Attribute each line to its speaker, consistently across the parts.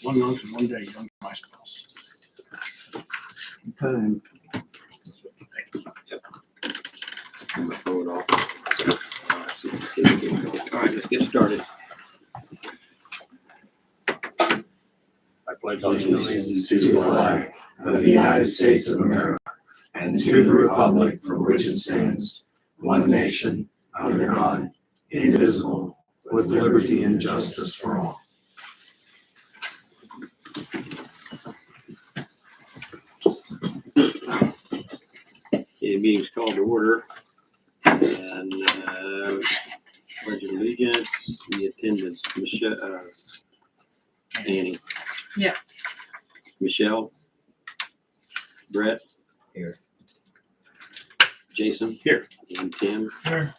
Speaker 1: 1 month and 1 day, you don't get my spouse.
Speaker 2: Time.
Speaker 3: I'm gonna throw it off. All right, let's get started. I pledge
Speaker 2: Allegiance to the flag of the United States of America and to the republic for which it stands, one nation, under God, indivisible, with liberty and justice for all.
Speaker 3: The meeting's called to order. And pledge of allegiance, the attendance, Michelle, Annie.
Speaker 4: Yeah.
Speaker 3: Michelle. Brett.
Speaker 2: Here.
Speaker 3: Jason.
Speaker 1: Here.
Speaker 3: And Tim.
Speaker 1: Here.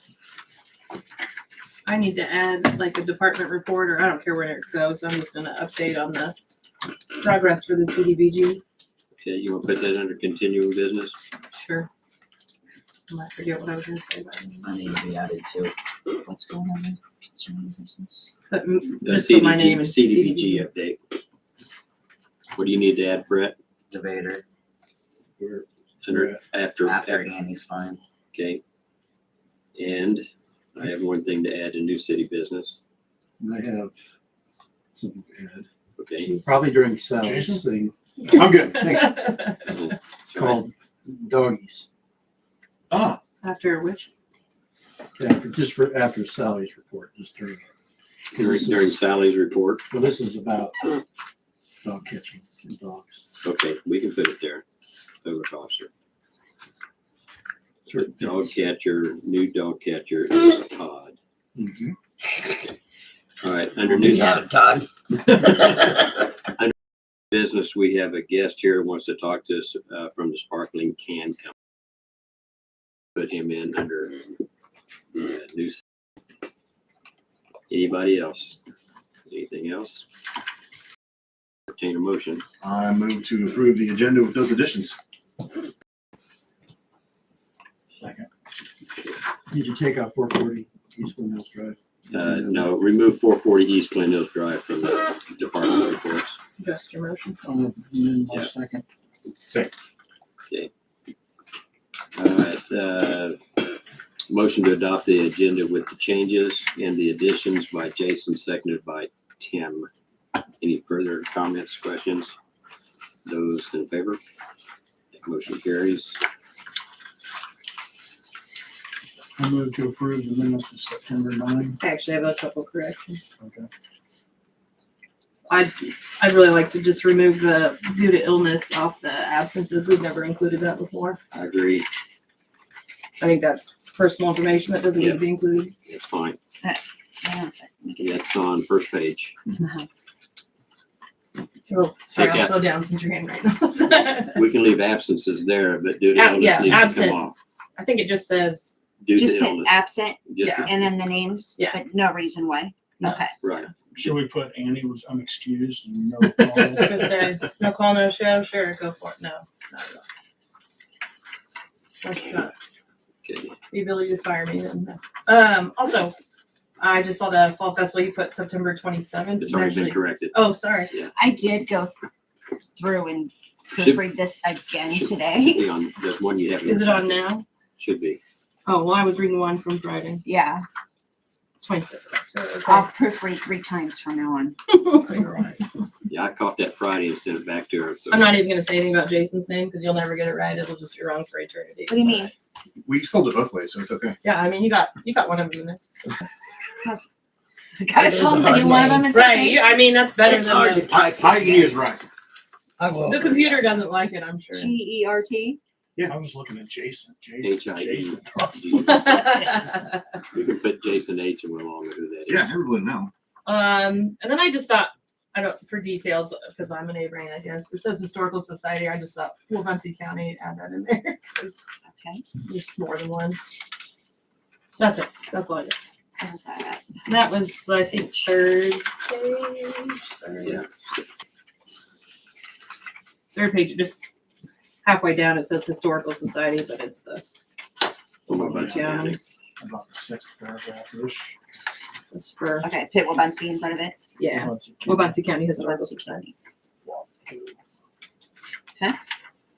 Speaker 4: I need to add like a department report, or I don't care where it goes. I'm just gonna update on the progress for the CDBG.
Speaker 3: Okay, you want to put that under continuing business?
Speaker 4: Sure. I might forget what I was gonna say about it.
Speaker 5: I need to be added to what's going on in concerning business.
Speaker 4: But
Speaker 3: The
Speaker 4: just put my name in
Speaker 3: CDBG update. What do you need to add, Brett?
Speaker 5: Debater
Speaker 3: Under, after,
Speaker 5: after Annie's fine.
Speaker 3: okay. And I have one thing to add in new city business.
Speaker 2: I have something to add.
Speaker 3: Okay.
Speaker 2: Probably during Sally's
Speaker 1: Jason?
Speaker 2: thing.
Speaker 1: I'm good, thanks.
Speaker 2: It's called doggies.
Speaker 1: Ah,
Speaker 4: After which?
Speaker 2: After Sally's report, just during.
Speaker 3: During Sally's report.
Speaker 2: Well, this is about dog catching and dogs.
Speaker 3: Okay, we can put it there. Public officer. Dog catcher, new dog catcher is Todd.
Speaker 2: Mhm.
Speaker 3: All right, under new
Speaker 5: Todd.
Speaker 3: business, we have a guest here who wants to talk to us from the Sparkling Can Company. Put him in under new. Anybody else? Anything else? Entertain a motion.
Speaker 1: I move to approve the agenda with those additions.
Speaker 2: Second. Did you take out 440 East Glen Hills Drive?
Speaker 3: No, remove 440 East Glen Hills Drive from the department reports.
Speaker 4: Just your motion.
Speaker 3: Yeah.
Speaker 2: Second.
Speaker 3: All right, motion to adopt the agenda with the changes and the additions by Jason, seconded by Tim. Any further comments, questions? Those in favor? Motion carries.
Speaker 1: I move to approve the minutes of September 9.
Speaker 4: I actually have a couple corrections.
Speaker 1: Okay.
Speaker 4: I'd really like to just remove the due to illness off the absences. We've never included that before.
Speaker 3: I agree.
Speaker 4: I think that's personal information that doesn't need to be included.
Speaker 3: It's fine.
Speaker 5: Hang on a second.
Speaker 3: That's on first page.
Speaker 4: Oh, sorry,
Speaker 3: Okay.
Speaker 4: I'll slow down since you're handwriting.
Speaker 3: We can leave absences there, but due to illness
Speaker 4: Yeah,
Speaker 3: needs to
Speaker 4: absent.
Speaker 3: come off.
Speaker 4: I think it just says,
Speaker 3: Due
Speaker 6: Just
Speaker 3: to
Speaker 6: put
Speaker 3: illness.
Speaker 6: absent
Speaker 3: Just-
Speaker 4: yeah.
Speaker 6: and then the names,
Speaker 4: Yeah.
Speaker 6: but no reason why.
Speaker 4: No.
Speaker 6: Okay.
Speaker 3: Right.
Speaker 1: Should we put Annie was unexcused and no
Speaker 4: I was
Speaker 1: calls?
Speaker 4: gonna say, no call, no show, sure, go for it. No, not at all. That's not
Speaker 3: Okay.
Speaker 4: the ability to fire me then. Also, I just saw the fall festival, you put September 27th.
Speaker 3: It's already been corrected.
Speaker 4: Oh, sorry.
Speaker 6: I did go through and
Speaker 3: Should-
Speaker 6: proofread this again
Speaker 3: should-
Speaker 6: today.
Speaker 3: Be on the one you have. in
Speaker 4: Is
Speaker 3: your
Speaker 4: it on
Speaker 3: packet.
Speaker 4: now?
Speaker 3: Should be.
Speaker 4: Oh, well, I was reading one from Friday,
Speaker 6: Yeah,
Speaker 4: 25th. So,
Speaker 6: I'll
Speaker 4: okay.
Speaker 6: proofread 3 times from now on.
Speaker 1: You're right.
Speaker 3: Yeah, I caught that Friday and sent it back to her. So
Speaker 4: I'm not even gonna say anything about Jason's name because you'll never get it right. It'll just be wrong for eternity.
Speaker 6: What do you mean?
Speaker 1: We spelled it both ways, so it's okay.
Speaker 4: Yeah, I mean, you got one of them in there.
Speaker 6: How's-
Speaker 1: It
Speaker 6: Guys,
Speaker 1: is
Speaker 6: as long
Speaker 1: a
Speaker 6: as I
Speaker 1: hard
Speaker 6: get one of
Speaker 1: name.
Speaker 6: them, it's
Speaker 4: Right,
Speaker 6: okay.
Speaker 4: I mean, that's better
Speaker 5: It's
Speaker 4: than
Speaker 5: hard to
Speaker 4: the,
Speaker 5: type.
Speaker 1: Heidi is right.
Speaker 5: I will.
Speaker 4: the computer doesn't like it, I'm sure.
Speaker 6: GERT.
Speaker 1: Yeah, I was looking at Jason.
Speaker 3: H-I-E.
Speaker 1: Jason.
Speaker 3: We can put Jason H and we'll all know who that is.
Speaker 1: Yeah, everyone know.
Speaker 4: And then I just thought, I don't, for details, because I'm a neighboring, I guess, it says Historical Society, I just thought, well, Muncie County, add that in there, because
Speaker 6: Okay.
Speaker 4: there's more than one. That's it, that's all I did.
Speaker 6: Where's that at?
Speaker 4: And that was, I think, third page, sorry.
Speaker 3: Yeah.
Speaker 4: Third page, just halfway down, it says Historical Society, but it's the
Speaker 3: Muncie County.
Speaker 1: About the 6th paragraph-ish.
Speaker 4: spur.
Speaker 6: Okay, put Wabunsee in front of it.
Speaker 4: Yeah, Wabunsee County Historical Society.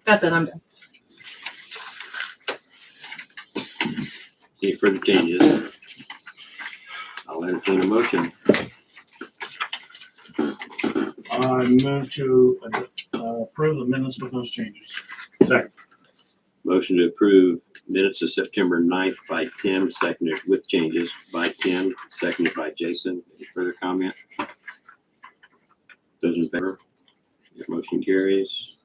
Speaker 4: That's it, I'm done.
Speaker 3: Any further changes? I'll entertain a motion.
Speaker 1: I move to approve the minutes with those changes.
Speaker 2: Second.
Speaker 3: Motion to approve minutes of September 9th by Tim, seconded with changes by Tim, seconded by Jason. Any further comment? Those in favor? Your motion carries.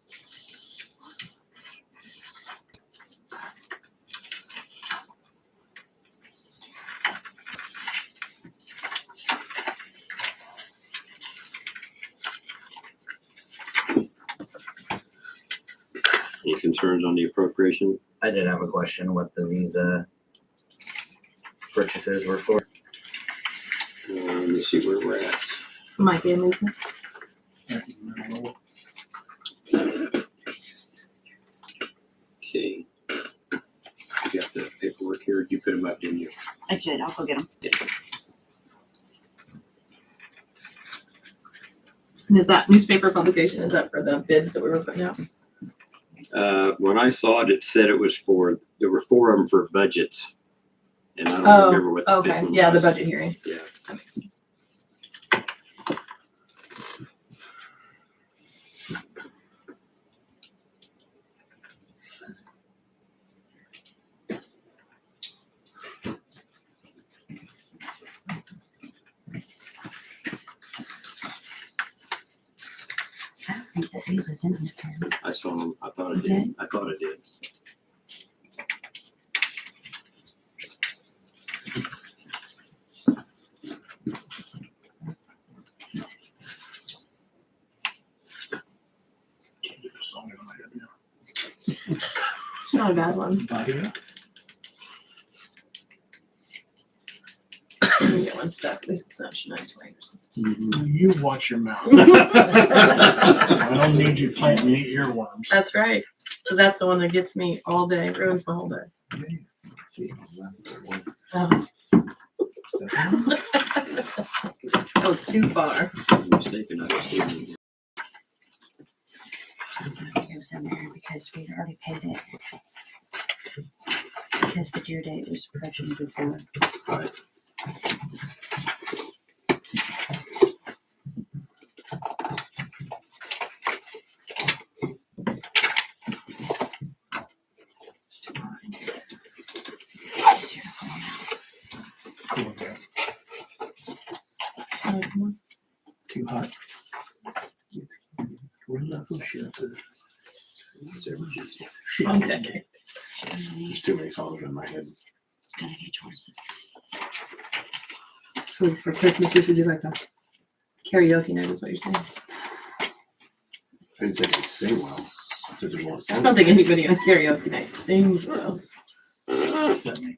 Speaker 3: Any concerns on the appropriation?
Speaker 5: I did have a question what the Visa purchases were for.
Speaker 3: Let me see where we're at.
Speaker 4: Mike and Lisa.
Speaker 3: Okay. You got the paperwork here. You put them up, didn't you?
Speaker 6: I did. I'll go get them.
Speaker 4: And is that newspaper publication, is that for the bids that we were putting out?
Speaker 3: When I saw it, it said it was there were 4 of them for budgets. And I don't
Speaker 4: Oh,
Speaker 3: remember what the fifth
Speaker 4: okay,
Speaker 3: one
Speaker 4: yeah, the
Speaker 3: was.
Speaker 4: budget hearing.
Speaker 3: Yeah.
Speaker 4: That makes sense.
Speaker 6: I don't think that Visa's in here, Karen.
Speaker 3: I saw them. I thought it
Speaker 6: You
Speaker 3: did. I thought it did.
Speaker 1: Can't do this song in my head now.
Speaker 4: It's not a bad one. I'm gonna get one stuck, at least it's not Shania Twain or something.
Speaker 1: You watch your mouth. I don't need you planting 8 earworms.
Speaker 4: That's right, because that's the one that gets me all day, ruins my whole day. Oh. That was too far.
Speaker 3: I'm mistaken. I just didn't.
Speaker 6: It was in there because we'd already paid it. Because the due date was originally before.
Speaker 3: Right.
Speaker 6: It's here to pull them out.
Speaker 1: Cool with that.
Speaker 4: So, come on.
Speaker 1: Too hot. Run that little shit. Shit.
Speaker 4: Okay.
Speaker 2: There's too many songs in my head.
Speaker 6: It's gonna get towards the.
Speaker 4: So for Christmas, we should do like a karaoke night, is what you're saying?
Speaker 2: I didn't say they sing well. I said they won't
Speaker 4: I
Speaker 2: sing.
Speaker 4: don't think anybody on karaoke night sings well.
Speaker 1: Set me.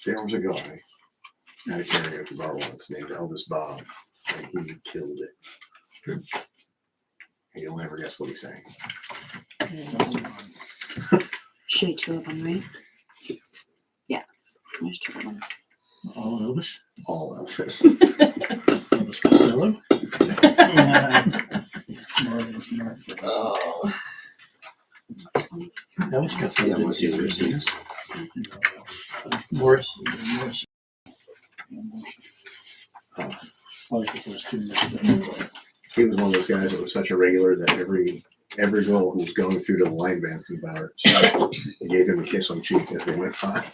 Speaker 2: Years ago, I had a karaoke bar once named Elvis Bob, and he killed it. And you'll never guess what he sang.
Speaker 1: Sounds fun.
Speaker 6: Should be 2 of them, right? Yeah, there's 2 of them.
Speaker 1: All Elvis.
Speaker 2: All Elvis.
Speaker 1: Elvis Costello. Marvelous Mark.
Speaker 4: Oh.
Speaker 1: Elvis Costello.
Speaker 3: Yeah, once you receive.
Speaker 1: Morris.
Speaker 2: Uh,
Speaker 1: I like the first 2 minutes.
Speaker 2: He was one of those guys that was such a regular that every girl who was going through to the line band from Bauer gave him a kiss on the cheek as they went by.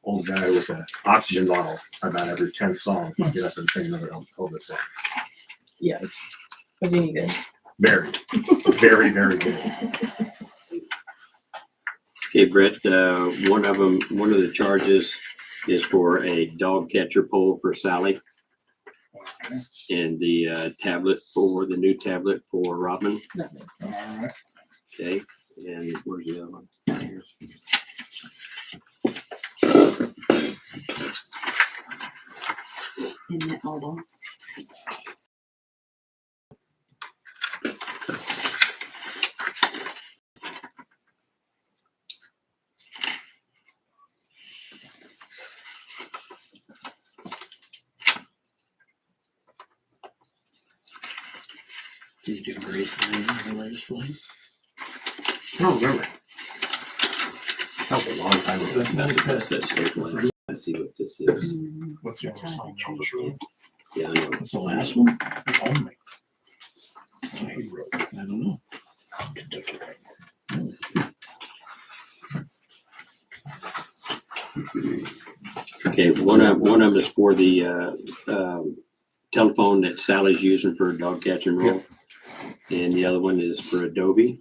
Speaker 2: Old guy with an oxygen bottle about every 10th song he'd get up and sing another Elvis song.
Speaker 4: Yeah. Was he any good?
Speaker 2: Very, very, very good.
Speaker 3: Okay, Brett, one of the charges is for a dog catcher pole for Sally
Speaker 1: Okay.
Speaker 3: and the the new tablet for Robin.
Speaker 4: That makes sense.
Speaker 1: All right.
Speaker 3: Okay, and where's the other one? Down here.
Speaker 6: In that mobile.
Speaker 1: Did you do grade 3 in the latest one? Oh, really? That was a long time ago.
Speaker 3: That's that state one. Let's see what this is.
Speaker 1: What's the other
Speaker 5: That's how
Speaker 1: song
Speaker 5: they
Speaker 1: on the
Speaker 5: treat
Speaker 1: road?
Speaker 3: Yeah, I know.
Speaker 1: What's the last one? Only. He wrote, I don't know. Kentucky Rainbow.
Speaker 3: Okay, one of them is for the telephone that Sally's using for dog catch and roll. And the other one is for Adobe.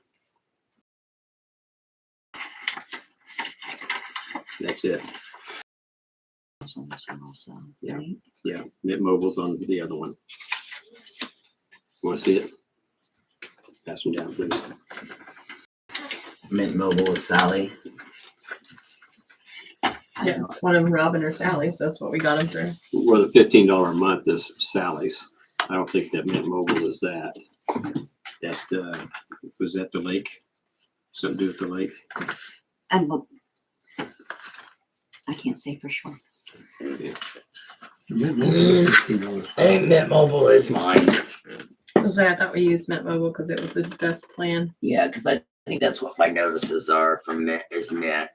Speaker 3: That's it.
Speaker 5: It's on this one also,
Speaker 3: Yeah.
Speaker 5: right?
Speaker 3: Yeah, Mint Mobile's on the other one. Want to see it? Pass them down, please.
Speaker 7: Mint Mobile with Sally.
Speaker 4: Yeah, it's one of Robin or Sally's. That's what we got them through.
Speaker 3: Well, the $15 a month is Sally's. I don't think that Mint Mobile is that. That, was that the lake? Something to do with the lake?
Speaker 6: And well, I can't say for sure.
Speaker 7: Hey, Mint Mobile is mine.
Speaker 4: Was that I thought we used Mint Mobile because it was the best plan.
Speaker 7: Yeah, because I think that's what my notices are from Mint is Mint.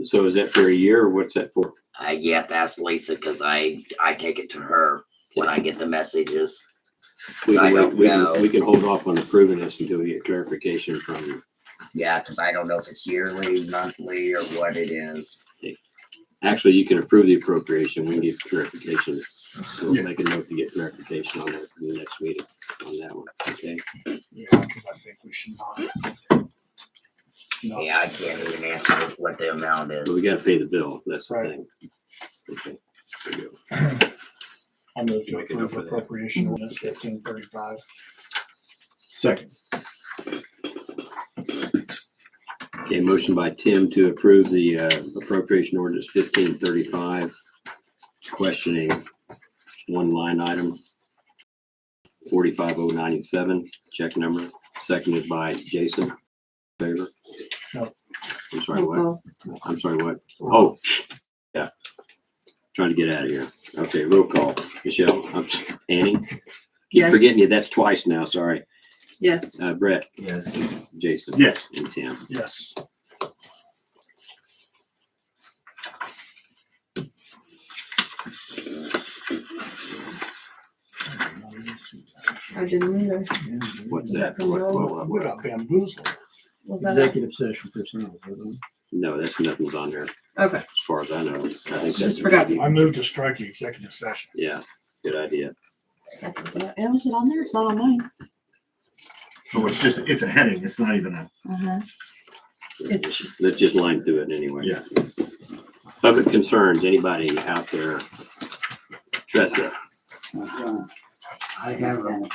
Speaker 3: So is that for a year or what's that for?
Speaker 7: I get to ask Lisa because I take it to her when I get the messages.
Speaker 3: We
Speaker 7: I
Speaker 3: can,
Speaker 7: don't know.
Speaker 3: we can hold off on approving this until we get clarification from,
Speaker 7: Yeah, because I don't know if it's yearly, monthly, or what it is.
Speaker 3: actually, you can approve the appropriation. We need clarification. So we'll make a note to get clarification on that for the next meeting on that one, okay?
Speaker 1: Yeah, because I think we should not. No.
Speaker 7: Yeah, I can't even answer what the amount
Speaker 3: But we
Speaker 7: is.
Speaker 3: gotta pay the bill. That's the
Speaker 1: Right.
Speaker 3: thing. Okay. There you go.
Speaker 1: I move to
Speaker 3: Make a note
Speaker 1: approve
Speaker 3: for that.
Speaker 1: appropriation ordinance 1535. Second.
Speaker 3: Okay, motion by Tim to approve the appropriation ordinance 1535, questioning one line item, 45097, check number, seconded by Jason. Favor?
Speaker 1: No.
Speaker 3: I'm sorry, what?
Speaker 4: Roll
Speaker 3: I'm sorry, what? Oh, yeah. Trying to get out of here. Okay, roll call. Michelle, Annie? Keep
Speaker 4: Yes.
Speaker 3: forgetting you. That's twice now, sorry.
Speaker 4: Yes.
Speaker 3: Brett,
Speaker 7: Yes.
Speaker 3: Jason.
Speaker 1: Yes.
Speaker 3: And Tim.
Speaker 1: Yes.
Speaker 4: I didn't either.
Speaker 3: What's
Speaker 4: Is that
Speaker 3: that?
Speaker 4: from
Speaker 3: What-
Speaker 4: Roll?
Speaker 3: what-
Speaker 1: We
Speaker 3: what-
Speaker 1: got bamboozled.
Speaker 4: Was that?
Speaker 8: Executive session personnel.
Speaker 3: No, that's nothing's on there,
Speaker 4: Okay.
Speaker 3: as far as I know. I think
Speaker 4: Just
Speaker 3: that's-
Speaker 4: forgot to-
Speaker 1: I moved to strike the executive session.
Speaker 3: Yeah, good idea.
Speaker 4: Second that.
Speaker 6: Oh, is it on there? It's not on mine.
Speaker 8: Oh, it's a heading, it's not even a.
Speaker 6: Uh-huh.
Speaker 3: Let's just line through it anyway.
Speaker 8: Yeah.
Speaker 3: Public concerns, anybody out there? Tressa,
Speaker 9: I have a.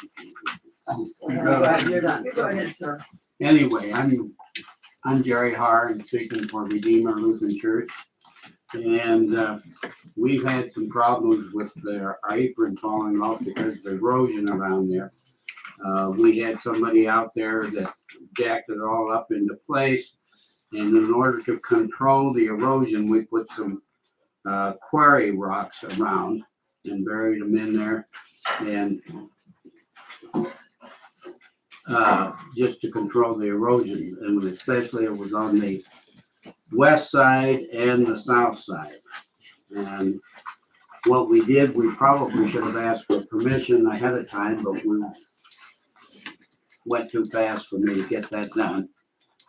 Speaker 6: You're done. Go ahead, sir.
Speaker 9: Anyway, I'm Jerry Har, and speaking for Redeemer Lutheran Church. And we've had some problems with our apron falling off because of erosion around there. We had somebody out there that jacked it all up into place. And in order to control the erosion, we put some quarry rocks around and buried them in there. And just to control the erosion, and especially it was on the west side and the south side. And what we did, we probably should have asked for permission ahead of time, but we went too fast for me to get that done.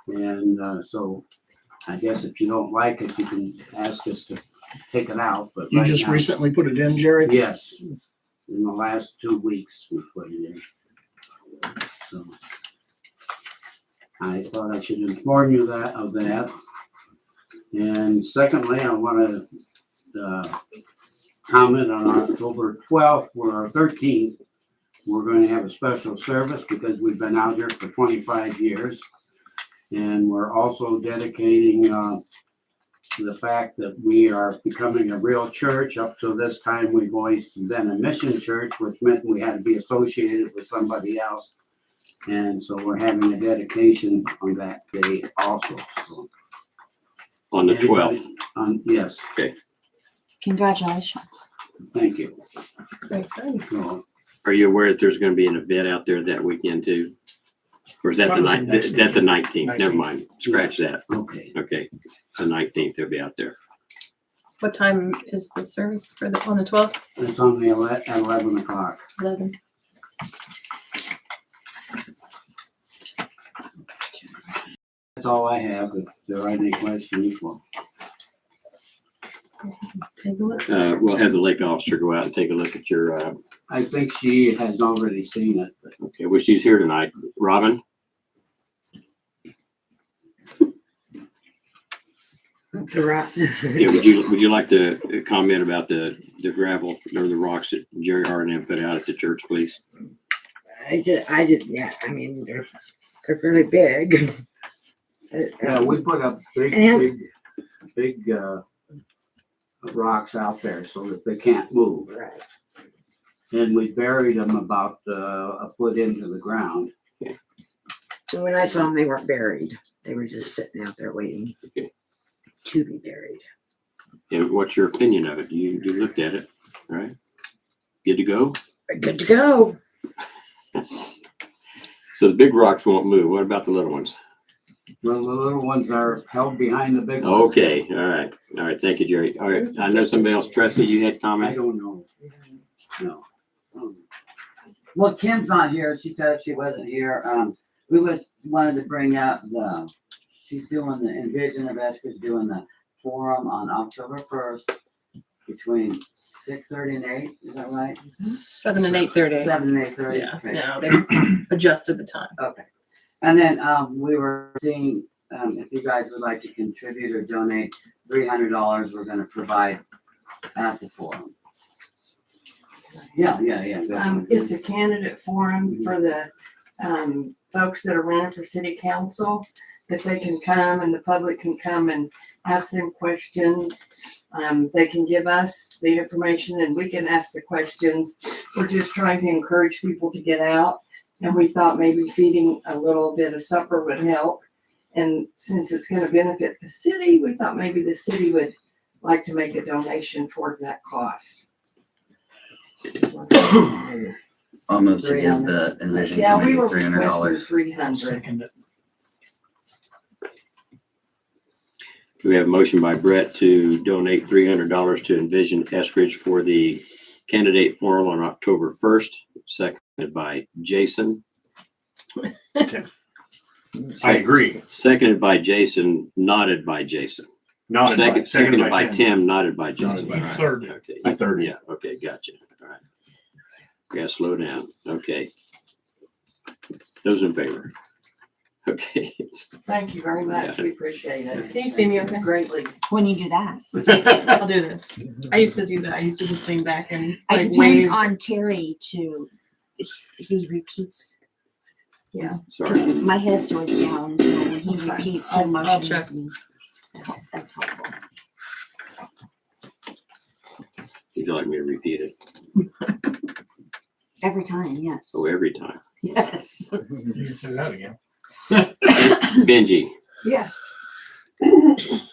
Speaker 9: And so I guess if you don't like it, you can ask us to take it out, but
Speaker 1: You
Speaker 9: right
Speaker 1: just
Speaker 9: now-
Speaker 1: recently put it in, Jerry?
Speaker 9: Yes, in the last 2 weeks we put it in. So I thought I should inform you of that. And secondly, I want to comment on October 12th or 13th. We're going to have a special service because we've been out here for 25 years. And we're also dedicating the fact that we are becoming a real church. Up to this time, we've always been a mission church, which meant we had to be associated with somebody else. And so we're having a dedication on that day also. So,
Speaker 3: on the
Speaker 9: anybody-
Speaker 3: 12th.
Speaker 9: Yes,
Speaker 6: Congratulations.
Speaker 9: thank you.
Speaker 4: Very exciting.
Speaker 9: So,
Speaker 3: Are you aware that there's gonna be an event out there that weekend too? Or is that the
Speaker 1: That was
Speaker 3: night,
Speaker 1: the next
Speaker 3: that the
Speaker 1: weekend.
Speaker 3: 19th? Never mind, scratch that.
Speaker 9: Okay.
Speaker 3: Okay, the 19th, they'll be out there.
Speaker 4: What time is the service for the, on the 12th?
Speaker 9: It's on the at 11 o'clock.
Speaker 4: 11.
Speaker 9: That's all I have. If there are any questions, well,
Speaker 4: Take a look.
Speaker 3: We'll have the lake officer go out and take a look at your,
Speaker 9: I think she has already seen it, but
Speaker 3: okay, well, she's here tonight. Robin?
Speaker 10: Right.
Speaker 3: Yeah, would you like to comment about the gravel or the rocks that Jerry Harden put out at the church, please?
Speaker 10: I did, yeah, I mean, they're fairly big.
Speaker 9: yeah, we put up
Speaker 10: And-
Speaker 9: big rocks out there so that they can't move.
Speaker 10: Right.
Speaker 9: And we buried them about a foot into the ground.
Speaker 10: So when I saw them, they weren't buried. They were just sitting out there waiting
Speaker 3: Okay.
Speaker 10: to be buried.
Speaker 3: And what's your opinion of it? You looked at it, right? Good to go?
Speaker 10: Good to go.
Speaker 3: So the big rocks won't move. What about the little ones?
Speaker 9: Well, the little ones are held behind the big ones.
Speaker 3: Okay, all right. All right, thank you, Jerry. All right, I know somebody else, Tressa, you had
Speaker 9: I
Speaker 3: comment?
Speaker 9: don't know. No.
Speaker 5: Well, Kim's not here. She said she wasn't here. We wanted to bring up she's doing the Envision of Esker's doing the forum on October 1st between 6:30 and 8. Is that right?
Speaker 4: 7 and 8:30.
Speaker 5: 7 and 8:30.
Speaker 4: Yeah,
Speaker 5: Okay.
Speaker 4: no, they adjusted the time.
Speaker 5: Okay. And then we were seeing if you guys would like to contribute or donate $300, we're going to provide at the forum. Yeah.
Speaker 11: It's a candidate forum for the, folks that are running for city council, that they can come and the public can come and ask them questions. They can give us the information and we can ask the questions. We're just trying to encourage people to get out. And we thought maybe feeding a little bit of supper would help. And since it's gonna benefit the city, we thought maybe the city would like to make a donation towards that cost.
Speaker 12: I'll move to give the Envision
Speaker 11: Yeah, we
Speaker 12: Committee
Speaker 11: were
Speaker 12: $300.
Speaker 11: requesting 300.
Speaker 1: Second it.
Speaker 3: We have a motion by Brett to donate $300 to Envision Eskridge for the candidate forum on October 1st, seconded by Jason.
Speaker 8: I agree.
Speaker 3: Seconded by Jason, nodded by Jason. Seconded by Tim, nodded by Jason.
Speaker 8: Nodded by
Speaker 1: You third it.
Speaker 3: Okay.
Speaker 8: I third it.
Speaker 3: Yeah, okay, gotcha. All right. Gotta slow down. Okay. Those in favor? Okay.
Speaker 11: Thank you very much. We appreciate it.
Speaker 4: Can you see me okay?
Speaker 11: Greatly.
Speaker 6: When you do that,
Speaker 4: I'll do this. I used to do that. I used to just lean back and
Speaker 6: I
Speaker 4: like
Speaker 6: depend
Speaker 4: wave.
Speaker 6: on Terry to, he repeats.
Speaker 4: Yeah.
Speaker 3: Sorry.
Speaker 6: Because my head's always down, so when he
Speaker 4: That's fine.
Speaker 6: repeats
Speaker 4: I'll
Speaker 6: her motions.
Speaker 4: check.
Speaker 6: That's helpful.
Speaker 3: Would you like me to repeat it?
Speaker 6: Every time, yes.
Speaker 3: Oh, every time.
Speaker 6: Yes.
Speaker 1: You can say that again.
Speaker 3: Benji,
Speaker 13: Yes.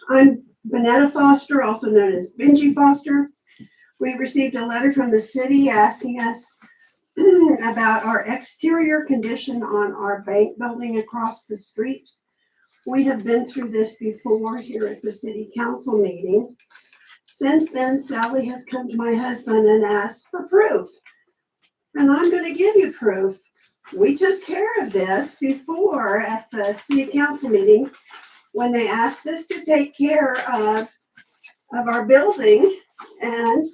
Speaker 13: I'm Bonetta Foster, also known as Benji Foster. We received a letter from the city asking us about our exterior condition on our bank building across the street. We have been through this before here at the city council meeting. Since then, Sally has come to my husband and asked for proof. And I'm going to give you proof. We took care of this before at the city council meeting when they asked us to take care of our building, and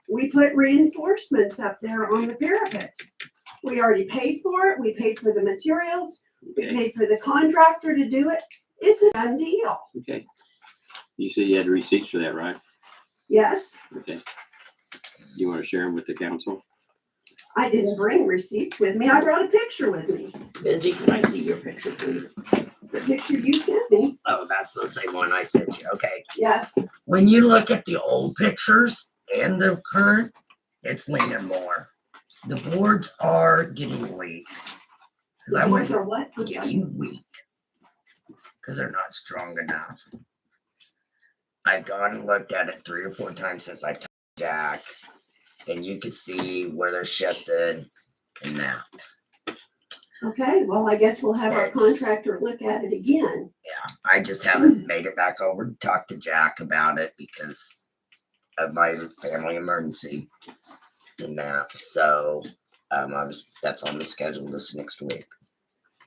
Speaker 13: we put reinforcements up there on the parapet. We already paid for it. We paid for the materials. We paid for the contractor to do it. It's a done deal.
Speaker 3: okay. You said you had receipts for that, right?
Speaker 13: Yes,
Speaker 3: Okay. You want to share them with the council?
Speaker 13: I didn't bring receipts with me. I brought a picture with me.
Speaker 7: Benji, can I see your picture, please?
Speaker 13: It's the picture you sent me.
Speaker 7: Oh, that's the same one I sent you. Okay.
Speaker 13: Yes.
Speaker 7: When you look at the old pictures and the current, it's leaning more. The boards are getting weak. Cause I
Speaker 13: The
Speaker 7: went
Speaker 13: boards are what?
Speaker 7: getting weak. Cause they're not strong enough. I've gone and looked at it 3 or 4 times since I touched Jack. And you can see where they're shifted. and that.
Speaker 13: Okay, well, I guess we'll have our
Speaker 7: It's-
Speaker 13: contractor look at it again.
Speaker 7: I just haven't made it back over to talk to Jack about it because of my family emergency and that. So that's on the schedule this next week.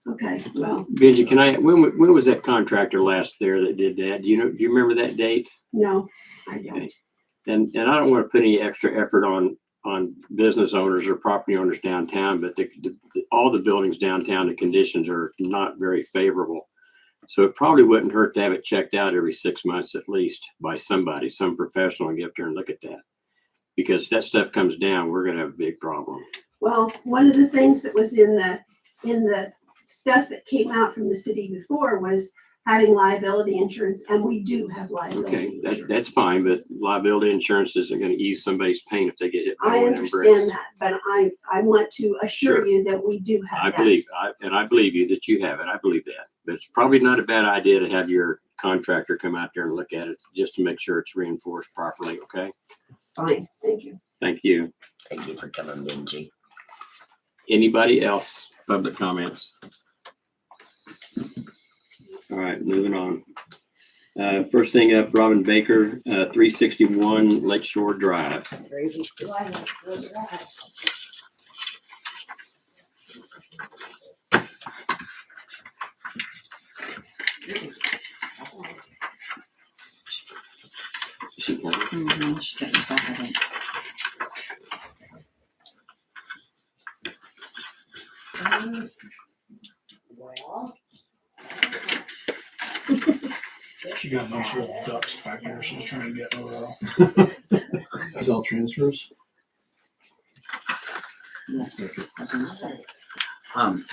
Speaker 13: Okay, well,
Speaker 3: Benji, when was that contractor last there that did that? Do you remember that date?
Speaker 13: no, I don't.
Speaker 3: Okay. And I don't want to put any extra effort on business owners or property owners downtown, but all the buildings downtown, the conditions are not very favorable. So it probably wouldn't hurt to have it checked out every 6 months at least by somebody, some professional, and get up there and look at that. Because if that stuff comes down, we're gonna have a big problem.
Speaker 13: Well, one of the things that was in the stuff that came out from the city before was having liability insurance, and we do have liability
Speaker 3: Okay,
Speaker 13: insurance.
Speaker 3: that's fine, but liability insurance isn't gonna ease somebody's pain if they get hit by
Speaker 13: I
Speaker 3: one of them bricks.
Speaker 13: understand that, but I want to assure
Speaker 3: Sure.
Speaker 13: you that we do have
Speaker 3: I
Speaker 13: that.
Speaker 3: believe you that you have it. I believe that. But it's probably not a bad idea to have your contractor come out there and look at it just to make sure it's reinforced properly, okay?
Speaker 13: Fine, thank you.
Speaker 3: Thank you.
Speaker 7: Thank you for coming, Benji.
Speaker 3: Anybody else? Public comments? All right, moving on. First thing up, Robin Baker, 361 Lakeshore Drive. Is she coming?
Speaker 6: Mm-hmm. She's getting stuff, I think.
Speaker 1: She got a bunch of ducks back here. She's trying to get over. These all transfers?
Speaker 6: Yes. I think so.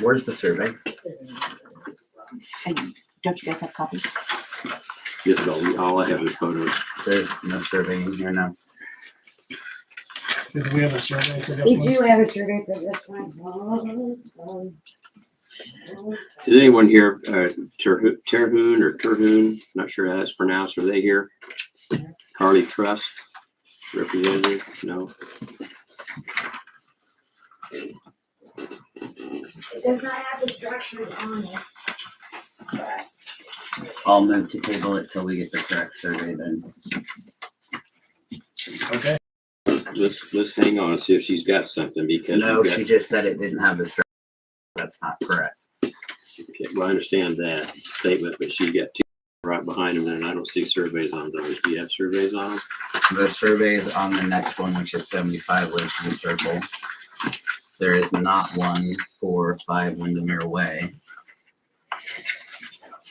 Speaker 12: Where's the survey?
Speaker 6: And don't you guys have copies?
Speaker 3: Yes, all I have is photos.
Speaker 12: There's no survey in here now.
Speaker 1: Did we have a survey for this
Speaker 10: We
Speaker 1: one?
Speaker 10: do have a survey for this one.
Speaker 3: Is anyone here, Terhune or Terhune, not sure how that's pronounced, are they here? Carly Trust, representative, no?
Speaker 10: It does not have the structures on it.
Speaker 12: I'll move to table it till we get the correct survey then.
Speaker 1: Okay.
Speaker 3: Let's hang on and see if she's got something because.
Speaker 12: No,
Speaker 3: we've got-
Speaker 12: she just said it didn't have the structure. That's not correct.
Speaker 3: Okay, well, I understand that statement, but she got two right behind them and I don't see surveys on those. Do you have surveys on them?
Speaker 12: The survey is on the next one, which is 75 Lakeview Circle. There is not one for 5 Windermere Way.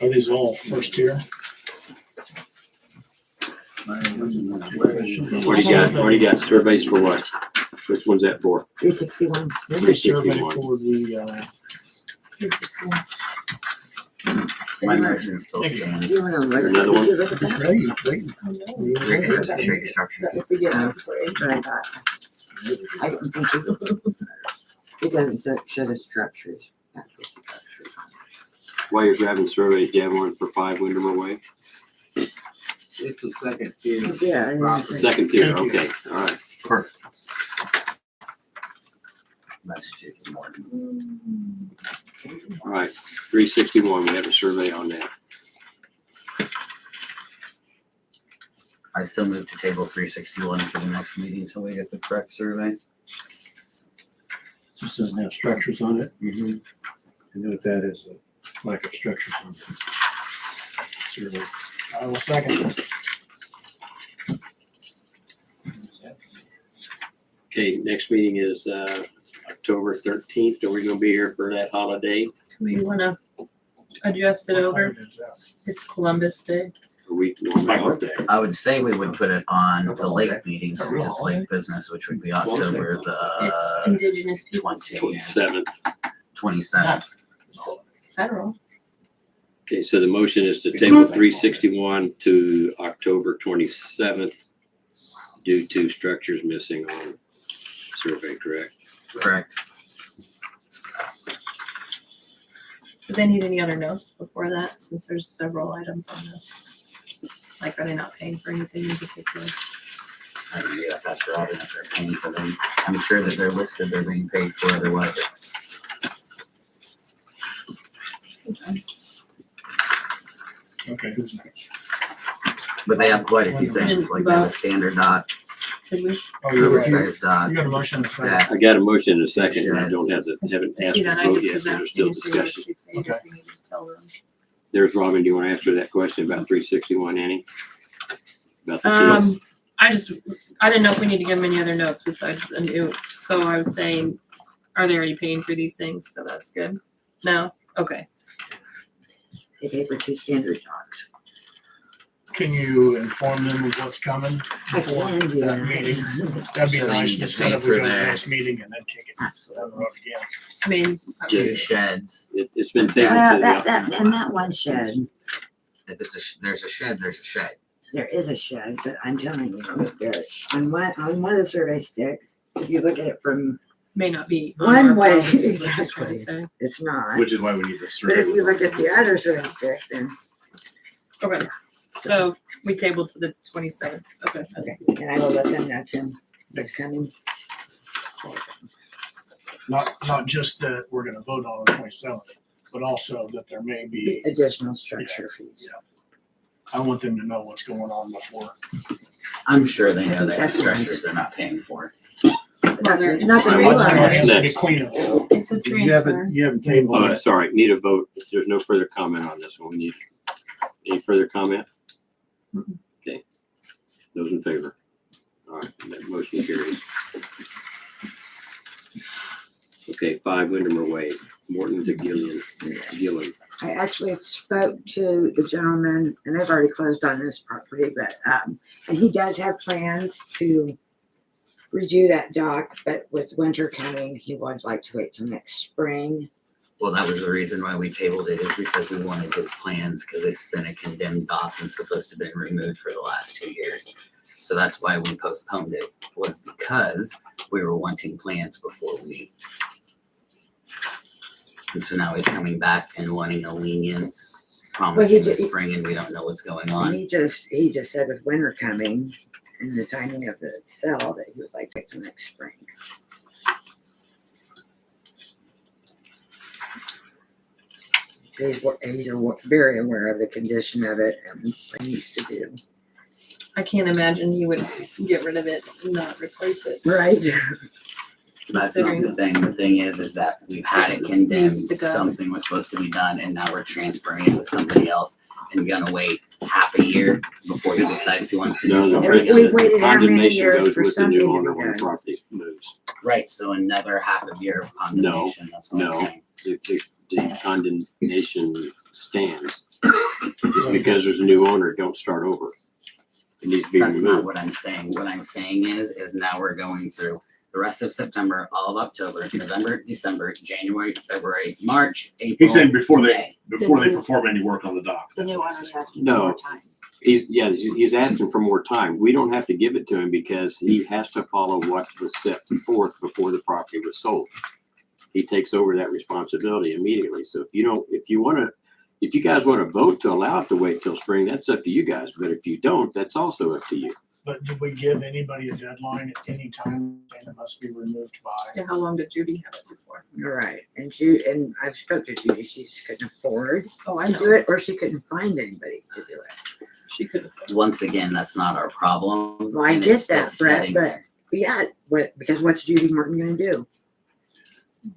Speaker 1: Are these all first tier?
Speaker 3: What do you got? Surveys for what? Which one's that for?
Speaker 10: 361.
Speaker 1: There's a survey
Speaker 3: 361.
Speaker 1: for the,
Speaker 12: My motion still
Speaker 1: Thank you.
Speaker 12: stands.
Speaker 10: You wanna look-
Speaker 3: Another one?
Speaker 10: you look at that?
Speaker 12: Rigorous shade structures.
Speaker 10: If we get one for it, but I thought. I don't think it doesn't show the structures, actual structures.
Speaker 3: While you're grabbing surveys, do you have one for 5 Windermere Way?
Speaker 9: It's the second tier.
Speaker 10: Yeah.
Speaker 3: The second tier,
Speaker 1: Thank you.
Speaker 3: okay, all right.
Speaker 12: Perfect. That's JP Morgan.
Speaker 3: All right, 361, we have a survey on that.
Speaker 12: I still move to table 361 for the next meeting until we get the correct survey.
Speaker 1: just doesn't have structures on it.
Speaker 12: Mm-hmm.
Speaker 1: I know what that is, a lack of structures on the survey. I will second.
Speaker 3: Okay, next meeting is October 13th. Are we gonna be here for that holiday?
Speaker 4: Do we wanna adjust it over? It's Columbus Day.
Speaker 3: Or we,
Speaker 1: My birthday.
Speaker 12: I would say we would put it on the lake meeting since it's lake business, which would be October
Speaker 4: It's
Speaker 12: the
Speaker 4: Indigenous Peoples Day.
Speaker 3: 27th.
Speaker 12: 27th.
Speaker 4: Federal.
Speaker 3: Okay, so the motion is to table 361 to October 27th due to structures missing on survey, correct?
Speaker 12: Correct.
Speaker 4: Do they need any other notes before that, since there's several items on this? Like, are they not paying for anything in particular?
Speaker 12: I can do that faster, Robin, if they're paying for them. I'm sure that they're listed, they're being paid for otherwise.
Speaker 8: Okay, who's next?
Speaker 12: But they have quite a few things, like they have a standard dock,
Speaker 4: Did we?
Speaker 8: Oh, you're right.
Speaker 12: oversized dock.
Speaker 8: You got a motion in a second.
Speaker 12: That,
Speaker 3: I got a motion in a second, and I don't haven't
Speaker 4: I
Speaker 3: asked
Speaker 4: see
Speaker 3: for a
Speaker 4: that, I
Speaker 3: vote
Speaker 4: just
Speaker 3: yet,
Speaker 4: was
Speaker 3: so there's
Speaker 4: asking
Speaker 3: still
Speaker 4: if they were
Speaker 3: discussion.
Speaker 4: prepaid, if we need to tell them.
Speaker 3: There's Robin, do you want to answer that question about 361, Annie? About the deals?
Speaker 4: I didn't know if we need to give them any other notes besides a new, so I was saying, are they already paying for these things? So that's good. No? Okay.
Speaker 10: They pay for 2 standard dogs.
Speaker 8: Can you inform them of what's coming
Speaker 10: I
Speaker 8: before
Speaker 10: can do
Speaker 8: that
Speaker 10: that.
Speaker 8: meeting? That'd be
Speaker 12: So they
Speaker 8: nice
Speaker 12: need to
Speaker 8: instead
Speaker 12: pay
Speaker 8: of
Speaker 12: for
Speaker 8: we go to the
Speaker 12: their-
Speaker 8: next meeting and then kick it down the road again.
Speaker 4: I mean,
Speaker 12: two sheds.
Speaker 3: It's been taken
Speaker 10: Well,
Speaker 3: to
Speaker 10: and that one shed,
Speaker 12: If there's a shed, there's a shed.
Speaker 10: there is a shed, but I'm telling you, on one of the survey sticks, if you look at it from,
Speaker 4: may not be. on
Speaker 10: One
Speaker 4: our
Speaker 10: way,
Speaker 4: property, is what she's trying to
Speaker 10: exactly.
Speaker 4: say.
Speaker 10: it's not.
Speaker 8: Which is why we need the
Speaker 10: But
Speaker 8: survey.
Speaker 10: if you look at the other survey stick, then,
Speaker 4: Okay, so we tabled to the 27th. Okay.
Speaker 10: okay, and I will let them know, Tim, it's coming.
Speaker 8: Not just that we're gonna vote on the 27th, but also that there may be,
Speaker 10: Additional structure fees.
Speaker 8: I want them to know what's going on before.
Speaker 12: I'm sure they know they have
Speaker 10: That's nice.
Speaker 12: structures they're not paying for.
Speaker 10: Not
Speaker 4: There-
Speaker 10: not that
Speaker 3: Alright,
Speaker 10: we
Speaker 3: what's
Speaker 10: want.
Speaker 3: next?
Speaker 8: It has to be clean up.
Speaker 4: It's a
Speaker 8: You
Speaker 4: transfer.
Speaker 8: haven't tabled
Speaker 3: Oh,
Speaker 8: it.
Speaker 3: sorry, need a vote. If there's no further comment on this one, we need, any further comment? Okay, those in favor? All right, that motion carries. Okay, 5 Windermere Way, Morton to Gillian.
Speaker 10: I actually spoke to the gentleman, and they've already closed on this property, but, and he does have plans to redo that dock, but with winter coming, he would like to wait till next spring.
Speaker 12: Well, that was the reason why we tabled it, is because we wanted his plans, because it's been a condemned dock and supposed to have been removed for the last 2 years. So that's why we postponed it, was because we were wanting plans before we. And so now he's coming back and wanting a lenience, promising the spring, and we don't know what's going
Speaker 10: And
Speaker 12: on.
Speaker 10: he just said with winter coming and the timing of the sale, that he would like to wait till next spring. He's very aware of the condition of it and what he needs to do.
Speaker 4: I can't imagine he would get rid of it and not replace it.
Speaker 10: Right.
Speaker 12: That's not the thing. The thing is that we've had it
Speaker 4: This
Speaker 12: condemned,
Speaker 4: needs to go.
Speaker 12: something was supposed to be done, and now we're transferring it to somebody else and gonna wait half a year before he decides he wants to do
Speaker 3: No, the
Speaker 12: something.
Speaker 10: We've
Speaker 12: else.
Speaker 10: waited how many
Speaker 3: condemnation
Speaker 10: years
Speaker 3: goes
Speaker 10: for
Speaker 3: with the new
Speaker 10: something
Speaker 3: owner
Speaker 10: to be
Speaker 3: when the
Speaker 10: done?
Speaker 3: property moves.
Speaker 12: Right, so another half a year of condemnation, that's what I'm
Speaker 3: no.
Speaker 12: saying.
Speaker 3: The condemnation stands. Just because there's a new owner, don't start over. It needs to be
Speaker 12: That's not
Speaker 3: removed.
Speaker 12: what I'm saying. What I'm saying is now we're going through the rest of September, all of October, November, December, January, February, March, April.
Speaker 8: He's saying before
Speaker 12: May.
Speaker 8: they perform any work on the dock.
Speaker 6: The
Speaker 8: That's
Speaker 6: new
Speaker 8: what he's
Speaker 6: owner's
Speaker 8: saying.
Speaker 6: asking
Speaker 3: No.
Speaker 6: for more time.
Speaker 3: He's asking for more time. We don't have to give it to him because he has to follow what was set forth before the property was sold. He takes over that responsibility immediately. So if you guys want to vote to allow it to wait till spring, that's up to you guys. But if you don't, that's also up to you.
Speaker 8: But did we give anybody a deadline at any time and it must be removed by?
Speaker 4: Yeah, how long did Judy have it before?
Speaker 10: You're right. And and I've spoke to Judy, she just couldn't afford
Speaker 4: Oh, I
Speaker 10: to do
Speaker 4: know.
Speaker 10: it, or she couldn't find anybody to do it.
Speaker 4: She could.
Speaker 12: Once again, that's not our problem.
Speaker 10: Well, I
Speaker 12: and
Speaker 10: get
Speaker 12: it's still
Speaker 10: that, Brett,
Speaker 12: sitting
Speaker 10: but-
Speaker 12: there.
Speaker 10: But yeah, because what's Judy Martin gonna do?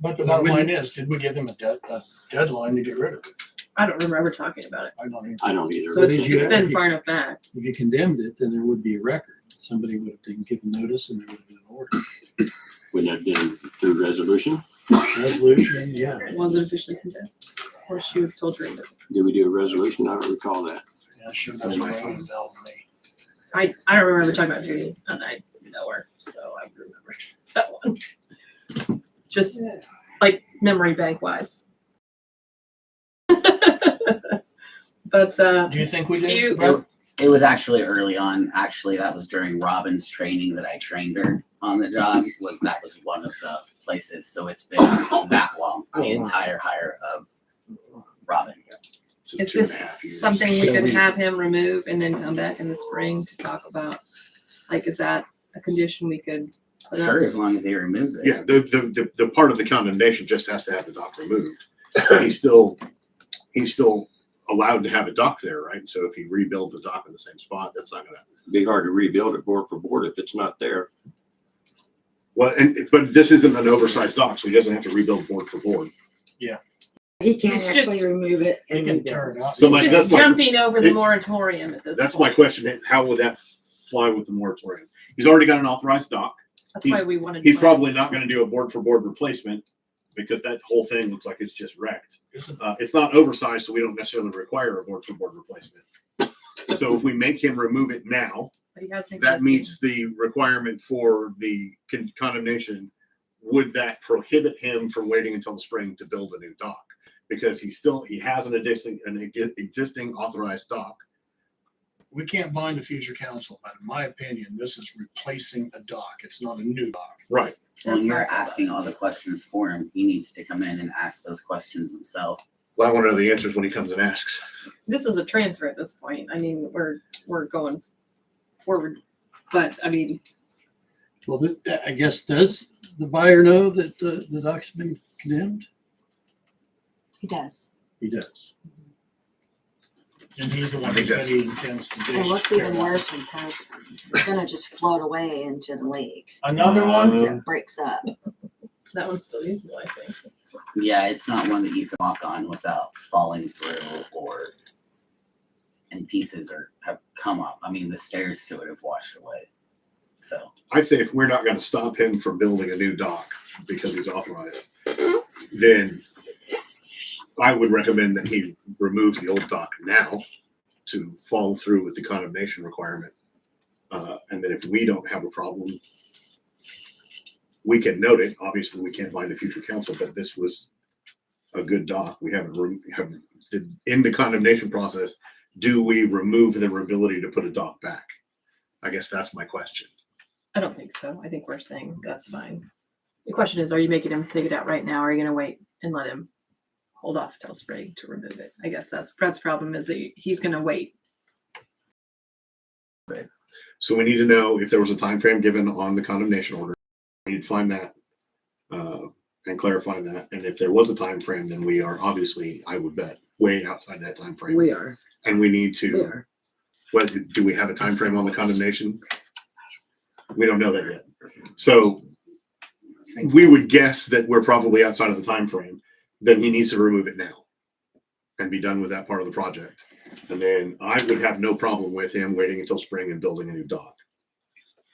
Speaker 8: But the bottom line is, did we give them a deadline to get rid of it?
Speaker 4: I don't remember talking about it.
Speaker 8: I don't even.
Speaker 3: I don't either.
Speaker 4: So it's been far enough back.
Speaker 1: If you condemned it, then there would be a record. Somebody would have been given notice and there would have been an order.
Speaker 3: Would that have been through resolution?
Speaker 1: Resolution, yeah.
Speaker 4: Was it officially condemned? Or she was told to remove it?
Speaker 3: Did we do a resolution? I don't recall that.
Speaker 8: Yeah, sure doesn't ring a bell to me.
Speaker 4: I don't remember talking about Judy, and I know her, so I remember that one. Just like memory bank wise. But
Speaker 8: Do you think we
Speaker 4: do
Speaker 8: did?
Speaker 4: you?
Speaker 8: Brett?
Speaker 12: It was actually early on. Actually, that was during Robin's training that I trained her on the job. That was one of the places. So it's been that long, the entire hire of Robin.
Speaker 8: So
Speaker 4: Is
Speaker 8: 2.5
Speaker 4: this
Speaker 8: years.
Speaker 4: something we
Speaker 1: So
Speaker 4: could
Speaker 1: we-
Speaker 4: have him remove and then come back in the spring to talk about? Like, is that a condition we could put up?
Speaker 12: Sure, as long as he removes it.
Speaker 1: Yeah, the part of the condemnation just has to have the dock removed. He's still allowed to have a dock there, right? So if he rebuilds the dock in the same spot, that's not gonna.
Speaker 3: Be hard to rebuild it board for board if it's not there.
Speaker 1: Well, but this isn't an oversized dock, so he doesn't have to rebuild board for board.
Speaker 10: He can't
Speaker 4: It's
Speaker 10: actually
Speaker 4: just-
Speaker 10: remove it
Speaker 8: They
Speaker 10: and
Speaker 8: can
Speaker 10: rebuild
Speaker 8: turn it up.
Speaker 1: So
Speaker 4: It's
Speaker 1: my-
Speaker 4: just
Speaker 1: that's my-
Speaker 4: jumping over the
Speaker 1: it-
Speaker 4: moratorium at this
Speaker 1: That's
Speaker 4: point.
Speaker 1: my question. How would that fly with the moratorium? He's already got an authorized dock.
Speaker 4: That's why we wanted.
Speaker 1: He's probably
Speaker 4: plans.
Speaker 1: not gonna do a board for board replacement because that whole thing looks like it's just wrecked. It's not oversized, so we don't necessarily require a board for board replacement. So if we make him remove it now,
Speaker 4: But he has an
Speaker 1: that
Speaker 4: existing-
Speaker 1: meets the requirement for the condemnation. Would that prohibit him from waiting until the spring to build a new dock? Because he has an existing authorized dock.
Speaker 8: We can't bind a future council, but in my opinion, this is replacing a dock. It's not a new dock.
Speaker 1: Right.
Speaker 12: When
Speaker 4: That's
Speaker 12: you're
Speaker 4: my fault.
Speaker 12: asking all the questions for him, he needs to come in and ask those questions himself.
Speaker 1: Well, I want to know the answers when he comes and asks.
Speaker 4: This is a transfer at this point. I mean, we're going forward, but I mean,
Speaker 2: Well, I guess, does the buyer know that the dock's been condemned?
Speaker 6: He does.
Speaker 2: He does.
Speaker 8: And he's the one
Speaker 1: I
Speaker 8: who
Speaker 1: think
Speaker 8: said
Speaker 1: that's-
Speaker 8: he intends to do.
Speaker 6: It looks even worse in person. It's gonna just float away into the lake.
Speaker 8: Another one?
Speaker 6: It breaks up.
Speaker 4: that one's still usable, I think.
Speaker 12: Yeah, it's not one that you can walk on without falling through and pieces have come up. I mean, the stairs to it have washed away. So
Speaker 1: I'd say if we're not going to stop him from building a new dock because he's authorized, then I would recommend that he removes the old dock now to follow through with the condemnation requirement. And then if we don't have a problem, we can note it. Obviously, we can't find a future council, but this was a good dock. We haven't in the condemnation process. Do we remove their ability to put a dock back? I guess that's my question.
Speaker 4: I don't think so. I think we're saying that's fine. The question is, are you making him take it out right now? Or are you gonna wait and let him hold off till spring to remove it? I guess that's Brett's problem is that he's gonna wait.
Speaker 1: So we need to know if there was a time frame given on the condemnation order. We need to find that and clarify that. And if there was a time frame, then we are obviously, I would bet, way outside that time frame.
Speaker 10: We are.
Speaker 1: And we need
Speaker 10: We
Speaker 1: to.
Speaker 10: are.
Speaker 1: What do we have a time frame on the condemnation? We don't know that yet. So we would guess that we're probably outside of the time frame. Then he needs to remove it now and be done with that part of the project. And then I would have no problem with him waiting until spring and building a new dock.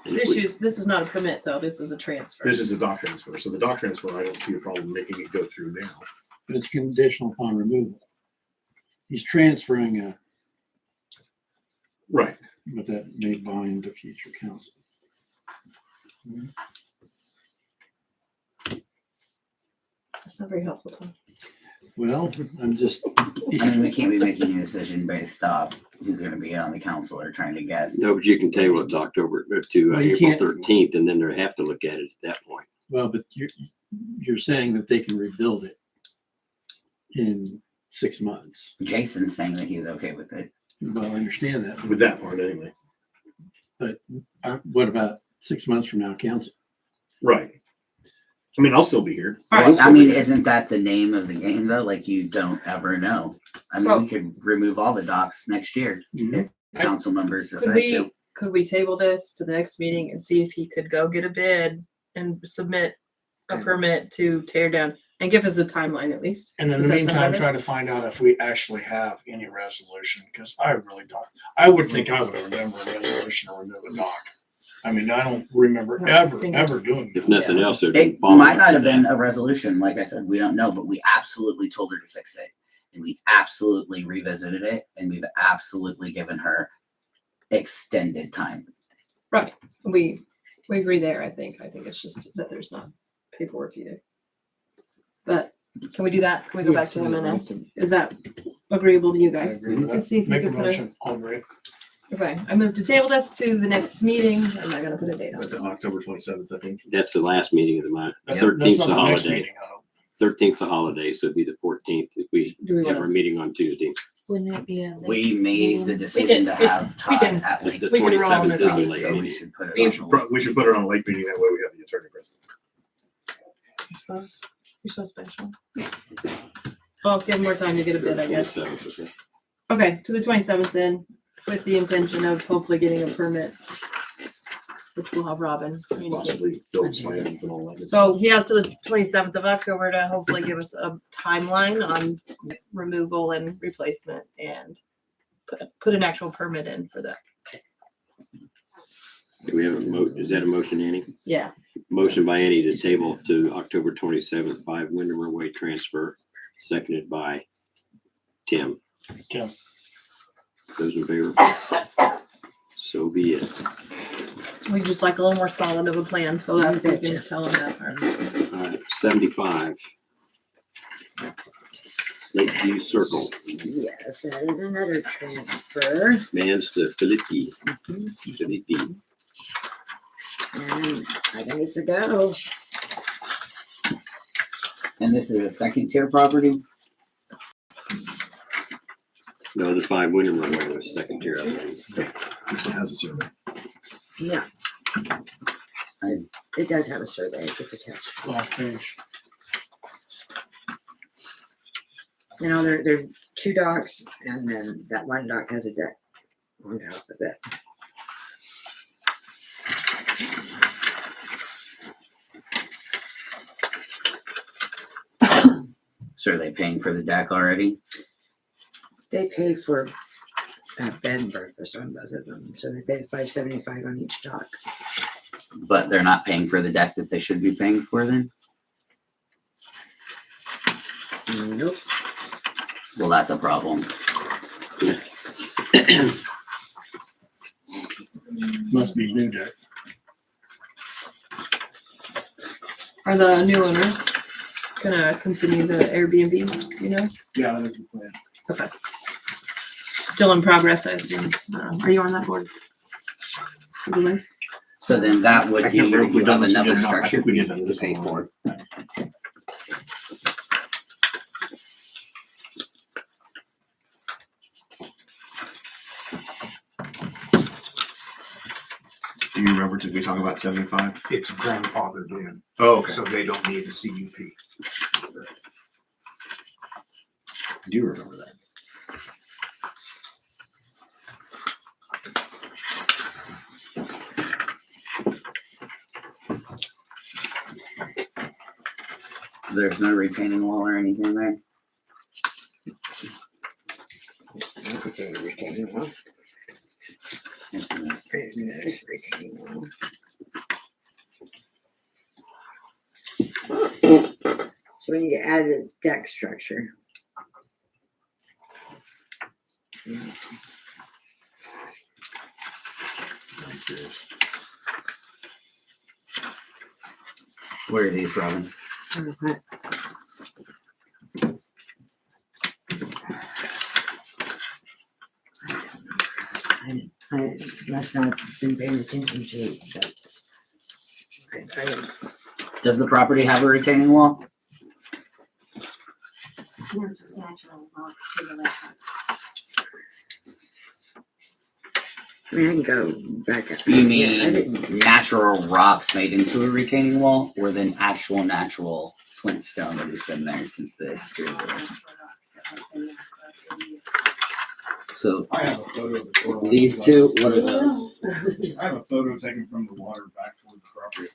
Speaker 4: This is not a permit though. This is a transfer.
Speaker 1: This is a dock transfer. So the dock transfer, I don't see a problem making it go through now.
Speaker 2: But it's conditional upon removal. He's transferring
Speaker 1: Right.
Speaker 2: but that may bind a future council.
Speaker 4: That's not very helpful, Tom.
Speaker 2: Well, I'm just,
Speaker 12: I mean, we can't be making a decision based off who's gonna be on the council or trying to guess.
Speaker 3: No, but you can table it to October to
Speaker 2: Well, you
Speaker 3: April
Speaker 2: can't-
Speaker 3: 13th, and then they have to look at it at that point.
Speaker 2: well, but you're saying that they can rebuild it in 6 months.
Speaker 12: Jason's saying that he's okay with it.
Speaker 2: Well, I understand that.
Speaker 1: With that part anyway.
Speaker 2: But what about 6 months from now, council?
Speaker 1: Right. I mean, I'll still be here.
Speaker 4: All right.
Speaker 1: I'll still
Speaker 12: I
Speaker 1: be
Speaker 12: mean,
Speaker 1: here.
Speaker 12: isn't that the name of the game though? Like you don't ever know. I mean, we could remove all the docks next year if council members decide to.
Speaker 4: Could we table this to the next meeting and see if he could go get a bid and submit a permit to tear down and give us a timeline at least?
Speaker 8: And in
Speaker 4: Does
Speaker 8: the
Speaker 4: that sound
Speaker 8: meantime,
Speaker 4: better?
Speaker 8: try to find out if we actually have any resolution, because I really don't. I would think I would remember a resolution to remove a dock. I mean, I don't remember ever doing
Speaker 3: If
Speaker 8: that.
Speaker 3: nothing else, they're
Speaker 12: It
Speaker 3: following
Speaker 12: might not
Speaker 3: up
Speaker 12: have
Speaker 3: to
Speaker 12: been
Speaker 3: that.
Speaker 12: a resolution, like I said, we don't know, but we absolutely told her to fix it. And we absolutely revisited it and we've absolutely given her extended time.
Speaker 4: Right. We agree there, I think. I think it's just that there's not paperwork either. But can we do that? Can we go back to him and ask? Is that agreeable to you
Speaker 8: I
Speaker 4: guys?
Speaker 8: agree with
Speaker 4: To
Speaker 8: that.
Speaker 4: see if we
Speaker 8: Make a
Speaker 4: can put a,
Speaker 8: motion, I'll agree.
Speaker 4: okay, I move to table this to the next meeting. I'm not gonna put a date on it.
Speaker 1: October 27th, I think.
Speaker 3: That's the last meeting of the month. The
Speaker 8: That's
Speaker 3: 13th
Speaker 8: not
Speaker 3: is a
Speaker 8: the next
Speaker 3: holiday.
Speaker 8: meeting, I hope.
Speaker 3: 13th is a holiday, so it'd be the 14th if we
Speaker 4: Do we
Speaker 3: have
Speaker 4: wanna-
Speaker 3: our meeting on Tuesday.
Speaker 6: Wouldn't it be a? late
Speaker 12: We made the
Speaker 6: meeting?
Speaker 12: decision to have
Speaker 4: we
Speaker 12: Todd
Speaker 4: can-
Speaker 12: at Lake.
Speaker 3: The
Speaker 4: We can roll
Speaker 3: 27th
Speaker 4: with
Speaker 3: is
Speaker 4: it.
Speaker 3: a late
Speaker 12: So we
Speaker 3: meeting.
Speaker 12: should put it
Speaker 4: We
Speaker 12: on.
Speaker 1: We should put it on a lake meeting, that way we have the attorney present.
Speaker 4: You're so special. Well, give him more time to get a bid, I guess.
Speaker 3: 27th, okay.
Speaker 4: Okay, to the 27th then, with the intention of hopefully getting a permit, which will have Robin communicate.
Speaker 1: Possibly build plans and all that. good
Speaker 4: So he has to the 27th of October to hopefully give us a timeline on removal and replacement and put an actual permit in for that.
Speaker 3: Do we have is that a motion, Annie?
Speaker 4: Yeah.
Speaker 3: Motion by Annie to table to October 27th, 5 Windermere Way transfer, seconded by Tim.
Speaker 8: Tim.
Speaker 3: Those in favor? So be it.
Speaker 4: We just like a little more solid of a plan, so that's, we can tell him that part.
Speaker 3: All right, 75. Lakeview Circle,
Speaker 10: Yes, that is another transfer.
Speaker 3: Mans to Philippi. Philippi.
Speaker 10: And I guess to go.
Speaker 12: And this is a second tier property?
Speaker 3: No, the 5 Windermere Way was second tier. I think.
Speaker 1: This one has a survey.
Speaker 10: Yeah. It does have a survey, it's attached.
Speaker 8: Last page.
Speaker 10: You know, there are two docks, and then that one dock has a deck on top of it.
Speaker 12: So are they paying for the deck already?
Speaker 10: They pay for bed and breakfast on both of them, so they pay $5.75 on each dock.
Speaker 12: But they're not paying for the deck that they should be paying for then?
Speaker 10: Nope.
Speaker 12: Well, that's a problem.
Speaker 8: Must be new deck.
Speaker 4: Are the new owners gonna continue the Airbnb, you know?
Speaker 8: Yeah, that's the plan.
Speaker 4: Okay. Still in progress, I assume. Are you on that board? Really?
Speaker 12: So then that would
Speaker 1: I
Speaker 12: be,
Speaker 1: can't remember if
Speaker 12: you
Speaker 1: we've done
Speaker 12: have
Speaker 1: this
Speaker 12: another
Speaker 1: again or not. I
Speaker 12: structure
Speaker 1: think we
Speaker 12: fee
Speaker 1: did that
Speaker 12: to
Speaker 1: this
Speaker 12: pay
Speaker 1: one.
Speaker 12: for.
Speaker 1: Do you remember, did we talk about 75?
Speaker 2: It's grandfathered in,
Speaker 1: Oh, okay.
Speaker 2: so they don't need a CUP.
Speaker 1: I do remember that.
Speaker 12: There's no retaining wall or anything there?
Speaker 10: So we need to add a deck structure.
Speaker 12: Where are these, Robin?
Speaker 10: I must not have been paying attention to it, but I
Speaker 12: Does the property have a retaining wall?
Speaker 6: There's just natural rocks to the left.
Speaker 10: mean, I can go back up.
Speaker 12: You
Speaker 10: Yeah, I
Speaker 12: mean
Speaker 10: didn't-
Speaker 12: natural rocks made into a retaining wall, or then actual natural flintstone that has been there since the history of it? So
Speaker 8: I have a photo of the courthouse.
Speaker 12: these two, what are those?
Speaker 8: I have a photo taken from the water back toward the property.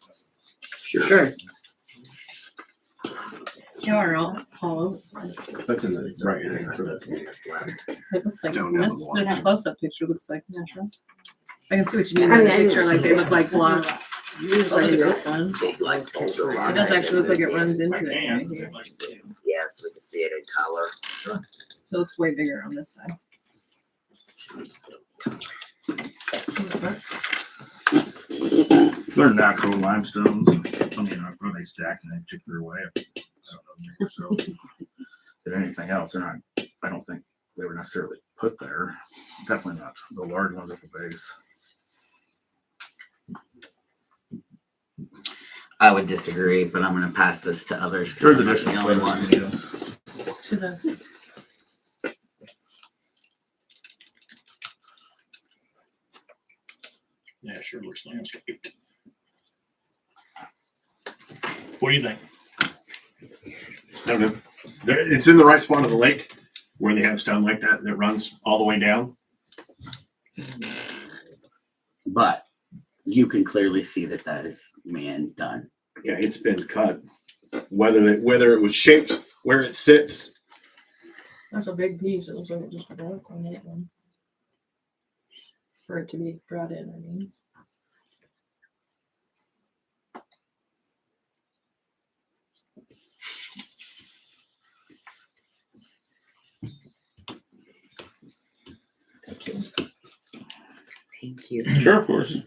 Speaker 3: Sure.
Speaker 4: You are all hollow.
Speaker 1: That's in the right here for that.
Speaker 4: It looks like
Speaker 1: Don't have
Speaker 4: this,
Speaker 1: a water.
Speaker 4: this close-up picture looks like natural. I can see what you mean
Speaker 10: I
Speaker 4: by
Speaker 10: mean,
Speaker 4: the
Speaker 10: I
Speaker 4: picture,
Speaker 10: didn't-
Speaker 4: like they look like blocks. Oh, look at
Speaker 10: Usually
Speaker 4: this one. It does actually look like it runs into it right here.
Speaker 7: Yes, we can see it in color.
Speaker 4: So it looks way bigger on this side.
Speaker 14: They're natural limestones. I mean, are they stacked in a particular way? I don't know. So, but anything else, they're not, I don't think they were necessarily put there. Definitely not the large ones at the base.
Speaker 12: I would disagree, but I'm gonna pass this to others
Speaker 14: There's
Speaker 12: because I'm not the
Speaker 14: additional
Speaker 12: only one.
Speaker 14: photos.
Speaker 4: To the,
Speaker 8: That sure looks landscaped. What do you think?
Speaker 1: I don't know. It's in the right spot of the lake where they have stone like that that runs all the way down.
Speaker 12: But you can clearly see that that is man done.
Speaker 1: Yeah, it's been cut. Whether it was shaped where it sits,
Speaker 4: That's a big piece. It looks like it just broke on that one. For it to be brought in, I mean.
Speaker 12: Thank you.
Speaker 3: Sure, of course.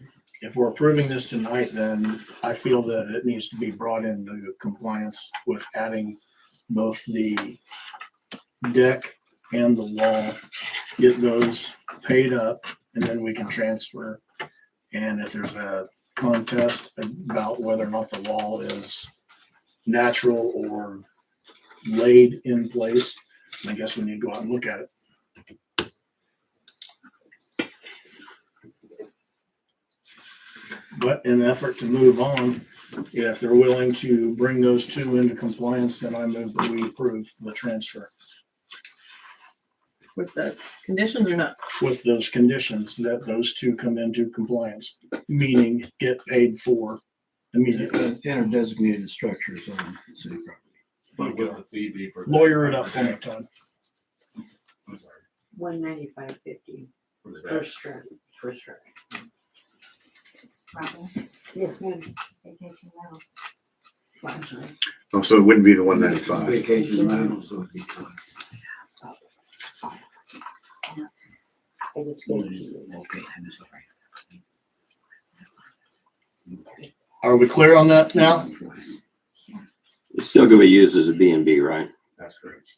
Speaker 8: If we're approving this tonight, then I feel that it needs to be brought into compliance with adding both the deck and the wall. Get those paid up, and then we can transfer. And if there's a contest about whether or not the wall is natural or laid in place, I guess we need to go out and look at it. But in an effort to move on, if they're willing to bring those two into compliance, then I move that we approve the transfer
Speaker 4: With the conditions or not?
Speaker 8: with those conditions that those two come into compliance, meaning get paid for immediately.
Speaker 2: And are designated structures on city property.
Speaker 14: But what would the fee be for?
Speaker 8: Lawyer it up for me, Todd.
Speaker 14: I'm sorry,
Speaker 6: $195.50
Speaker 14: for the
Speaker 6: per
Speaker 14: dash.
Speaker 6: strip, per strip.
Speaker 11: Yes, ma'am. Vacation rental.
Speaker 6: Well, I'm sorry.
Speaker 1: oh, so it wouldn't be the 195.
Speaker 9: Vacation rentals would be fine.
Speaker 6: I just gave you.
Speaker 12: Okay, I'm sorry.
Speaker 8: Are we clear on that now?
Speaker 3: It's still gonna be used as a B&B, right?
Speaker 14: That's correct.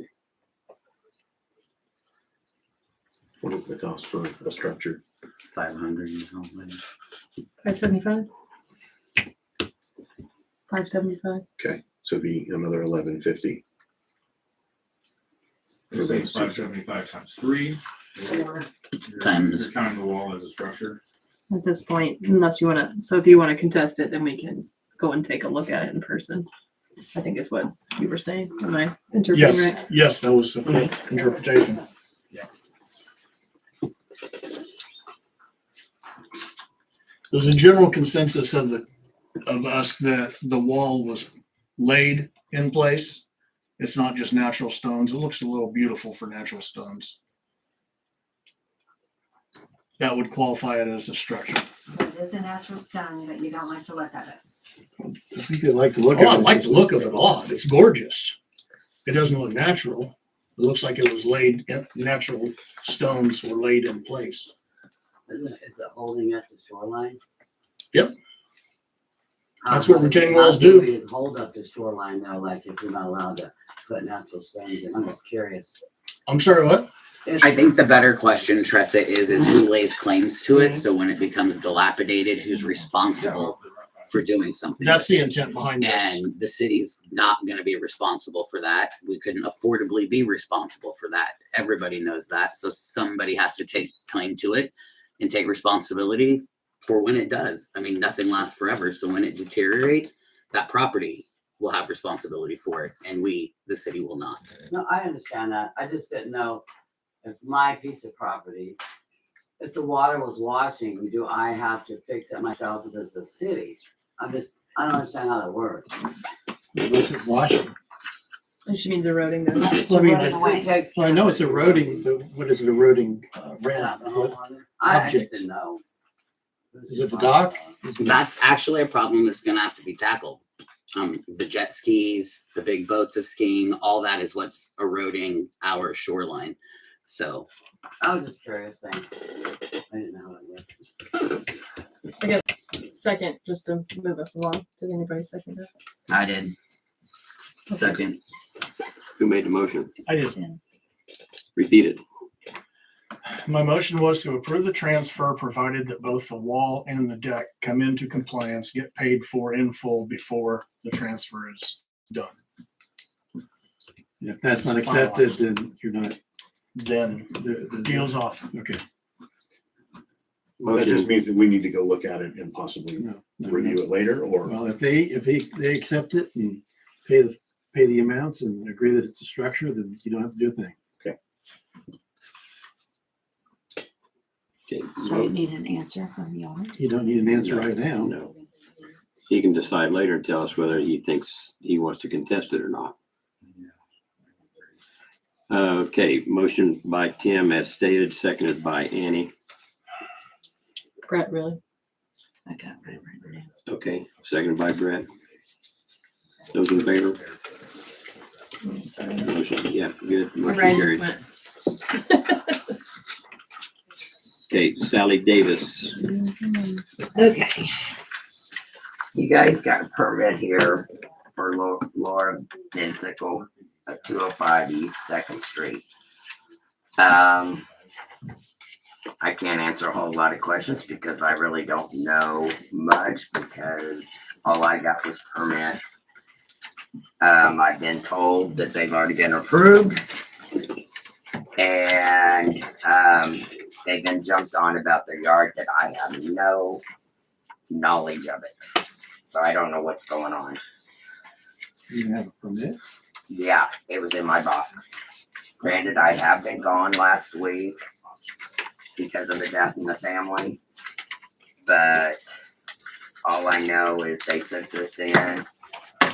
Speaker 1: What is the cost for a structure?
Speaker 12: 500 and something.
Speaker 4: 575? 575?
Speaker 1: Okay, so it'd be another 1150.
Speaker 14: You're saying 575 times 3.
Speaker 12: Times-
Speaker 14: You're counting the wall as a structure.
Speaker 4: At this point, unless you wanna, so if you wanna contest it, then we can go and take a look at it in person. I think is what you were saying. Am I interpreting
Speaker 8: Yes,
Speaker 4: right?
Speaker 8: yes, that was a good interpretation. There's a general consensus of us that the wall was laid in place. It's not just natural stones. It looks a little beautiful for natural stones. That would qualify it as a structure.
Speaker 15: It is a natural stone, but you don't like to look at it.
Speaker 8: I think they like the look of it. Oh, I like the look of it a lot. It's gorgeous. It doesn't look natural. It looks like it was laid, natural stones were laid in place.
Speaker 5: Is it holding at the shoreline?
Speaker 8: Yep.
Speaker 5: How-
Speaker 8: That's what retaining
Speaker 5: how
Speaker 8: walls
Speaker 5: do
Speaker 8: do.
Speaker 5: we hold up the shoreline though, like if you're not allowed to put natural stones in? I'm just curious.
Speaker 8: I'm sorry, what?
Speaker 12: I think the better question, Tressa, is who lays claims to it? So when it becomes dilapidated, who's responsible for doing something?
Speaker 8: That's the intent behind this.
Speaker 12: And the city's not gonna be responsible for that. We couldn't affordably be responsible for that. Everybody knows that. So somebody has to take claim to it and take responsibility for when it does. I mean, nothing lasts forever. So when it deteriorates, that property will have responsibility for it. And we, the city, will not.
Speaker 5: No, I understand that. I just didn't know if my piece of property, if the water was washing, do I have to fix it myself as the city? I don't understand how that works.
Speaker 8: What's it washing?
Speaker 4: And she means eroding the.
Speaker 8: I mean,
Speaker 5: Who takes
Speaker 8: I know it's eroding, but what is it eroding?
Speaker 5: that, the
Speaker 8: What
Speaker 5: homeowner? I just
Speaker 8: object?
Speaker 5: didn't know. Who's
Speaker 8: Is it the
Speaker 5: responsible?
Speaker 8: dock?
Speaker 12: That's actually a problem that's gonna have to be tackled. The jet skis, the big boats of skiing, all that is what's eroding our shoreline. So
Speaker 5: I was just curious, thanks. I didn't know how it worked.
Speaker 4: Second, just to move us along. Did anybody second that?
Speaker 12: I did. Second.
Speaker 3: Who made the motion?
Speaker 8: I did.
Speaker 3: Repeat it.
Speaker 8: My motion was to approve the transfer, provided that both the wall and the deck come into compliance, get paid for in full before the transfer is done.
Speaker 9: If that's not accepted, then you're not.
Speaker 8: Then
Speaker 9: the
Speaker 8: deal's off.
Speaker 9: Okay.
Speaker 1: That just
Speaker 3: Motion,
Speaker 1: means that we need to go look at it and possibly
Speaker 2: No, no,
Speaker 1: review it later, or
Speaker 2: Well, if they accept it and pay the amounts and agree that it's a structure, then you don't have to do a thing.
Speaker 3: okay.
Speaker 6: So you need an answer from the owner?
Speaker 2: You don't need an answer right now.
Speaker 3: No. He can decide later and tell us whether he thinks he wants to contest it or not. Okay, motion by Tim as stated, seconded by Annie.
Speaker 4: Brett, really?
Speaker 6: I got it right now.
Speaker 3: Okay, seconded by Brett. Those in favor?
Speaker 4: I'm sorry.
Speaker 3: Motion, yeah, good.
Speaker 4: My
Speaker 3: Motion
Speaker 4: brain
Speaker 3: carried.
Speaker 4: just went.
Speaker 3: Okay, Sally Davis.
Speaker 7: Okay. You guys got a permit here for Laura Bensicle at 205 East Second Street. I can't answer a whole lot of questions because I really don't know much because all I got was permit. I've been told that they've already been approved and they've been jumped on about their yard that I have no knowledge of it. So I don't know what's going on.
Speaker 2: You can have a permit.
Speaker 7: Yeah, it was in my box. Granted, I have been gone last week because of the death in the family. But all I know is they sent this in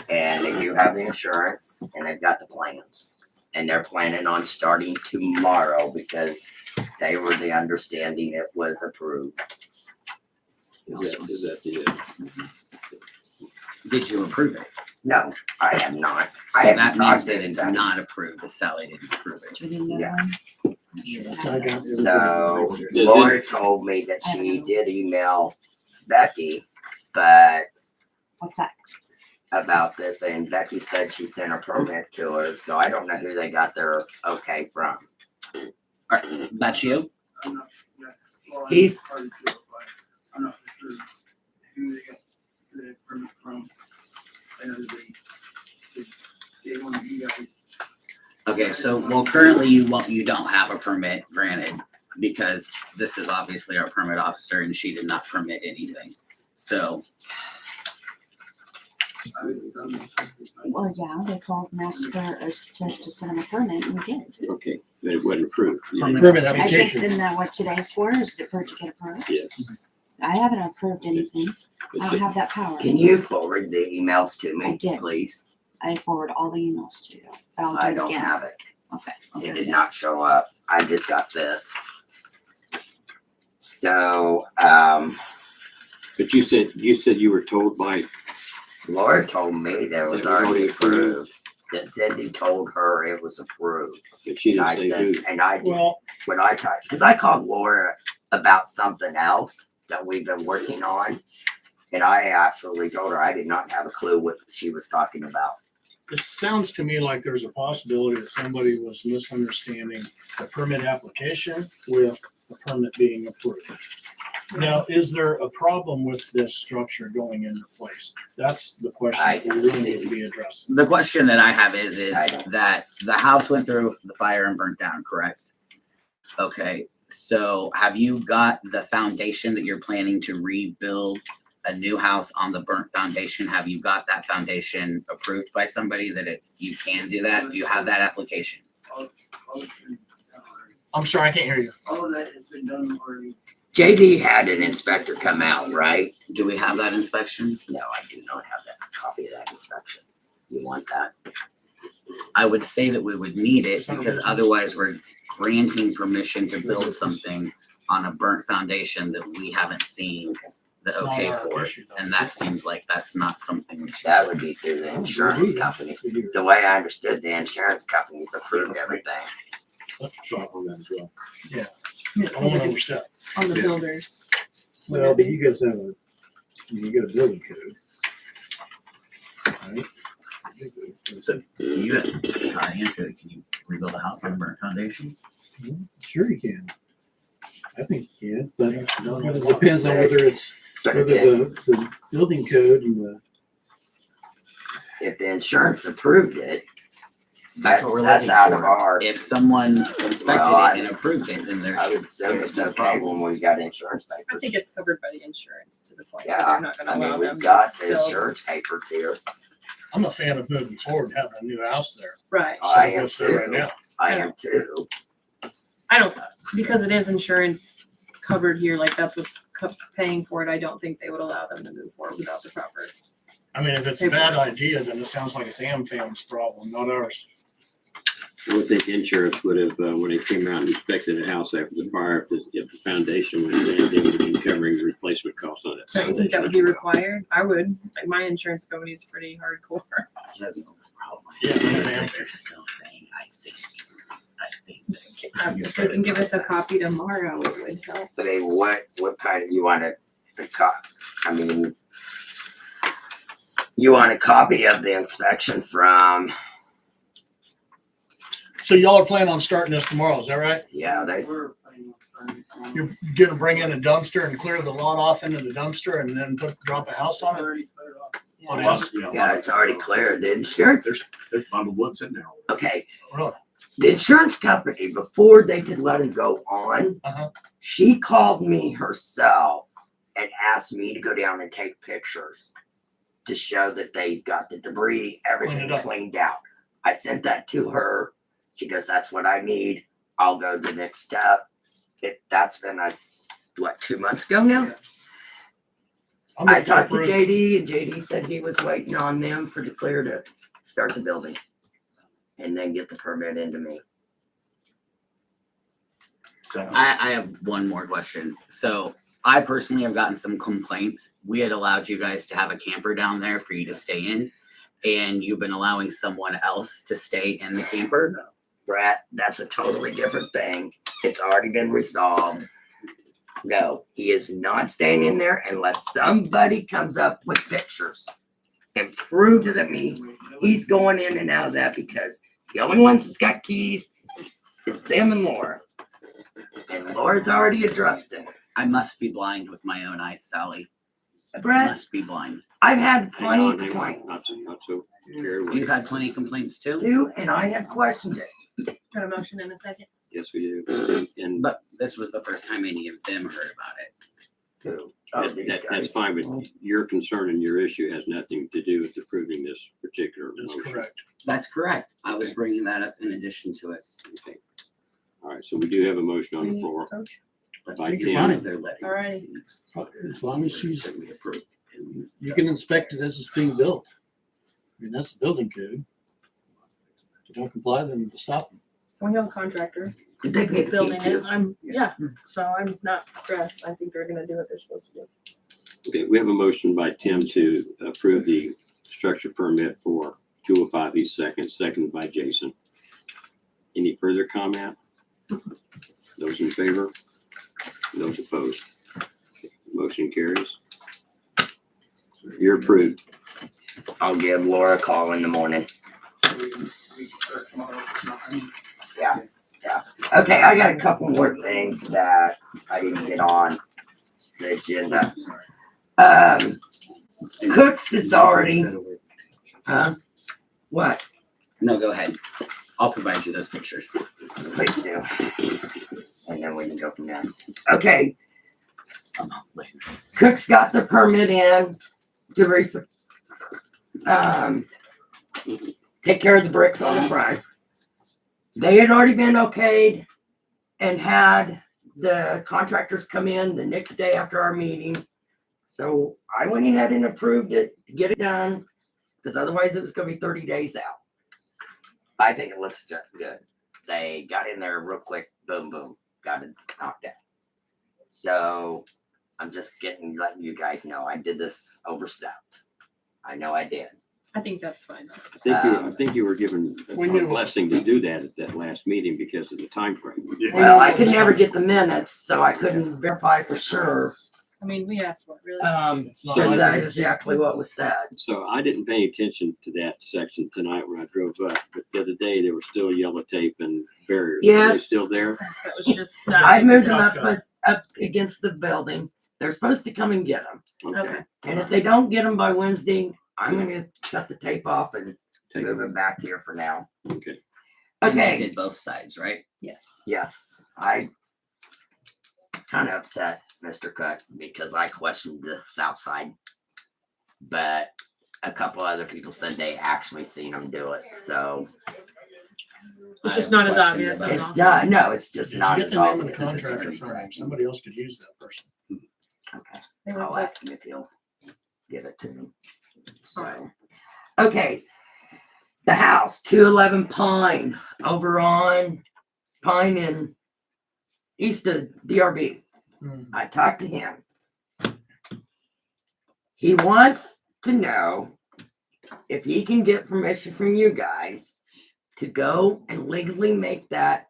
Speaker 7: and they do have the insurance and they've got the plans. And they're planning on starting tomorrow because they were the understanding it was approved.
Speaker 3: Is that the,
Speaker 12: Did you approve it?
Speaker 7: No, I have not.
Speaker 12: So
Speaker 7: I haven't
Speaker 12: that means
Speaker 7: talked
Speaker 12: that
Speaker 7: to
Speaker 12: it's
Speaker 7: anybody.
Speaker 12: not approved, if Sally didn't approve it.
Speaker 6: Do you know
Speaker 7: Yeah.
Speaker 6: one? I'm sure that
Speaker 2: I got
Speaker 6: happens.
Speaker 7: So
Speaker 3: Does
Speaker 7: Laura told me that she did email Becky, but
Speaker 6: What's that?
Speaker 7: about this, and Becky said she sent a permit to her, so I don't know who they got their okay from.
Speaker 12: That's you?
Speaker 7: He's
Speaker 16: I'm not sure who they got the permit from. I know they want you guys.
Speaker 12: Okay, so, well, currently you don't have a permit granted because this is obviously our permit officer and she did not permit anything. So,
Speaker 6: Well, yeah, they called and asked for us to send them a permit and we did.
Speaker 3: okay, but it wasn't approved.
Speaker 2: Permit
Speaker 6: I think,
Speaker 2: application.
Speaker 6: isn't that what today's for, is for to get a permit?
Speaker 3: Yes.
Speaker 6: I haven't approved anything. I
Speaker 3: It's
Speaker 6: don't
Speaker 3: a-
Speaker 6: have that power.
Speaker 7: Can you forward the emails to
Speaker 6: I
Speaker 7: me,
Speaker 6: did.
Speaker 7: please?
Speaker 6: I forward all the emails to you. But I'll
Speaker 7: I
Speaker 6: do it
Speaker 7: don't
Speaker 6: again.
Speaker 7: have it.
Speaker 6: Okay.
Speaker 7: It did not show up. I just got this. So,
Speaker 3: But you said you were told by,
Speaker 7: Laura told me that it was
Speaker 3: It was already
Speaker 7: already
Speaker 3: approved.
Speaker 7: approved. That Cindy told her it was approved.
Speaker 3: but she
Speaker 7: And
Speaker 3: didn't
Speaker 7: I
Speaker 3: say
Speaker 7: said,
Speaker 3: who.
Speaker 7: and I did,
Speaker 8: Well,
Speaker 7: when I talked, because I called Laura about something else that we've been working on. And I absolutely told her I did not have a clue what she was talking about.
Speaker 8: it sounds to me like there's a possibility that somebody was misunderstanding the permit application with the permit being approved. Now, is there a problem with this structure going into place? That's the question
Speaker 7: I
Speaker 8: that we really need to be addressing.
Speaker 12: the question that I have is
Speaker 7: I don't-
Speaker 12: that the house went through the fire and burnt down, correct? Okay, so have you got the foundation that you're planning to rebuild a new house on the burnt foundation? Have you got that foundation approved by somebody that you can do that? Do you have that application?
Speaker 16: All it's been done already.
Speaker 8: I'm sorry, I can't hear you.
Speaker 16: All of that has been done already.
Speaker 7: JD had an inspector come out, right?
Speaker 12: Do we have that inspection?
Speaker 7: No, I do not have that copy of that inspection. You want that?
Speaker 12: I would say that we would need it because otherwise we're granting permission to build something on a burnt foundation that we haven't seen the
Speaker 8: It's not
Speaker 12: okay
Speaker 8: our
Speaker 12: for.
Speaker 8: issue, though.
Speaker 12: And that seems like that's not something we should.
Speaker 7: That would be through the insurance company. The way I understood, the insurance companies approved everything.
Speaker 1: let's drop on that as well.
Speaker 8: Yeah.
Speaker 4: It
Speaker 8: I
Speaker 4: sounds
Speaker 8: won't
Speaker 4: like
Speaker 8: overstep.
Speaker 4: on the
Speaker 1: Yeah.
Speaker 4: builders.
Speaker 2: Well, but you guys have you got a building code. Right?
Speaker 12: So you have to answer it. Can you rebuild a house on a burnt foundation?
Speaker 2: Sure you can. I think you can, but it depends on whether
Speaker 7: But
Speaker 2: whether the building code and the,
Speaker 7: if the insurance approved it,
Speaker 12: That's what we're
Speaker 7: That's
Speaker 12: looking
Speaker 7: out of
Speaker 12: for.
Speaker 7: our,
Speaker 12: If someone inspected
Speaker 7: Well,
Speaker 12: it and approved it, then there
Speaker 7: I
Speaker 12: should.
Speaker 7: would assume it's okay when we've got insurance
Speaker 4: I
Speaker 7: papers.
Speaker 4: think it's covered by the insurance to the point where
Speaker 7: Yeah,
Speaker 4: they're not gonna
Speaker 7: I
Speaker 4: allow
Speaker 7: mean,
Speaker 4: them
Speaker 7: we've
Speaker 4: to
Speaker 7: got the
Speaker 4: build.
Speaker 7: insurance papers here.
Speaker 8: I'm a fan of moving forward, and having a new house there.
Speaker 4: Right.
Speaker 8: So
Speaker 7: I am
Speaker 8: what's there right
Speaker 7: too.
Speaker 8: now?
Speaker 7: I am too.
Speaker 4: I don't, because it is insurance covered here, like that's what's paying for it. I don't think they would allow them to move forward without the proper.
Speaker 8: I mean, if it's a bad idea, then it sounds like it's AmFam's problem, not ours.
Speaker 3: I would think insurance would have, when they came out and inspected the house after the fire, if the foundation was in, they would have been covering replacement costs on it.
Speaker 4: Don't you think that would be required? I would. Like my insurance company is pretty hardcore.
Speaker 12: I have no problem.
Speaker 8: Yeah,
Speaker 12: Because they're still saying, I think.
Speaker 4: If they can give us a copy tomorrow, it would help.
Speaker 7: I mean, what kind of, you want I mean, you want a copy of the inspection from,
Speaker 8: So y'all are planning on starting this tomorrow, is that right?
Speaker 7: yeah, they,
Speaker 16: We're planning on starting
Speaker 8: You're gonna bring in a dumpster and clear the lot off into the dumpster and then drop a house on it?
Speaker 16: already put it off.
Speaker 8: Oh, it
Speaker 1: Well,
Speaker 8: is?
Speaker 7: yeah, it's already cleared. The insurance,
Speaker 1: There's bundled woods in there.
Speaker 7: okay,
Speaker 8: Really?
Speaker 7: the insurance company, before they could let him go on,
Speaker 8: Uh-huh.
Speaker 7: she called me herself and asked me to go down and take pictures to show that they got the debris, everything
Speaker 8: Clean it up.
Speaker 7: cleaned out. I sent that to her. She goes, that's what I need. I'll go the next step. That's been 2 months ago now?
Speaker 8: I'm
Speaker 7: I
Speaker 8: ready to
Speaker 7: talked to
Speaker 8: approve.
Speaker 7: JD and JD said he was waiting on them for the clear to start the building. And then get the permit into me.
Speaker 1: So
Speaker 12: I have one more question. So I personally have gotten some complaints. We had allowed you guys to have a camper down there for you to stay in, and you've been allowing someone else to stay in the camper.
Speaker 7: Brett, that's a totally different thing. It's already been resolved. No, he is not staying in there unless somebody comes up with pictures and prove to me he's going in and out of that, because the only ones that's got keys is them and Laura. And Laura's already addressed it.
Speaker 12: I must be blind with my own eyes, Sally.
Speaker 7: Brett,
Speaker 12: Must be blind.
Speaker 7: I've had
Speaker 3: Hang
Speaker 7: plenty
Speaker 3: on,
Speaker 7: of
Speaker 3: hang on.
Speaker 7: complaints
Speaker 3: Not so carry away.
Speaker 12: You've had plenty of complaints too?
Speaker 7: too, and I have questioned it.
Speaker 4: Got a motion in a second.
Speaker 3: Yes, we do. And
Speaker 12: But this was the first time any of them heard about it.
Speaker 7: Too.
Speaker 3: that's fine, but your concern and your issue has nothing to do with approving this particular
Speaker 8: That's
Speaker 3: motion.
Speaker 8: correct.
Speaker 12: That's correct. I was bringing that up in addition to it.
Speaker 3: Okay. All right, so we do have a motion on the floor.
Speaker 4: Coach?
Speaker 12: But
Speaker 3: By
Speaker 12: you're
Speaker 3: Tim.
Speaker 12: fine if they're letting.
Speaker 4: Alrighty.
Speaker 9: As long as she's,
Speaker 12: That we approve.
Speaker 9: you can inspect it as it's being built. I mean, that's the building code. If you don't comply, then stop them.
Speaker 4: We have a contractor
Speaker 7: They paid the fee
Speaker 4: building it.
Speaker 7: too.
Speaker 4: So I'm not stressed. I think they're gonna do what they're supposed to do.
Speaker 3: Okay, we have a motion by Tim to approve the structure permit for 205 East Second, seconded by Jason. Any further comment? Those in favor? Those opposed? Motion carries. You're approved.
Speaker 7: I'll give Laura a call in the morning.
Speaker 16: We can start tomorrow. It's not, I mean,
Speaker 7: Okay, I got a couple more things that I didn't get on the agenda. Cooks is already, huh? What?
Speaker 12: No, go ahead. I'll provide you those pictures.
Speaker 7: Please do. And then we can go from there. Okay, Cook's got the permit in to take care of the bricks on the front. They had already been okayed and had the contractors come in the next day after our meeting. So I went ahead and approved it to get it done, because otherwise it was gonna be 30 days out. I think it looks good. They got in there real quick, boom, boom, got it knocked out. So I'm just letting you guys know I did this overstepped. I know I did.
Speaker 4: I think that's fine.
Speaker 3: I think you were given a
Speaker 8: We knew-
Speaker 3: blessing to do that at that last meeting because of the time frame.
Speaker 1: Yeah.
Speaker 7: Well, I could never get the minutes, so I couldn't verify for sure.
Speaker 4: I mean, we asked what, really?
Speaker 8: It's not
Speaker 7: So
Speaker 8: like
Speaker 7: that's
Speaker 8: this.
Speaker 7: exactly what was said.
Speaker 3: So I didn't pay attention to that section tonight when I drove up, but the other day there was still yellow tape and barriers. Are they
Speaker 7: Yes.
Speaker 3: still there?
Speaker 4: That was just not.
Speaker 7: I moved them up against the building. They're supposed to come and get them.
Speaker 4: Okay.
Speaker 7: And if they don't get them by Wednesday, I'm gonna cut the tape off and
Speaker 3: take
Speaker 7: move
Speaker 3: it.
Speaker 7: him back here for now.
Speaker 3: Okay.
Speaker 12: And they
Speaker 7: Okay,
Speaker 12: did both sides, right?
Speaker 4: Yes.
Speaker 7: yes, I kind of upset Mr. Cook because I questioned the south side. But a couple other people said they actually seen him do it, so.
Speaker 4: It's
Speaker 12: I
Speaker 4: just
Speaker 12: have
Speaker 4: not as
Speaker 12: questions
Speaker 4: obvious.
Speaker 12: about
Speaker 4: That's
Speaker 7: It's
Speaker 4: all.
Speaker 7: not, no, it's just
Speaker 8: Did
Speaker 7: not
Speaker 8: you get
Speaker 7: as
Speaker 8: the name of the
Speaker 7: obvious.
Speaker 8: contractor for him? Somebody else could use that person.
Speaker 7: Okay,
Speaker 4: They were
Speaker 7: I'll
Speaker 4: like,
Speaker 7: ask him if he'll give it to me. So, okay. The house, 211 Pine, over on Pine in east of DRB. I talked to him. He wants to know if he can get permission from you guys to go and legally make that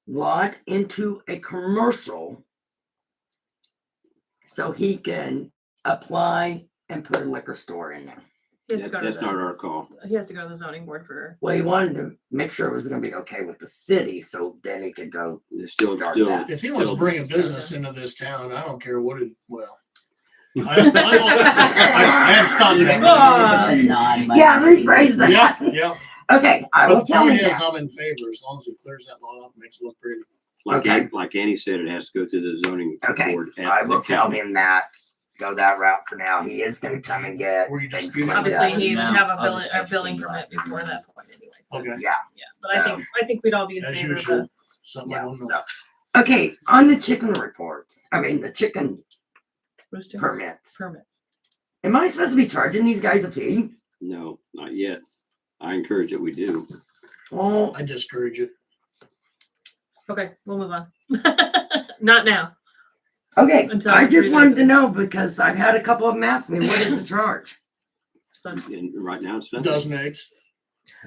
Speaker 7: lot into a commercial so he can apply and put a liquor store in there.
Speaker 4: he has to go to
Speaker 3: That's not
Speaker 4: the,
Speaker 3: our call.
Speaker 4: he has to go to the zoning board for.
Speaker 7: Well, he wanted to make sure it was gonna be okay with the city, so then he could go.
Speaker 3: It's still,
Speaker 7: Start
Speaker 3: still.
Speaker 7: that.
Speaker 8: If he wants to
Speaker 3: still-
Speaker 8: bring a business into this town, I don't care what it, well. I had stopped
Speaker 12: Even
Speaker 8: that.
Speaker 12: if it's a non-money.
Speaker 7: Yeah, rephrase that.
Speaker 8: Yeah, yeah.
Speaker 7: Okay, I
Speaker 8: But
Speaker 7: will
Speaker 8: the
Speaker 7: tell
Speaker 8: point
Speaker 7: him
Speaker 8: is,
Speaker 7: that.
Speaker 8: I'm in favor as long as it clears that lot up, makes it look pretty.
Speaker 3: Like,
Speaker 7: Okay.
Speaker 3: like Annie said, it has to go to the zoning
Speaker 7: Okay,
Speaker 3: board. at
Speaker 7: I
Speaker 3: the
Speaker 7: will tell
Speaker 3: county.
Speaker 7: him that. Go that route for now. He is gonna come and get
Speaker 8: Were you
Speaker 7: things
Speaker 8: disputing?
Speaker 7: cleaned
Speaker 4: Obviously,
Speaker 7: up.
Speaker 4: he would
Speaker 12: No,
Speaker 4: have a
Speaker 12: I'll
Speaker 4: billing,
Speaker 12: just
Speaker 4: a billing
Speaker 12: educate you.
Speaker 4: permit before that point anyway. So,
Speaker 8: Okay,
Speaker 7: Yeah,
Speaker 4: yeah, but I think we'd all be in
Speaker 8: as
Speaker 4: favor of
Speaker 8: usual,
Speaker 4: that.
Speaker 8: something I
Speaker 7: yeah.
Speaker 8: don't know.
Speaker 7: So, okay, on the chicken reports, the chicken
Speaker 4: Rooster
Speaker 7: permits.
Speaker 4: permits.
Speaker 7: Am I supposed to be charging these guys a fee?
Speaker 3: No, not yet. I encourage that we do.
Speaker 7: Well,
Speaker 8: I discourage it.
Speaker 4: Okay, we'll move on. Not now.
Speaker 7: okay,
Speaker 4: Until
Speaker 7: I
Speaker 4: we
Speaker 7: just wanted to
Speaker 4: revisit.
Speaker 7: know because I've had a couple of them ask me, what is the charge?
Speaker 4: So,
Speaker 3: And right now, it's
Speaker 8: A
Speaker 3: nothing.
Speaker 8: dozen eggs.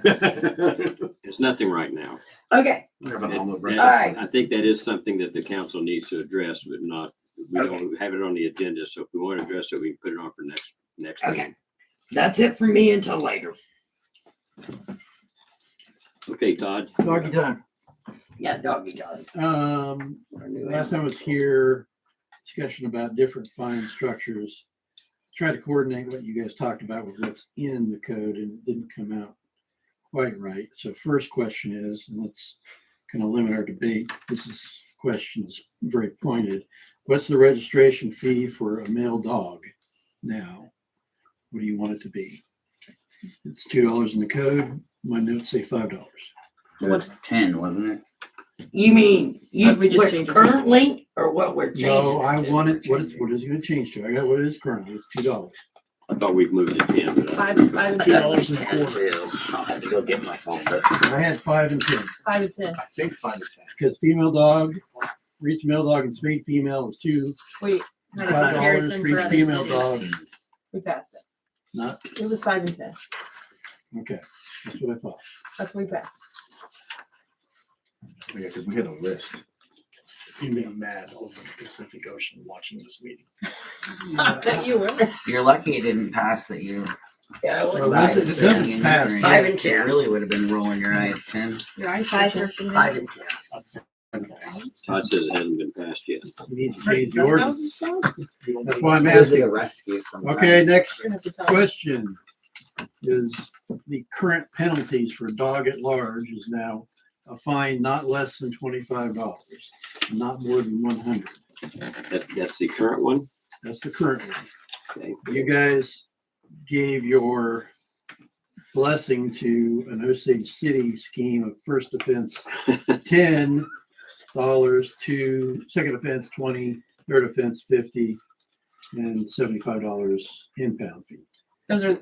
Speaker 3: It's nothing right now.
Speaker 7: Okay,
Speaker 1: Have an omelet
Speaker 3: That-
Speaker 1: breakfast.
Speaker 7: Alright.
Speaker 3: I think that is something that the council needs to address, but not, we
Speaker 7: Okay.
Speaker 3: don't have it on the agenda, so if we want to address it, we can put it on for next
Speaker 7: okay.
Speaker 3: meeting.
Speaker 7: That's it for me until later.
Speaker 3: Okay, Todd.
Speaker 9: Doggy time.
Speaker 7: Yeah, doggy dog.
Speaker 9: Last time I was here, discussion about different fine structures. Try to coordinate what you guys talked about with what's in the code and it didn't come out quite right. So first question is, and let's kind of limit our debate. Question is very pointed. What's the registration fee for a male dog now? What do you want it to be? It's $2 in the code. My notes say $5.
Speaker 12: It was 10, wasn't it?
Speaker 7: You mean,
Speaker 4: we just
Speaker 7: what's
Speaker 4: changed it.
Speaker 7: currently or what we're changing?
Speaker 9: No, I
Speaker 7: it to?
Speaker 9: want it, what is it gonna change to? I got what it is currently. It's $2.
Speaker 3: I thought we've moved it 10, but I-
Speaker 4: five and ten.
Speaker 7: $2.10 I'll have to go get my folder.
Speaker 9: I had 5 and 10
Speaker 4: 5 and 10.
Speaker 14: I think 5 or 10.
Speaker 9: because female dog, for each male dog and straight female is $2.
Speaker 4: We had a
Speaker 9: $5
Speaker 4: comparison
Speaker 9: for
Speaker 4: for
Speaker 9: each
Speaker 4: other
Speaker 9: female
Speaker 4: cities.
Speaker 9: dog.
Speaker 4: We passed it.
Speaker 9: Not,
Speaker 4: It was 5 and 10.
Speaker 9: okay, that's what I thought.
Speaker 4: That's what we passed.
Speaker 1: Yeah, because we had a list.
Speaker 8: You made me mad over the Pacific Ocean watching this meeting.
Speaker 4: That you were.
Speaker 12: You're lucky it didn't pass that you.
Speaker 7: Yeah,
Speaker 9: Well,
Speaker 7: what's
Speaker 9: that's-
Speaker 7: five?
Speaker 9: it doesn't pass.
Speaker 7: 5 and
Speaker 12: You
Speaker 7: 10.
Speaker 12: really would have been rolling your eyes, 10.
Speaker 4: Your eyes
Speaker 6: 5
Speaker 4: are
Speaker 6: for
Speaker 7: Five and 10.
Speaker 3: Todd says it hasn't been passed yet.
Speaker 9: We need to change the ordinance. That's why I'm
Speaker 12: Supposed to
Speaker 9: asking.
Speaker 12: rescue somebody.
Speaker 9: Okay, next
Speaker 4: You're gonna have to tell me.
Speaker 9: question is the current penalties for dog at large is now a fine not less than $25, not more than 100.
Speaker 3: That's the current one?
Speaker 9: That's the current one.
Speaker 3: Okay.
Speaker 9: You guys gave your blessing to an Osage City scheme of first offense $10 to second offense 20, third offense 50, and $75 impound fee.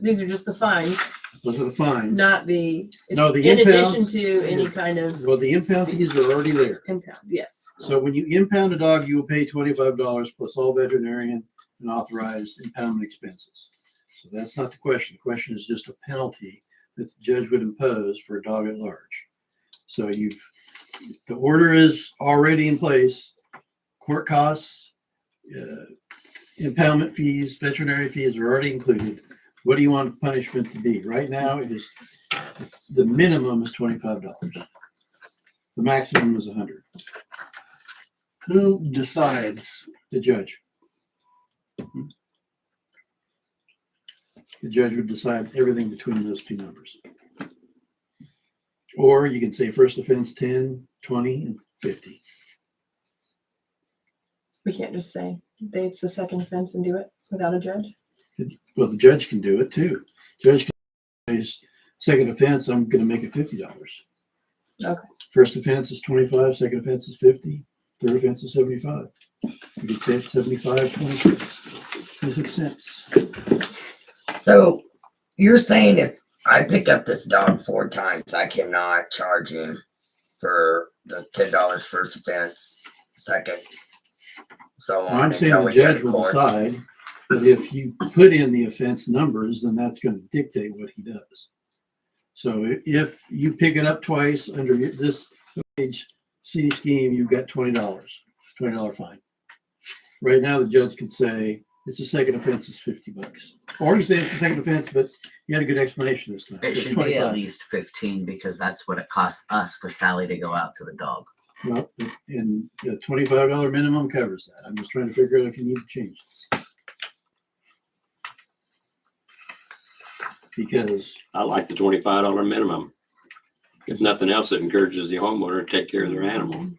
Speaker 4: These are just the fines,
Speaker 9: Those are the fines.
Speaker 4: not the. it's
Speaker 9: No, the
Speaker 4: in addition
Speaker 9: impounds-
Speaker 4: to any kind of
Speaker 9: Well, the impound fees are already there.
Speaker 4: impound. Yes.
Speaker 9: So when you impound a dog, you will pay $25 plus all veterinarian and authorized impoundment expenses. So that's not the question. The question is just a penalty that the judge would impose for a dog at large. So the order is already in place. Court costs, impoundment fees, veterinary fees are already included. What do you want the punishment to be? Right now, it is, the minimum is $25. The maximum is 100.
Speaker 8: Who decides?
Speaker 9: The judge. the judge would decide everything between those two numbers. Or you can say first offense 10, 20, and 50.
Speaker 4: We can't just say it's the second offense and do it without a judge.
Speaker 9: Well, the judge can do it too. Judge can say second offense, I'm gonna make it $50.
Speaker 4: Okay.
Speaker 9: First offense is 25, second offense is 50, third offense is 75. You can say it's 75, 26 cents.
Speaker 7: So you're saying if I pick up this dog 4 times, I cannot charge him for the $10 first offense, second, so on
Speaker 9: I'm saying
Speaker 7: until
Speaker 9: the
Speaker 7: we go
Speaker 9: judge
Speaker 7: to
Speaker 9: will
Speaker 7: court?
Speaker 9: decide, but if you put in the offense numbers, then that's gonna dictate what he does. So if you pick it up twice under this page city scheme, you've got $20 fine. Right now, the judge could say, it's a second offense, it's $50. Or you say it's a second offense, but you had a good explanation this time.
Speaker 12: It
Speaker 9: so
Speaker 12: should be at
Speaker 9: 25.
Speaker 12: least 15 because that's what it costs us for Sally to go out to the dog.
Speaker 9: Well, and the $25 minimum covers that. I'm just trying to figure out if you need to change this. Because
Speaker 3: I like the $25 minimum. If nothing else, it encourages the homeowner to take care of their animal.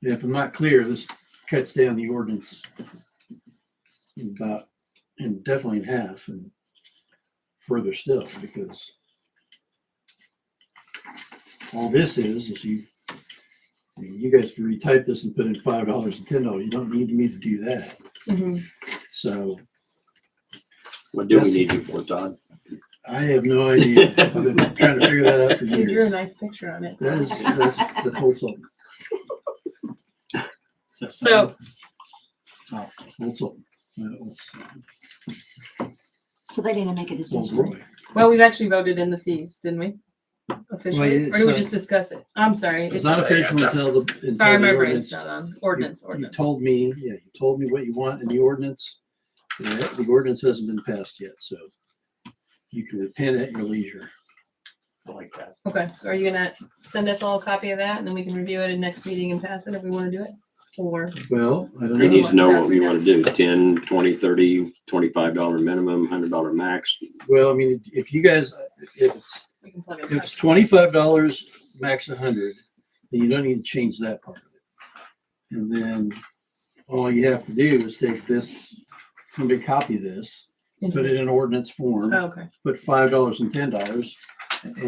Speaker 9: if I'm not clear, this cuts down the ordinance and definitely in half and further still, because all this is you guys can retype this and put in $5 and $10. You don't need me to do that.
Speaker 4: Mm-hmm.
Speaker 9: So
Speaker 3: What do we need you for, Todd?
Speaker 9: I have no idea. I've been trying to figure that out for
Speaker 4: You drew a
Speaker 9: years.
Speaker 4: nice picture on it.
Speaker 9: That's wholesome.
Speaker 4: So,
Speaker 9: Wholesome.
Speaker 6: So they didn't make a
Speaker 9: Oh,
Speaker 6: decision.
Speaker 9: boy.
Speaker 4: well, we've actually voted in the fees, didn't we? Officially,
Speaker 9: it's
Speaker 4: or did we
Speaker 9: not-
Speaker 4: just discuss it? I'm sorry.
Speaker 9: It's not official until
Speaker 4: Sorry,
Speaker 9: the
Speaker 4: my brain's
Speaker 9: ordinance.
Speaker 4: not on. Ordinance.
Speaker 9: You told me what you want in the ordinance. The ordinance hasn't been passed yet, so you can repent at your leisure. I like that.
Speaker 4: Okay, so are you gonna send us all a copy of that and then we can review it in next meeting and pass it if we want to do it? Or,
Speaker 9: Well, I don't
Speaker 3: He
Speaker 9: know.
Speaker 3: needs to know what we want to do, 10, 20, 30, $25 minimum, $100 max.
Speaker 9: Well, I mean, if you guys, if
Speaker 4: we can plug it.
Speaker 9: it's $25 max 100, then you don't need to change that part of it. And then all you have to do is take this, somebody copy this, put it in ordinance form,
Speaker 4: Oh, okay.
Speaker 9: put $5 and $10,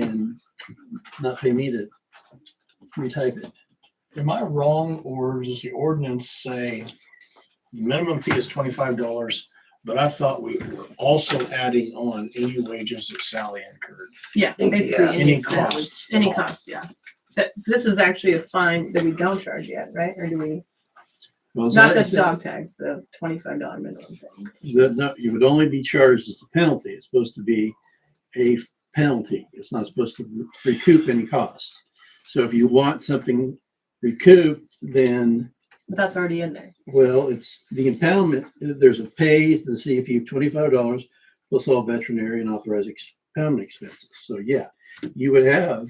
Speaker 9: and not pay me to retype it.
Speaker 8: Am I wrong, or does the ordinance say minimum fee is $25, but I thought we were also adding on any wages that Sally incurred?
Speaker 4: Yeah, basically
Speaker 7: Yes.
Speaker 4: any
Speaker 8: Any
Speaker 4: costs.
Speaker 8: costs at
Speaker 4: Any
Speaker 8: all.
Speaker 4: costs, yeah. That this is actually a fine that we don't charge yet, right? Or do we?
Speaker 9: Well, it's
Speaker 4: Not the
Speaker 9: it's
Speaker 4: dog tags, the $25 minimum thing.
Speaker 9: no, you would only be charged as a penalty. It's supposed to be a penalty. It's not supposed to recoup any cost. So if you want something recouped, then,
Speaker 4: But that's already in there.
Speaker 9: well, it's the impoundment. There's a pay to the CFU $25 plus all veterinary and authorized impoundment expenses. So yeah, you would have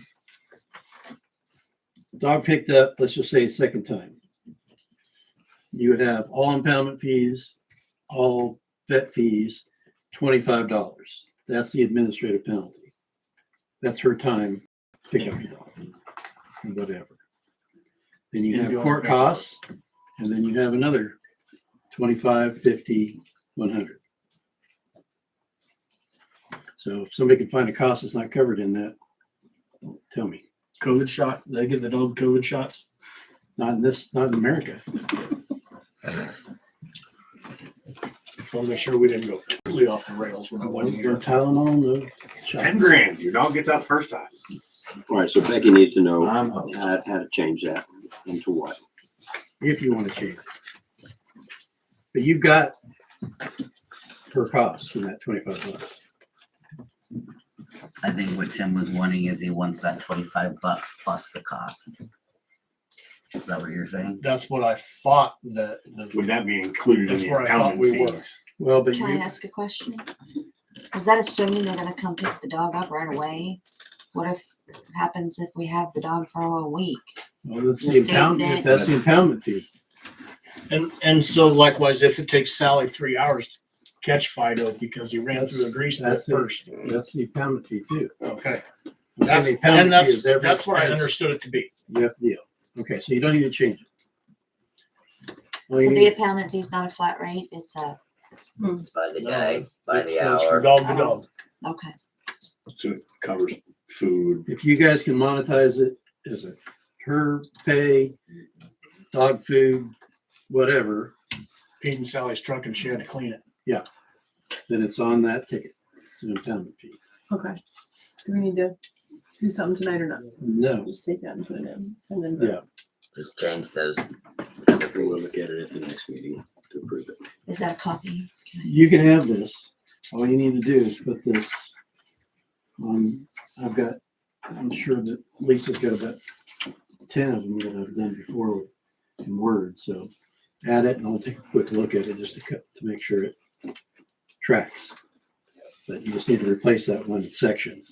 Speaker 9: dog picked up, let's just say a second time. You would have all impoundment fees, all vet fees, $25. That's the administrative penalty. That's her time pick up your dog, or whatever. Then you have court costs, and then you have another 25, 50, 100. So if somebody can find a cost that's not covered in that, tell me.
Speaker 8: COVID shot, they give the dog COVID shots?
Speaker 9: Not in America.
Speaker 8: Just want to make sure we didn't go totally off the rails with the
Speaker 9: No
Speaker 8: 1 year.
Speaker 9: Tylenol, no shots.
Speaker 1: $10,000. Your dog gets out first time.
Speaker 3: All right, so Becky needs to know
Speaker 1: I'm
Speaker 3: how to change that into what?
Speaker 9: If you want to change it. But you've got per cost in that $25.
Speaker 12: I think what Tim was wanting is he wants that $25 plus the cost. Is that what you're saying?
Speaker 8: That's what I thought that
Speaker 1: Would that be included in
Speaker 8: That's
Speaker 1: the
Speaker 8: where I thought we
Speaker 1: impoundment
Speaker 8: were.
Speaker 1: fees?
Speaker 9: Well, but
Speaker 6: Can I
Speaker 9: you,
Speaker 6: ask a question? Is that assuming they're gonna come pick the dog up right away? What if happens if we have the dog for a week?
Speaker 9: well, that's the
Speaker 6: The fee
Speaker 9: impound,
Speaker 6: that-
Speaker 9: if that's the impoundment fee.
Speaker 8: And so likewise, if it takes Sally 3 hours to catch Fido because he ran through the grease net
Speaker 9: That's it.
Speaker 8: first.
Speaker 9: That's the penalty too.
Speaker 8: Okay.
Speaker 9: The
Speaker 8: That's
Speaker 9: penalty is every
Speaker 8: that's where I
Speaker 9: expense
Speaker 8: understood it to be.
Speaker 9: You have to deal. Okay, so you don't need to change it. All
Speaker 6: So
Speaker 9: you
Speaker 6: the
Speaker 9: need-
Speaker 6: penalty fee is not a flat rate, it's a,
Speaker 7: It's by the
Speaker 8: No,
Speaker 7: day, by the
Speaker 8: That's from
Speaker 7: hour.
Speaker 8: dog to dog.
Speaker 6: okay.
Speaker 1: So it covers food.
Speaker 9: If you guys can monetize it as a her pay, dog food, whatever,
Speaker 8: Pete and Sally's truck and she had to clean it.
Speaker 9: then it's on that ticket. It's an impoundment fee.
Speaker 4: Okay. Do we need to do something tonight or not?
Speaker 9: No.
Speaker 4: Just take that and put it in and then.
Speaker 9: Yeah.
Speaker 7: Just change those.
Speaker 3: We'll look at it at the next meeting to approve it.
Speaker 6: Is that a copy?
Speaker 9: You can have this. All you need to do is put this I'm sure that Lisa's got about 10 of them that I've done before in Word. So add it and I'll take a quick look at it just to make sure it tracks. But you just need to replace that one section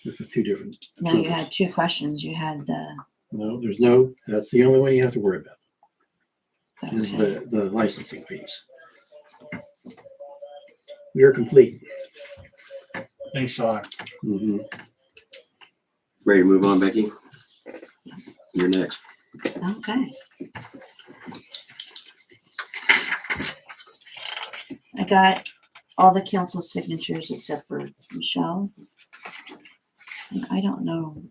Speaker 9: with the two different.
Speaker 6: No, you had two questions. You had the,
Speaker 9: No, that's the only one you have to worry about is
Speaker 6: okay.
Speaker 9: the licensing fees. We are complete.
Speaker 8: Thanks, Sally.
Speaker 9: Mhm.
Speaker 3: Ready to move on, Becky? You're next.
Speaker 6: Okay. I got all the council signatures except for Michelle. And I don't know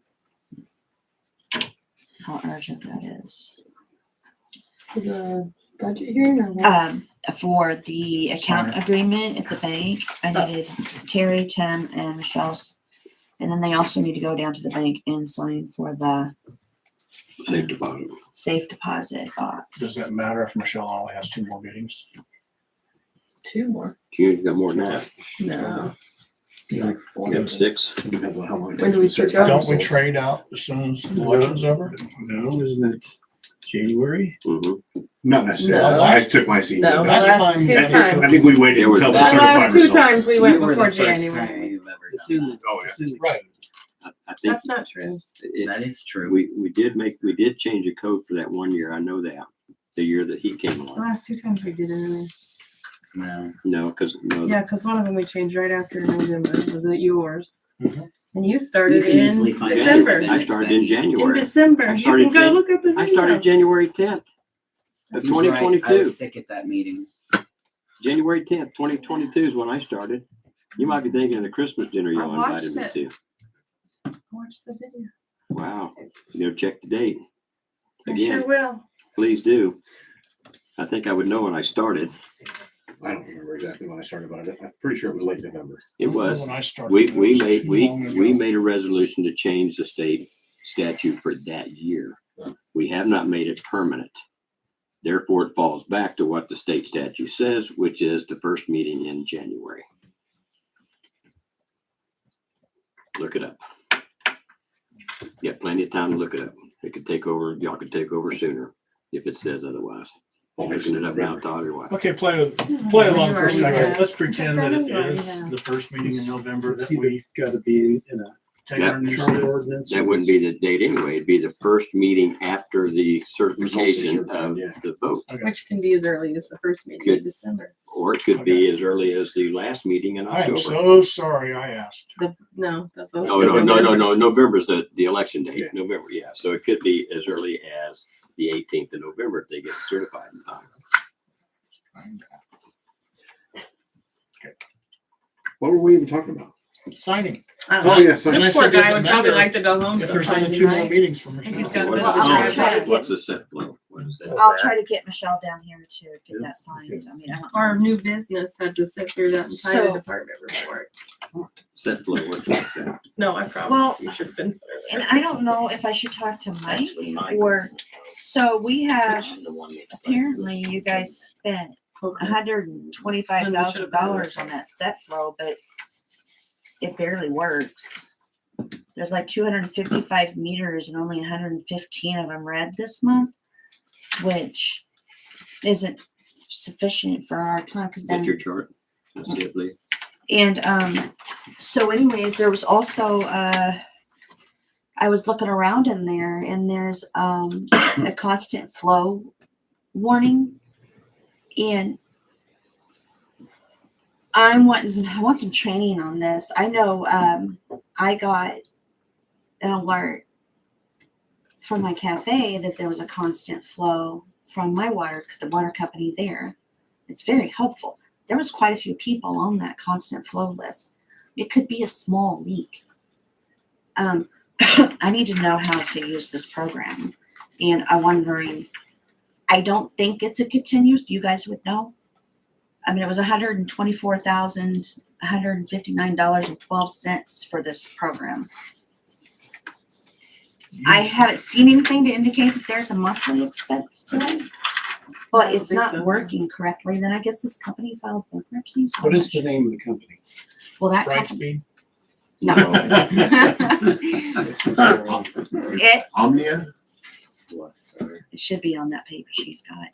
Speaker 6: how urgent that is.
Speaker 4: For the budget hearing or what?
Speaker 6: For the account agreement at the bank, I needed Terry, Tim, and Michelle's. And then they also need to go down to the bank and sign for the
Speaker 3: Safe deposit.
Speaker 6: safe deposit box.
Speaker 8: Does that matter if Michelle only has 2 more meetings?
Speaker 4: 2 more.
Speaker 3: You got more than that.
Speaker 4: No.
Speaker 9: Like
Speaker 3: You have 6.
Speaker 1: Depends on how long. it
Speaker 4: When
Speaker 1: takes
Speaker 4: do we
Speaker 1: to
Speaker 4: switch
Speaker 1: certify
Speaker 4: over?
Speaker 8: Don't we
Speaker 1: results.
Speaker 8: trade out as soon as the election's over?
Speaker 9: No, isn't it January?
Speaker 3: Mm-hmm.
Speaker 1: Not necessarily.
Speaker 4: No.
Speaker 1: I took my seat.
Speaker 4: No, the
Speaker 8: Last
Speaker 4: last
Speaker 8: time-
Speaker 4: 2
Speaker 8: I
Speaker 4: times.
Speaker 1: I think we waited
Speaker 3: There was-
Speaker 1: until the
Speaker 4: The
Speaker 3: That
Speaker 1: certified
Speaker 4: last 2
Speaker 1: results.
Speaker 4: times we went
Speaker 12: You were the
Speaker 4: before
Speaker 12: first time
Speaker 4: January.
Speaker 12: you've ever
Speaker 9: It's
Speaker 12: done
Speaker 9: in
Speaker 12: that.
Speaker 9: the,
Speaker 1: Oh, yeah.
Speaker 9: it's in the
Speaker 8: Right.
Speaker 3: I think
Speaker 4: That's not true.
Speaker 12: That is true.
Speaker 3: we did change a code for that 1 year. I know that. The year that he came
Speaker 4: The
Speaker 3: along.
Speaker 4: last 2 times we did it.
Speaker 12: No.
Speaker 3: No, because
Speaker 4: Yeah, because one of them we changed right after November. Was it yours?
Speaker 8: Mhm.
Speaker 4: And you started
Speaker 12: You can easily
Speaker 4: in
Speaker 12: find
Speaker 4: December.
Speaker 12: it.
Speaker 3: I started in
Speaker 4: In
Speaker 3: January.
Speaker 4: December.
Speaker 3: I
Speaker 4: You
Speaker 3: started
Speaker 4: can go
Speaker 3: Jan-
Speaker 4: look at the
Speaker 3: I
Speaker 4: video.
Speaker 3: started January 10th of
Speaker 12: He's right. I
Speaker 3: 2022.
Speaker 12: was sick at that meeting.
Speaker 3: January 10th, 2022 is when I started. You might be thinking of the Christmas dinner you
Speaker 4: I
Speaker 3: invited me
Speaker 4: watched
Speaker 3: to.
Speaker 4: Watch the video.
Speaker 3: Wow. You know, check the date.
Speaker 4: I
Speaker 3: Again,
Speaker 4: sure will.
Speaker 3: please do. I think I would know when I started.
Speaker 1: I don't remember exactly when I started, but I'm pretty sure it was late November.
Speaker 3: It was.
Speaker 8: When I started.
Speaker 3: We
Speaker 8: it was
Speaker 3: made
Speaker 8: too
Speaker 3: we
Speaker 8: long ago.
Speaker 3: we made a resolution to change the state statute for that year. We have not made it permanent. Therefore, it falls back to what the state statute says, which is the first meeting in January. Look it up. You got plenty of time to look it up. It could take over, y'all could take over sooner if it says otherwise. You're looking it up now, Todd, or what?
Speaker 8: Okay, play along for a second.
Speaker 4: Yeah.
Speaker 8: Let's pretend that it
Speaker 4: Yeah.
Speaker 8: is the first meeting in November
Speaker 9: It's
Speaker 8: that
Speaker 9: either
Speaker 8: we
Speaker 9: got to be in a
Speaker 8: take our new
Speaker 9: short
Speaker 8: state.
Speaker 9: ordinance.
Speaker 3: That wouldn't be the date anyway. It'd be the first meeting after the certification
Speaker 1: certified,
Speaker 3: of
Speaker 1: yeah.
Speaker 3: the vote.
Speaker 4: Which can be as early as the first meeting
Speaker 3: Good.
Speaker 4: in December.
Speaker 3: Or it could be as early as the last meeting in
Speaker 8: I am
Speaker 3: October.
Speaker 8: so sorry I asked.
Speaker 4: The vote.
Speaker 3: No, November's the election date,
Speaker 1: Yeah.
Speaker 3: November, yeah. So it could be as early as the 18th of November if they get certified in time.
Speaker 1: What were we even talking about?
Speaker 8: Signing.
Speaker 1: Oh, yeah, so-
Speaker 8: And I
Speaker 4: This poor
Speaker 8: said, does
Speaker 4: guy
Speaker 8: it
Speaker 4: would probably
Speaker 8: matter
Speaker 4: like to go home
Speaker 8: if there's
Speaker 4: sometime
Speaker 8: only 2 more
Speaker 4: tonight.
Speaker 8: meetings for
Speaker 4: He's
Speaker 8: Michelle?
Speaker 4: got
Speaker 3: What-
Speaker 4: the-
Speaker 6: I'll try to get-
Speaker 3: What's the set flow? What is that?
Speaker 6: I'll try to get Michelle down here to get that signed. I mean, I don't
Speaker 4: Our
Speaker 6: know.
Speaker 4: new business had to sit through that entire
Speaker 6: So-
Speaker 4: department report.
Speaker 3: Set flow, what's that?
Speaker 4: No, I promise.
Speaker 6: Well,
Speaker 4: you should have been.
Speaker 6: And I don't know if I should talk to Mike
Speaker 3: Actually, mine.
Speaker 6: or, so we have,
Speaker 3: The one that's-
Speaker 6: apparently you guys spent $125,000 on that set flow, but it barely works. There's like 255 meters and only 115 of them read this month, which isn't sufficient for our time. Cause then,
Speaker 3: Get your chart. Let's see it, please.
Speaker 6: and so anyways, there was also I was looking around in there and there's a constant flow warning. And I want some training on this. I know I got an alert from my cafe that there was a constant flow from my the water company there. It's very helpful. There was quite a few people on that constant flow list. It could be a small leak. I need to know how to use this program. And I'm wondering, I don't think it's a continuous. You guys would know. I mean, it was $124,159.12 for this program. I haven't seen anything to indicate that there's a monthly expense to it, but it's
Speaker 4: think
Speaker 6: not
Speaker 4: so.
Speaker 6: working correctly. Then I guess this company filed bankruptcy. So
Speaker 8: What
Speaker 6: I'm
Speaker 8: is
Speaker 6: not
Speaker 8: the
Speaker 6: sure.
Speaker 8: name of the company?
Speaker 6: Well, that company,
Speaker 8: Brightspeed?
Speaker 6: no. it
Speaker 1: Omnia?
Speaker 6: It should be on that paper she's got.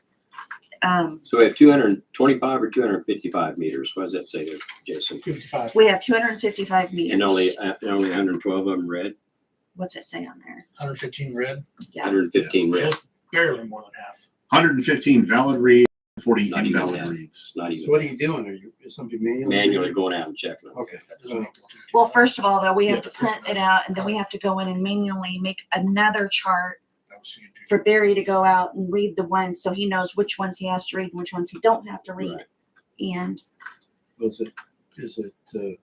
Speaker 3: So we have 225 or 255 meters. What does that say there, Jason?
Speaker 8: 55.
Speaker 6: We have 255 meters.
Speaker 3: And only 112 of them red,
Speaker 6: What's it say on there?
Speaker 8: 115 red.
Speaker 6: Yeah.
Speaker 3: 115 red.
Speaker 8: Just barely more than half.
Speaker 1: 115 valid reads, 40
Speaker 3: Not even
Speaker 1: invalid
Speaker 3: that.
Speaker 1: reads.
Speaker 3: Not
Speaker 9: So
Speaker 3: even
Speaker 9: what are you doing? Is somebody
Speaker 3: manually going out and checking them.
Speaker 9: Okay.
Speaker 8: That doesn't make much.
Speaker 6: Well, first of all, though, we have
Speaker 1: Yeah,
Speaker 6: to print it out, and then we have to go in and manually make another chart for Barry to go out and read the ones, so he knows which ones he has to read and which ones he don't have to read.
Speaker 3: Right.
Speaker 6: And
Speaker 9: Is it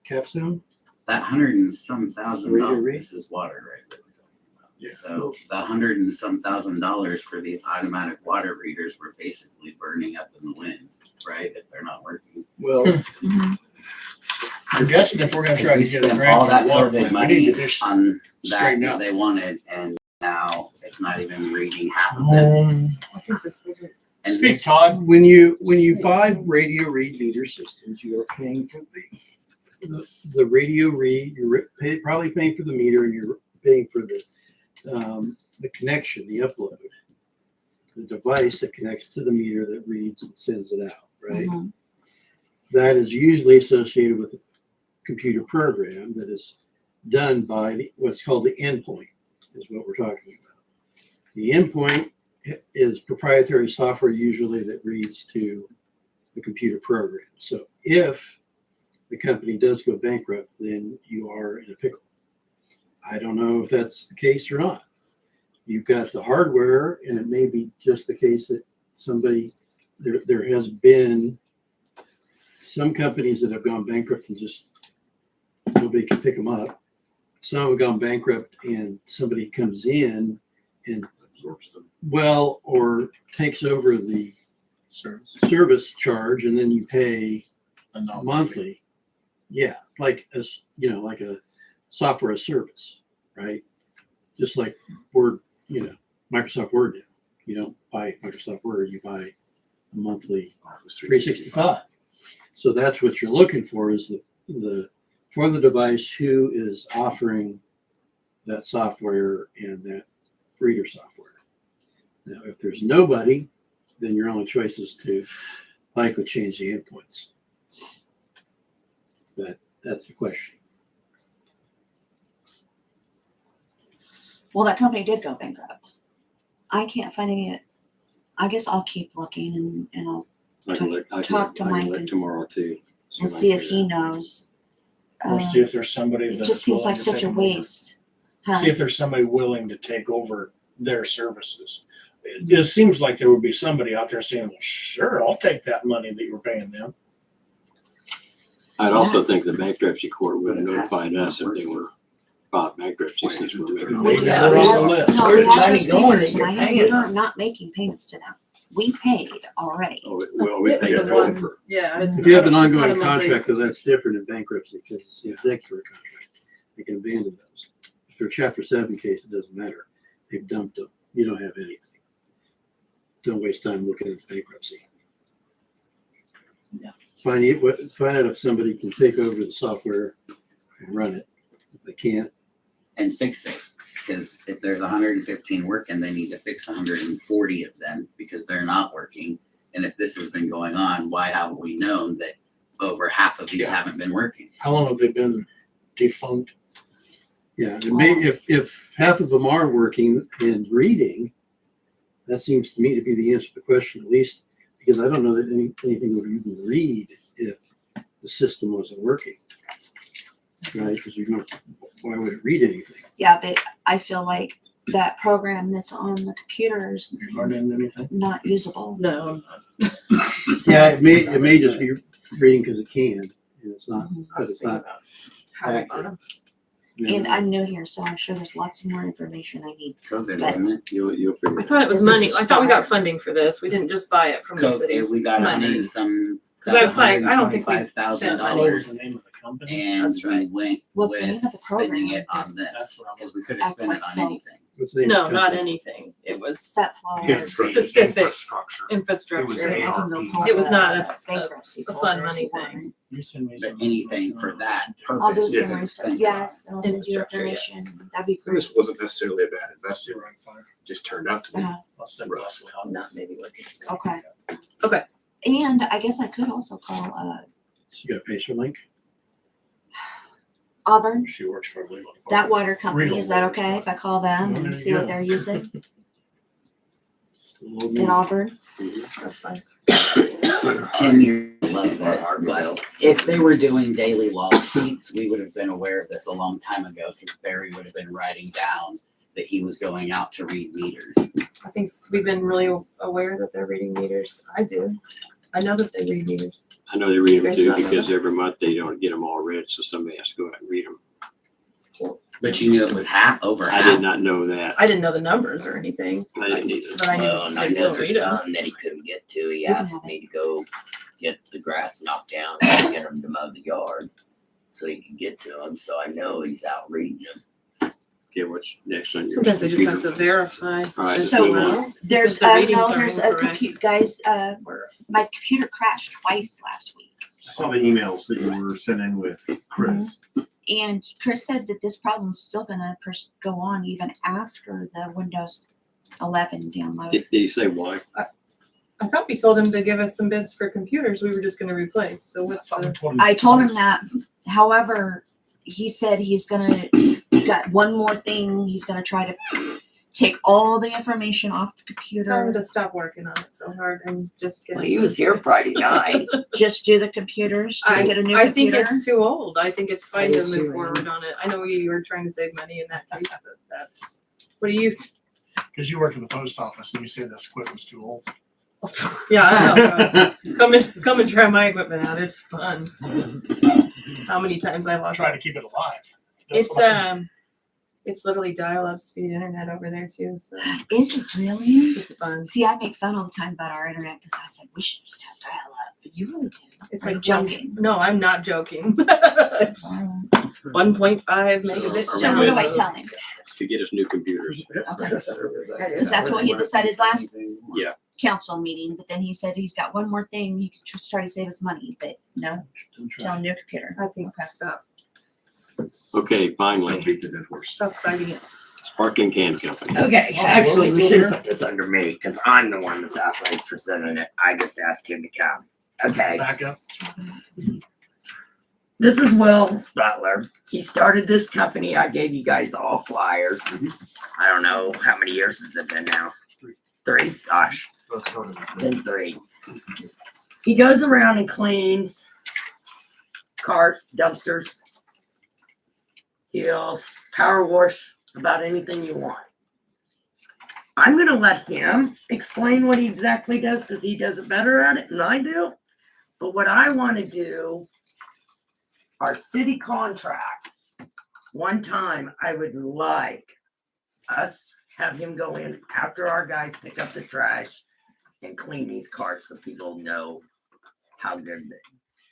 Speaker 9: Capstone?
Speaker 12: That hundred and some thousand
Speaker 9: Reader
Speaker 12: dollars
Speaker 9: read?
Speaker 12: this is water, right? that we're talking about.
Speaker 1: Yeah.
Speaker 12: So the $100 and some thousand for these automatic water readers were basically burning up in the wind, right? If they're not working.
Speaker 9: Well,
Speaker 8: I'm guessing if we're gonna try
Speaker 12: We
Speaker 8: to get a
Speaker 12: spent
Speaker 8: grant
Speaker 12: all
Speaker 8: for
Speaker 12: that
Speaker 8: the water
Speaker 12: COVID
Speaker 8: plant, we
Speaker 12: money
Speaker 8: need to just
Speaker 12: on that
Speaker 8: straighten out.
Speaker 12: they wanted, and now it's not even reading half of it.
Speaker 6: I think this wasn't.
Speaker 12: And
Speaker 8: Speak,
Speaker 12: this-
Speaker 8: Todd.
Speaker 9: when you buy radio read meter systems, you are paying for the radio read. Probably paying for the meter, and you're paying for the connection, the upload, the device that connects to the meter that reads and sends it out. Right.
Speaker 6: Mhm.
Speaker 9: That is usually associated with a computer program that is done by what's called the endpoint, is what we're talking about. The endpoint is proprietary software usually that reads to the computer program. So if the company does go bankrupt, then you are in a pickle. I don't know if that's the case or not. You've got the hardware, and it may be just the case that there has been some companies that have gone bankrupt and just nobody can pick them up. Some have gone bankrupt and somebody comes in and or takes over the service charge, and then you pay monthly. Yeah, like a software as service, right? Just like Word, Microsoft Word. You don't buy Microsoft Word, you buy a monthly 365. So that's what you're looking for, is for the device who is offering that software and that reader software. Now, if there's nobody, then your only choice is to likely change the endpoints. But that's the question.
Speaker 6: Well, that company did go bankrupt. I can't find any. I guess I'll keep looking and I'll
Speaker 3: I can look
Speaker 6: talk to Mike and
Speaker 3: tomorrow too.
Speaker 6: and see if he knows.
Speaker 8: Or see if there's somebody
Speaker 6: It
Speaker 8: that's
Speaker 6: just seems
Speaker 8: willing
Speaker 6: like
Speaker 8: to
Speaker 6: such
Speaker 8: take
Speaker 6: a
Speaker 8: them over.
Speaker 6: waste. Huh?
Speaker 8: See if there's somebody willing to take over their services. It seems like there would be somebody out there saying, well, sure, I'll take that money that you're paying them.
Speaker 3: I'd also think the bankruptcy court would have notified us if they were filed bankruptcy, since we're making.
Speaker 8: Maybe
Speaker 6: Yeah,
Speaker 8: they're
Speaker 6: we
Speaker 8: on
Speaker 6: have-
Speaker 8: the list.
Speaker 6: No,
Speaker 11: Where's
Speaker 6: we
Speaker 11: the
Speaker 6: have
Speaker 11: money
Speaker 6: those
Speaker 11: going
Speaker 6: papers
Speaker 11: that you're
Speaker 6: in my hand.
Speaker 11: paying
Speaker 6: We're
Speaker 11: them?
Speaker 6: not making payments to them. We paid already.
Speaker 3: Well, we
Speaker 4: It was
Speaker 3: paid
Speaker 4: the
Speaker 3: the
Speaker 4: one-
Speaker 3: for.
Speaker 4: Yeah, it's.
Speaker 9: If you have an
Speaker 4: it's not a
Speaker 9: ongoing
Speaker 4: monthly
Speaker 9: contract, though, that's different in bankruptcy, because it's an executory contract. They can abandon those. If they're Chapter 7 case, it doesn't matter. They've dumped them. You don't have anything. Don't waste time looking at bankruptcy.
Speaker 6: Yeah.
Speaker 9: Find out if somebody can take over the software and run it. If they can't,
Speaker 12: And fix it, because if there's 115 working, they need to fix 140 of them because they're not working. And if this has been going on, why haven't we known that over half of these haven't been working?
Speaker 8: How long have they been defunct?
Speaker 9: yeah. If half of them are working and reading,
Speaker 17: That seems to me to be the answer to the question, at least, because I don't know that anything would even read if the system wasn't working. Right, because why would it read anything?
Speaker 6: Yeah, but I feel like that program that's on the computers
Speaker 8: You learning anything?
Speaker 6: not usable.
Speaker 4: No.
Speaker 17: Yeah, it may just be reading because it can, and it's not, but it's not accurate.
Speaker 6: And I'm new here, so I'm sure there's lots more information I need.
Speaker 12: COVID,
Speaker 6: But-
Speaker 12: wasn't it?
Speaker 3: You'll figure
Speaker 4: I
Speaker 3: it
Speaker 4: thought it was
Speaker 6: This is
Speaker 4: money.
Speaker 6: a
Speaker 4: I thought we got
Speaker 6: start.
Speaker 4: funding for this. We didn't just buy it from the
Speaker 12: COVID,
Speaker 4: city's
Speaker 12: we got
Speaker 4: money.
Speaker 12: some.
Speaker 4: Because I was like, I don't think we spent
Speaker 8: What
Speaker 4: money.
Speaker 8: was the name of the company?
Speaker 12: And
Speaker 4: That's right.
Speaker 12: we went
Speaker 6: What's the name
Speaker 12: with
Speaker 6: of the
Speaker 12: spending
Speaker 6: program?
Speaker 12: it on
Speaker 8: That's
Speaker 12: this,
Speaker 8: what I'm-
Speaker 12: because we could have spent it
Speaker 6: Like
Speaker 12: on
Speaker 6: so.
Speaker 12: anything.
Speaker 17: What's the name
Speaker 4: No,
Speaker 17: of the
Speaker 4: not
Speaker 17: company?
Speaker 4: anything. It was
Speaker 6: Set flow.
Speaker 1: Infrastructure.
Speaker 4: specific
Speaker 14: Infrastructure.
Speaker 4: infrastructure.
Speaker 14: It was
Speaker 6: I can go
Speaker 14: ARP.
Speaker 4: It was not
Speaker 6: call
Speaker 4: a
Speaker 6: bankruptcy
Speaker 4: a fun
Speaker 6: folder if
Speaker 4: money
Speaker 6: you want.
Speaker 4: thing.
Speaker 8: You send me
Speaker 12: But
Speaker 8: some
Speaker 12: anything
Speaker 8: information
Speaker 12: for
Speaker 8: on
Speaker 12: that
Speaker 8: this.
Speaker 6: I'll do
Speaker 12: purpose,
Speaker 6: some
Speaker 12: we could
Speaker 6: research.
Speaker 12: spend it on.
Speaker 6: Yes, and I'll send you
Speaker 4: Infrastructure, yes.
Speaker 6: information. That'd be
Speaker 1: And
Speaker 6: great.
Speaker 1: this wasn't necessarily a bad investment.
Speaker 8: Zero and fire.
Speaker 1: Just turned out to be.
Speaker 8: I'll send
Speaker 1: Rough.
Speaker 8: Leslie. I'll-
Speaker 4: Not maybe working.
Speaker 6: Okay.
Speaker 4: Okay.
Speaker 6: And I guess I could also call
Speaker 17: So you got a Pacer Link?
Speaker 6: Auburn,
Speaker 8: She works for a legal department.
Speaker 6: that water company.
Speaker 8: Real
Speaker 6: Is that
Speaker 8: water
Speaker 6: okay if I call them
Speaker 8: There
Speaker 6: and
Speaker 8: you
Speaker 6: see what
Speaker 8: go.
Speaker 6: they're using
Speaker 17: Little
Speaker 6: in
Speaker 17: mini-
Speaker 6: Auburn?
Speaker 4: That's fine.
Speaker 12: Tim, you love this, but if they were doing daily log sheets, we would have been aware of this a long time ago, because Barry would have been writing down that he was going out to read meters.
Speaker 4: I think we've been really aware that they're reading meters. I do. I know that they read meters.
Speaker 3: I know they read them
Speaker 4: Guys
Speaker 3: too,
Speaker 4: not know
Speaker 3: because
Speaker 4: that?
Speaker 3: every month they don't get them all read, so somebody has to go out and read them.
Speaker 12: But you knew it was over
Speaker 3: I
Speaker 12: half.
Speaker 3: did not know that.
Speaker 4: I didn't know the numbers or anything,
Speaker 3: I didn't either.
Speaker 4: but I knew
Speaker 7: Well, and I
Speaker 4: they
Speaker 7: know
Speaker 4: still
Speaker 7: there's
Speaker 4: read them.
Speaker 7: some that he couldn't get to. He
Speaker 6: can
Speaker 7: asked
Speaker 6: have
Speaker 7: me to go get the grass knocked down and get him to mow the yard so he could get to them. So I know he's out reading them.
Speaker 3: Okay, what's next on your?
Speaker 4: Sometimes they just have to
Speaker 3: computer?
Speaker 4: verify.
Speaker 3: All right, let's
Speaker 6: So
Speaker 3: move on.
Speaker 6: there's
Speaker 4: the readings
Speaker 6: no,
Speaker 4: are
Speaker 6: there's a
Speaker 4: incorrect.
Speaker 6: guys. My computer crashed twice last week.
Speaker 1: I saw the emails that you were sending with Chris.
Speaker 6: And Chris said that this problem's still gonna go on even after the Windows 11 download.
Speaker 3: Did he say why?
Speaker 4: I thought we told him to give us some bids for computers we were just gonna replace. So what's the?
Speaker 6: I told him that. However, he said he's got one more thing. He's gonna try to take all the information off the
Speaker 4: Tell him
Speaker 6: computer.
Speaker 4: to stop working on it so hard and just get.
Speaker 7: Well,
Speaker 4: us
Speaker 7: he
Speaker 4: some
Speaker 7: was here
Speaker 4: bids.
Speaker 7: Friday night.
Speaker 6: Just do the computers. Just get a new
Speaker 4: I think
Speaker 6: computer.
Speaker 4: it's too old. I think it's fine
Speaker 10: I
Speaker 4: to
Speaker 10: do
Speaker 4: move
Speaker 10: too,
Speaker 4: forward on it. I know you were trying to save money in that case, but that's, what do you?
Speaker 8: Because you work for the post office and you said this equipment's too old.
Speaker 4: Yeah, I know. Come and try my equipment out. It's fun. How many times I lost?
Speaker 8: Try to keep it alive. That's
Speaker 4: It's
Speaker 8: what I-
Speaker 4: it's literally dial-up speed internet over there too. So
Speaker 6: Is it really?
Speaker 4: it's fun.
Speaker 6: See, I make fun all the time about our internet because I said we should just have dial up, but you really do.
Speaker 4: It's
Speaker 6: Are you
Speaker 4: like
Speaker 6: joking.
Speaker 4: No, I'm not joking. It's 1.5 megabits.
Speaker 6: So what do I tell him?
Speaker 3: To get us new computers.
Speaker 6: Okay. Because that's what he decided last
Speaker 3: Yeah.
Speaker 6: council meeting, but then he said he's got one more thing. He could just try to save us money, but no, tell him new computer.
Speaker 4: I think stop
Speaker 3: Okay, finally,
Speaker 1: Don't beat the dead horse.
Speaker 4: fighting it.
Speaker 3: Sparkling Can Company.
Speaker 7: Okay,
Speaker 8: Oh,
Speaker 7: actually,
Speaker 8: well,
Speaker 7: we
Speaker 8: we're
Speaker 7: should
Speaker 8: here.
Speaker 7: put this under me because I'm the one that's out there presenting it. I just asked him to come. Okay.
Speaker 8: Back up.
Speaker 7: This is Will Stutler. He started this company. I gave you guys all flyers. I don't know how many years has it been now. 3. Gosh, been 3. He goes around and cleans carts, dumpsters. He'll power wash about anything you want. I'm gonna let him explain what he exactly does because he does it better at it than I do. But what I want to do, our city contract, one time I would like us have him go in after our guys pick up the trash and clean these carts so people know how good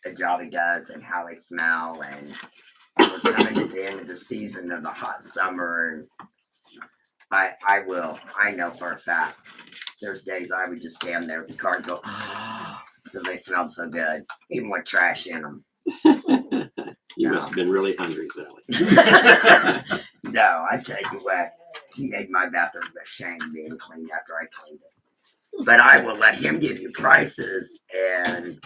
Speaker 7: the job he does and how they smell. And we're coming to the end of the season of the hot summer, and I will. I know for a fact. There's days I would just stand there with the car and go, because they smelled so good, even with trash in them.
Speaker 3: You must have been really hungry, Sally.
Speaker 7: No, I tell you what, he made my bathroom a shame being cleaned after I cleaned it. But I will let him give you prices and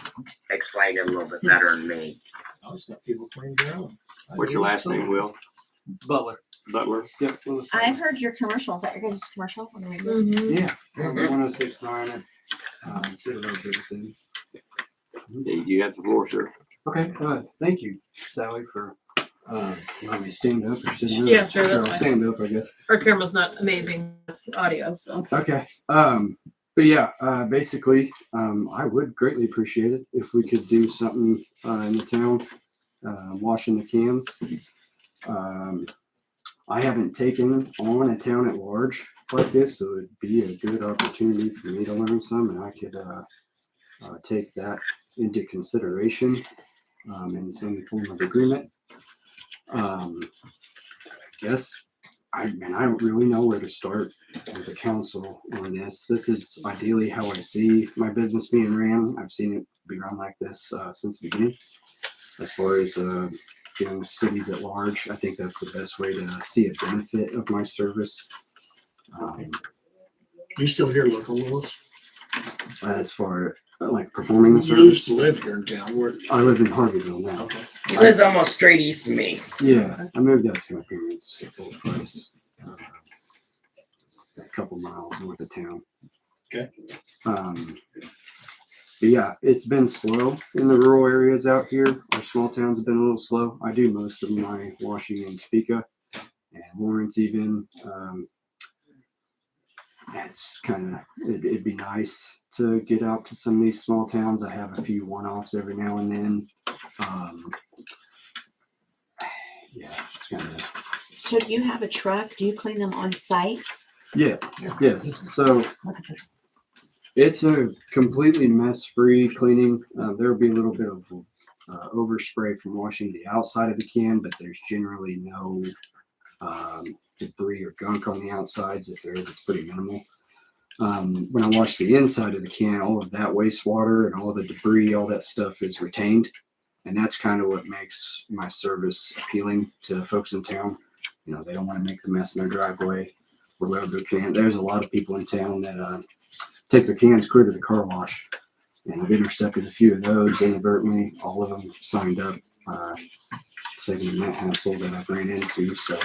Speaker 7: explain it a little bit better than me.
Speaker 8: I was let people clean their own.
Speaker 3: What's your last name, Will?
Speaker 16: Butler.
Speaker 3: Butler?
Speaker 9: Yep.
Speaker 6: I've heard your commercials. Is that your guys' commercial? On the radio?
Speaker 4: Mhm.
Speaker 9: Yeah, 106.9. Did a little bit of thing.
Speaker 3: You got the floor, sir.
Speaker 9: Okay, thank you, Sally, for, you want me to stand up or sit down?
Speaker 4: Yeah, sure, that's
Speaker 9: I'll
Speaker 4: fine.
Speaker 9: stand up, I guess.
Speaker 4: Our camera's not amazing with audio, so.
Speaker 9: Okay, but yeah, basically, I would greatly appreciate it if we could do something, in the town, washing the cans. I haven't taken on a town at large like this, so it'd be a good opportunity for me to learn some, and I could, take that into consideration, in some form of agreement. I guess I don't really know where to start with the council on this. This is ideally how I see my business being ran. I've seen it be run like this since the beginning. As far as cities at large, I think that's the best way to see a benefit of my service.
Speaker 8: You still here, local Willis?
Speaker 9: As far like performing the
Speaker 8: You used
Speaker 9: service,
Speaker 8: to live here in town. Where?
Speaker 9: I live in Harveyville now.
Speaker 8: Okay.
Speaker 7: He lives almost straight east of me.
Speaker 9: Yeah, I moved out to my parents' old place, a couple miles north of town.
Speaker 8: Okay.
Speaker 9: But yeah, it's been slow in the rural areas out here. Our small towns have been a little slow. I do most of my washing in Topeka and Lawrence even. It's kind of, it'd be nice to get out to some of these small towns. I have a few one-offs every now and then. Yeah, it's kind of.
Speaker 6: So do you have a truck? Do you clean them on site?
Speaker 9: Yeah, yes. So
Speaker 6: Look at this.
Speaker 9: it's a completely mess-free cleaning. There'll be a little bit of overspray from washing the outside of the can, but there's generally no debris or gunk on the outsides. If there is, it's pretty minimal. When I wash the inside of the can, all of that wastewater and all the debris, all that stuff is retained. And that's kind of what makes my service appealing to folks in town. You know, they don't want to make the mess in their driveway or load their can. There's a lot of people in town that take their cans clear to the car wash. And I've intercepted a few of those inadvertently. All of them signed up, saving them that hassle that I've ran into. So,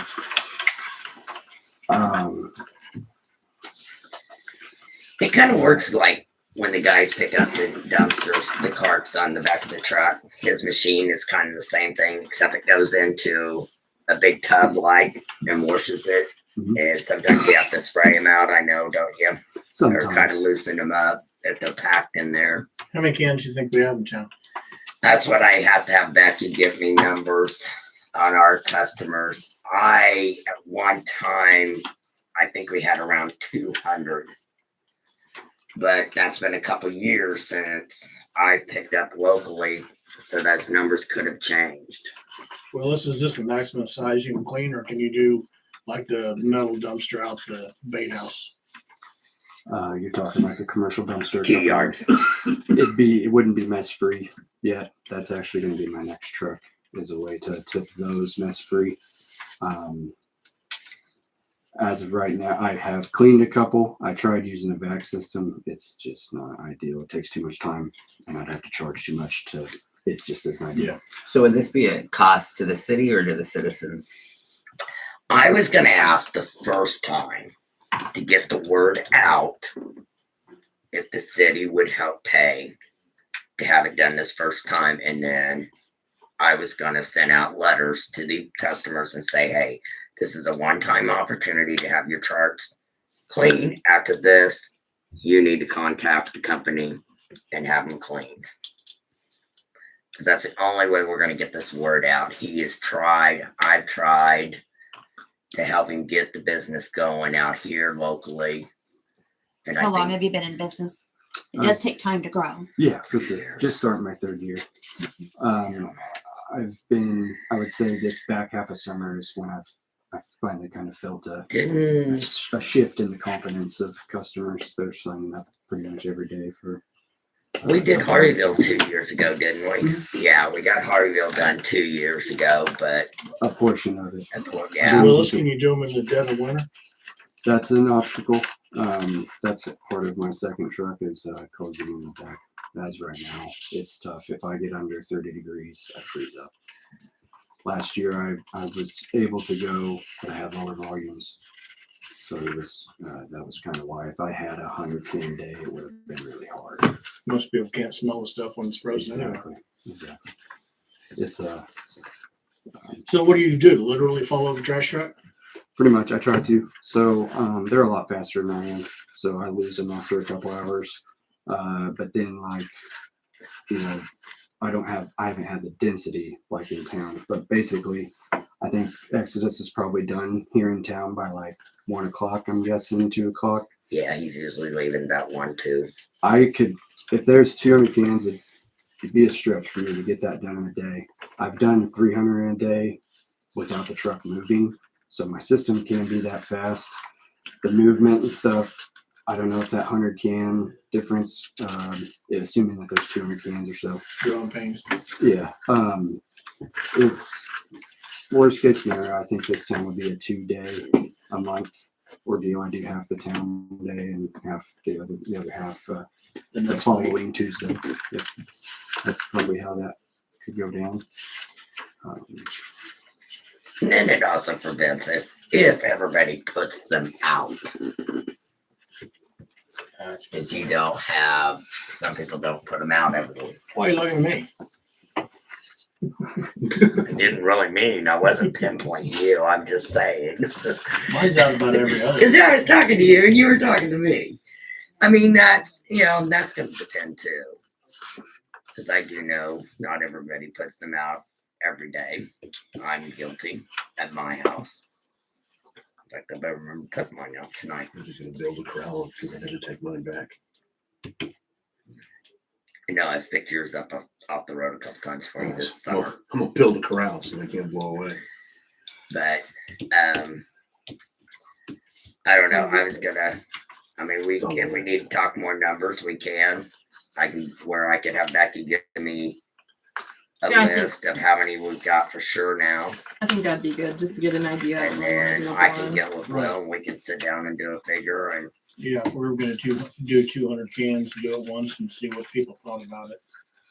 Speaker 7: It kind of works like when the guys pick up the dumpsters, the carts on the back of the truck. His machine is kind of the same thing, except it goes into a big tub like and washes it. And sometimes you have to spray them out. I know, don't you? Or kind of loosen them up if they're packed in there.
Speaker 8: How many cans do you think we have in town?
Speaker 7: That's what I have to have Becky give me numbers on our customers. At one time, I think we had around 200. But that's been a couple years since I've picked up locally, so those numbers could have changed.
Speaker 8: Well, is this the maximum size you can clean, or can you do like the metal dumpster out the bait house?
Speaker 9: You're talking like a commercial dumpster.
Speaker 7: 2 yards.
Speaker 9: It wouldn't be mess free yet. That's actually going to be my next truck, is a way to tip those mess free. As of right now, I have cleaned a couple. I tried using a vac system. It's just not ideal. It takes too much time, and I'd have to charge too much to. It just isn't ideal.
Speaker 12: So would this be a cost to the city or to the citizens?
Speaker 7: I was going to ask the first time to get the word out if the city would help pay to have it done this first time. And then I was going to send out letters to the customers and say, hey, this is a one-time opportunity to have your charts clean. After this, you need to contact the company and have them cleaned. Because that's the only way we're going to get this word out. He has tried, I've tried to help him get the business going out here locally. And
Speaker 6: How long have you been in business? It does take time to grow.
Speaker 9: Yeah, for sure. Just starting my third year. I've been, I would say this back half of summer is when I finally kind of felt a shift in the confidence of customers. They're signing up pretty much every day for.
Speaker 7: We did Harveyville 2 years ago, didn't we? Yeah, we got Harveyville done 2 years ago, but
Speaker 9: a portion of it.
Speaker 7: Yeah.
Speaker 8: Willis, can you do them in the dead of winter?
Speaker 9: That's an obstacle. That's part of my second truck is closing in the back. As right now, it's tough. If I get under 30 degrees, I freeze up.
Speaker 2: last year I was able to go, but I had lower volumes. So it was, that was kind of why if I had 100 can a day, it would have been really hard.
Speaker 8: Most people can't smell the stuff when it's frozen anyway.
Speaker 2: Exactly. It's
Speaker 8: So what do you do? Literally follow the trash truck?
Speaker 2: pretty much I try to. So they're a lot faster than I am. So I lose them after a couple hours. But then like, you know, I haven't had the density like in town. But basically, I think Exodus is probably done here in town by like 1 o'clock. I'm guessing 2 o'clock.
Speaker 7: Yeah, he's usually leaving about 1, 2.
Speaker 2: I could, if there's 200 cans, it'd be a stretch for me to get that done in a day. I've done 300 in a day without the truck moving, so my system can be that fast. The movement and stuff, I don't know if that 100 can difference, assuming that there's 200 cans or so.
Speaker 8: Growing pains.
Speaker 2: Yeah, it's worst case scenario. I think this town would be a 2-day a month ordeal. I do half the town day and half the other half the following Tuesday. Yep. That's probably how that could go down.
Speaker 7: And then it also prevents it if everybody puts them out. Because you don't have, some people don't put them out every week.
Speaker 8: Why are you looking at me?
Speaker 7: I didn't really mean, I wasn't pinpointing you, I'm just saying.
Speaker 8: Mine's out about every other.
Speaker 7: Because I was talking to you and you were talking to me. I mean, that's, that's going to depend too. Because I do know not everybody puts them out every day. I'm guilty at my house. In fact, I better remember to put mine out tonight.
Speaker 1: I'm just gonna build a corral and figure out how to take mine back.
Speaker 7: I've picked yours up off the road a couple times for you this
Speaker 1: Well,
Speaker 7: summer.
Speaker 1: I'm gonna build a corral so they can't blow away.
Speaker 7: But I don't know. We need to talk more numbers. We can. I could have Becky give me a
Speaker 4: Yeah, I think-
Speaker 7: list of how many we've got for sure now.
Speaker 4: I think that'd be good, just to get an idea. of
Speaker 7: And
Speaker 4: what we're
Speaker 7: then
Speaker 4: looking
Speaker 7: I
Speaker 4: for.
Speaker 7: can get with Will and we can sit down and do a figure and
Speaker 8: Yeah, if we were gonna do 200 cans, do it once and see what people thought about it.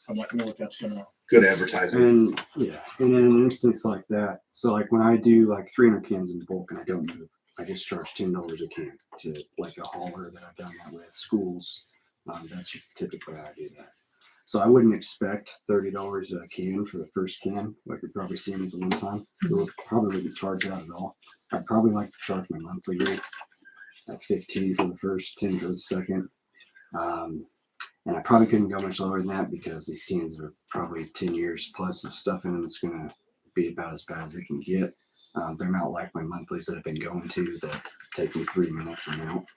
Speaker 8: I'd like to know what that's gonna.
Speaker 1: Good advertising.
Speaker 2: And yeah, and in an instance like that, so like when I do like 300 cans in bulk and I don't move, I just charge $10 a can to like a hauler that I've done that with, schools. That's typically how I do that. So I wouldn't expect $30 a can for the first can, like you're probably seeing as a one time. Probably wouldn't charge that at all. I'd probably like to charge my monthly rate at 15 for the first, 10 for the second. And I probably couldn't go much lower than that because these cans are probably 10 years plus of stuff in them. It's going to be about as bad as it can get. They're not like my monthlies that I've been going to that take me 3 minutes to mount.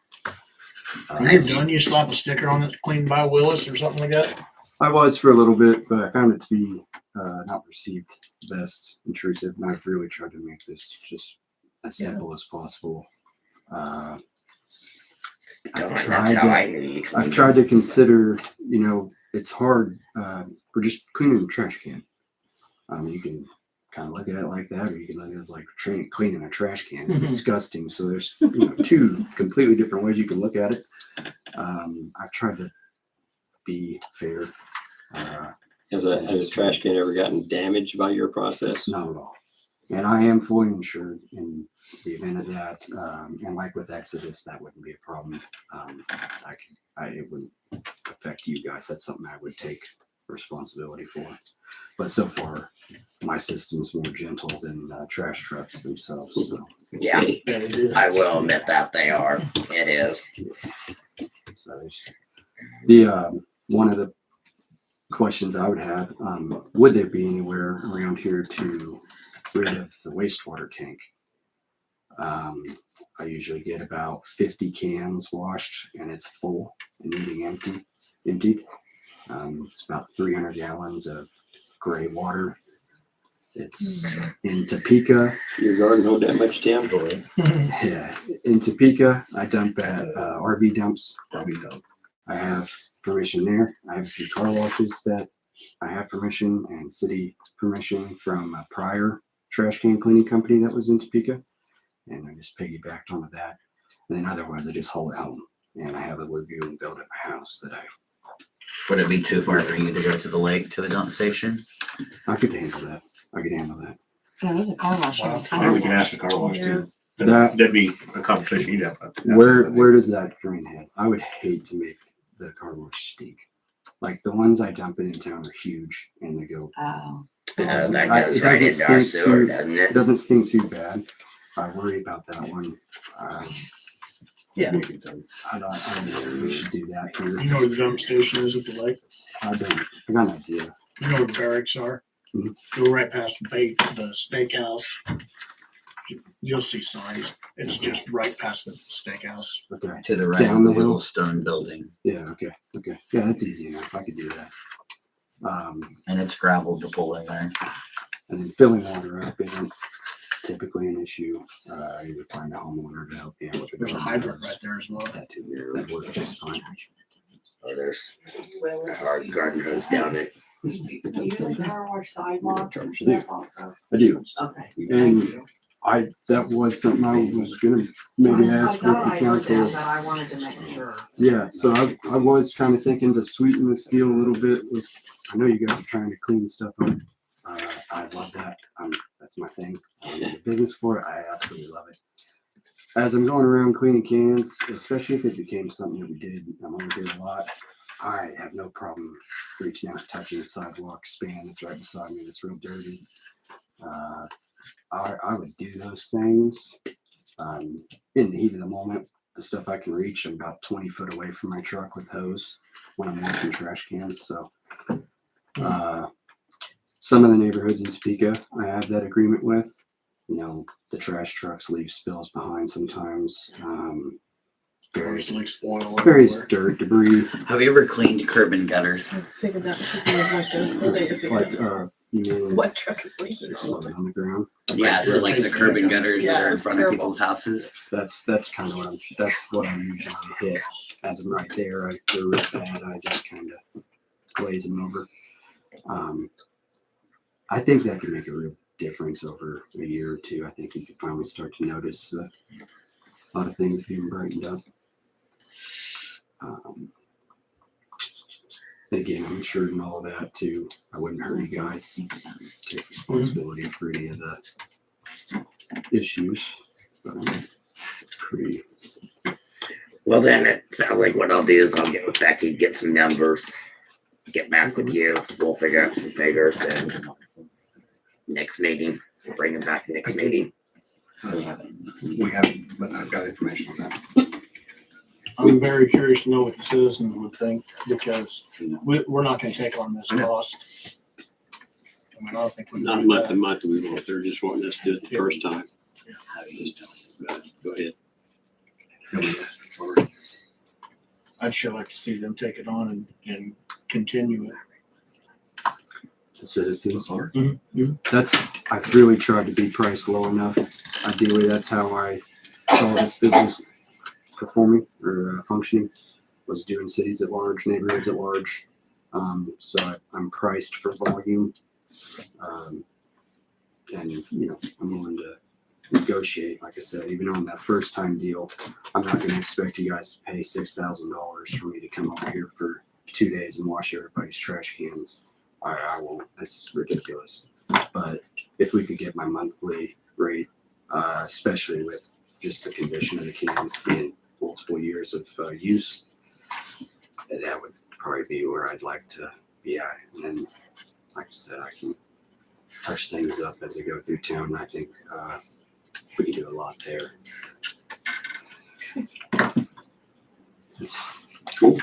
Speaker 8: When you're done, you slap a sticker on it, clean by Willis or something like that.
Speaker 2: I was for a little bit, but I found it to be not perceived best intrusive. And I've really tried to make this just as simple as possible.
Speaker 7: that's how I knew.
Speaker 2: I've tried to consider, it's hard. We're just cleaning a trash can. You can kind of look at it like that, or you can look at it as like cleaning a trash can. It's disgusting. So there's two completely different ways you can look at it. I've tried to be fair.
Speaker 3: Has a trash can ever gotten damaged by your process?
Speaker 2: Not at all. And I am fully insured in the event of that. And like with Exodus, that wouldn't be a problem. It wouldn't affect you guys. That's something I would take responsibility for. But so far, my system is more gentle than trash trucks themselves. So.
Speaker 7: Yeah, I will admit that they are. It is.
Speaker 2: So the one of the questions I would have, would there be anywhere around here to rid of the wastewater tank? I usually get about 50 cans washed and it's full and needing emptied. It's about 300 gallons of gray water. It's in Topeka.
Speaker 3: Your garden hold that much, Tim?
Speaker 2: Yeah, in Topeka, I dump at RV dumps.
Speaker 1: RV dump.
Speaker 2: I have permission there. I have a few car washes that I have permission and city permission from a prior trash can cleaning company that was in Topeka. And I just piggybacked onto that. And then otherwise I just haul it home. And I have a lagoon built at my house that
Speaker 12: Would it be too far for you to go to the lake, to the dump station?
Speaker 2: I could handle that.
Speaker 6: Yeah, there's a car wash all the
Speaker 1: Maybe
Speaker 6: time.
Speaker 1: we can ask the car wash too.
Speaker 2: That-
Speaker 1: That'd be a conversation you'd have to have.
Speaker 2: Where does that drain head? I would hate to make the car wash stink. Like the ones I dump in town are huge and they go.
Speaker 6: Oh.
Speaker 7: That
Speaker 2: It
Speaker 7: goes right
Speaker 2: doesn't
Speaker 7: into our
Speaker 2: stink
Speaker 7: sewer,
Speaker 2: too-
Speaker 7: doesn't
Speaker 2: It
Speaker 7: it?
Speaker 2: doesn't stink too bad. I worry about that one.
Speaker 4: Yeah.
Speaker 2: I don't think we should do that here.
Speaker 8: You know where the dump station is at the lake?
Speaker 2: I don't. I got an idea.
Speaker 8: You know where the barracks are?
Speaker 2: Mhm.
Speaker 8: Go right past the steakhouse. You'll see signs. It's just right past the steakhouse.
Speaker 2: Okay.
Speaker 12: To the right
Speaker 2: Down
Speaker 12: of the
Speaker 2: the hill?
Speaker 12: little stone building.
Speaker 2: Yeah. Okay. Okay. Yeah, that's easy enough. I could do that.
Speaker 12: And it's gravel to pull in there.
Speaker 2: And then filling water up isn't typically an issue. You would find a homeowner to help you out with it.
Speaker 8: There's a hydrant right there as well.
Speaker 2: That too. That works just fine.
Speaker 7: Oh, there's a hard garden hose down it.
Speaker 11: Do you car wash sidewalks and
Speaker 2: I do.
Speaker 11: stuff also?
Speaker 2: I do.
Speaker 11: Okay.
Speaker 2: And that was something I was gonna maybe
Speaker 11: I
Speaker 2: ask
Speaker 11: thought
Speaker 2: with the
Speaker 11: I heard that,
Speaker 2: council.
Speaker 11: but I wanted to make sure.
Speaker 2: Yeah, so I was kind of thinking to sweeten this deal a little bit with, I know you guys are trying to clean stuff up. I love that. That's my thing. I'm in the business for it. I absolutely love it. As I'm going around cleaning cans, especially if it became something that we did, I'm only doing a lot. I have no problem reaching out, touching the sidewalk span that's right beside me that's real dirty. I would do those things in the heat of the moment. The stuff I can reach, I'm about 20 foot away from my truck with hose when I'm washing trash cans. So some of the neighborhoods in Topeka, I have that agreement with. You know, the trash trucks leave spills behind sometimes.
Speaker 8: There's leaks oil
Speaker 2: Various
Speaker 8: everywhere.
Speaker 2: dirt, debris,
Speaker 12: Have you ever cleaned curb and gutters?
Speaker 4: I figured that was
Speaker 2: like you mean
Speaker 4: what truck is leaking?
Speaker 2: slowing on the ground.
Speaker 12: Yeah, so like the curb and gutters that
Speaker 4: Yeah,
Speaker 12: are in
Speaker 4: it's
Speaker 12: front
Speaker 4: terrible.
Speaker 12: of people's houses.
Speaker 2: That's kind of what I usually hit. As I'm right there, they're real bad. I just kind of glaze them over. I think that could make a real difference over a year or two. I think you could finally start to notice a lot of things being brightened up. Again, I'm sure in all of that too. I wouldn't hurt you guys. Take responsibility for any of the issues. But I'm pretty.
Speaker 7: Well, then it sounds like what I'll do is I'll get with Becky, get some numbers, get back with you. We'll figure out some figures and next meeting, we'll bring them back next meeting.
Speaker 1: We haven't, but I've got information on that.
Speaker 8: I'm very curious to know what the citizens would think because we're not gonna take on this cost. I mean, I don't think we.
Speaker 3: Not
Speaker 8: can do
Speaker 3: month to
Speaker 8: that.
Speaker 3: month, we won't. They're just wanting us to do it the first time. Go ahead.
Speaker 8: I'd sure like to see them take it on and continue it.
Speaker 2: The citizens.
Speaker 8: Mhm.
Speaker 2: That's, I've really tried to be priced low enough. Ideally, that's how I saw this business performing or functioning, was doing cities at large, neighborhoods at large. So I'm priced for volume. And, you know, I'm willing to negotiate. Like I said, even on that first time deal, I'm not gonna expect you guys to pay $6,000 for me to come over here for 2 days and wash everybody's trash cans. I won't. That's ridiculous. But if we could get my monthly rate, especially with just the condition of the cans being multiple years of use, that would probably be where I'd like to be at. And then, like I said, I can touch things up as I go through town. And I think we can do a lot there. Cool.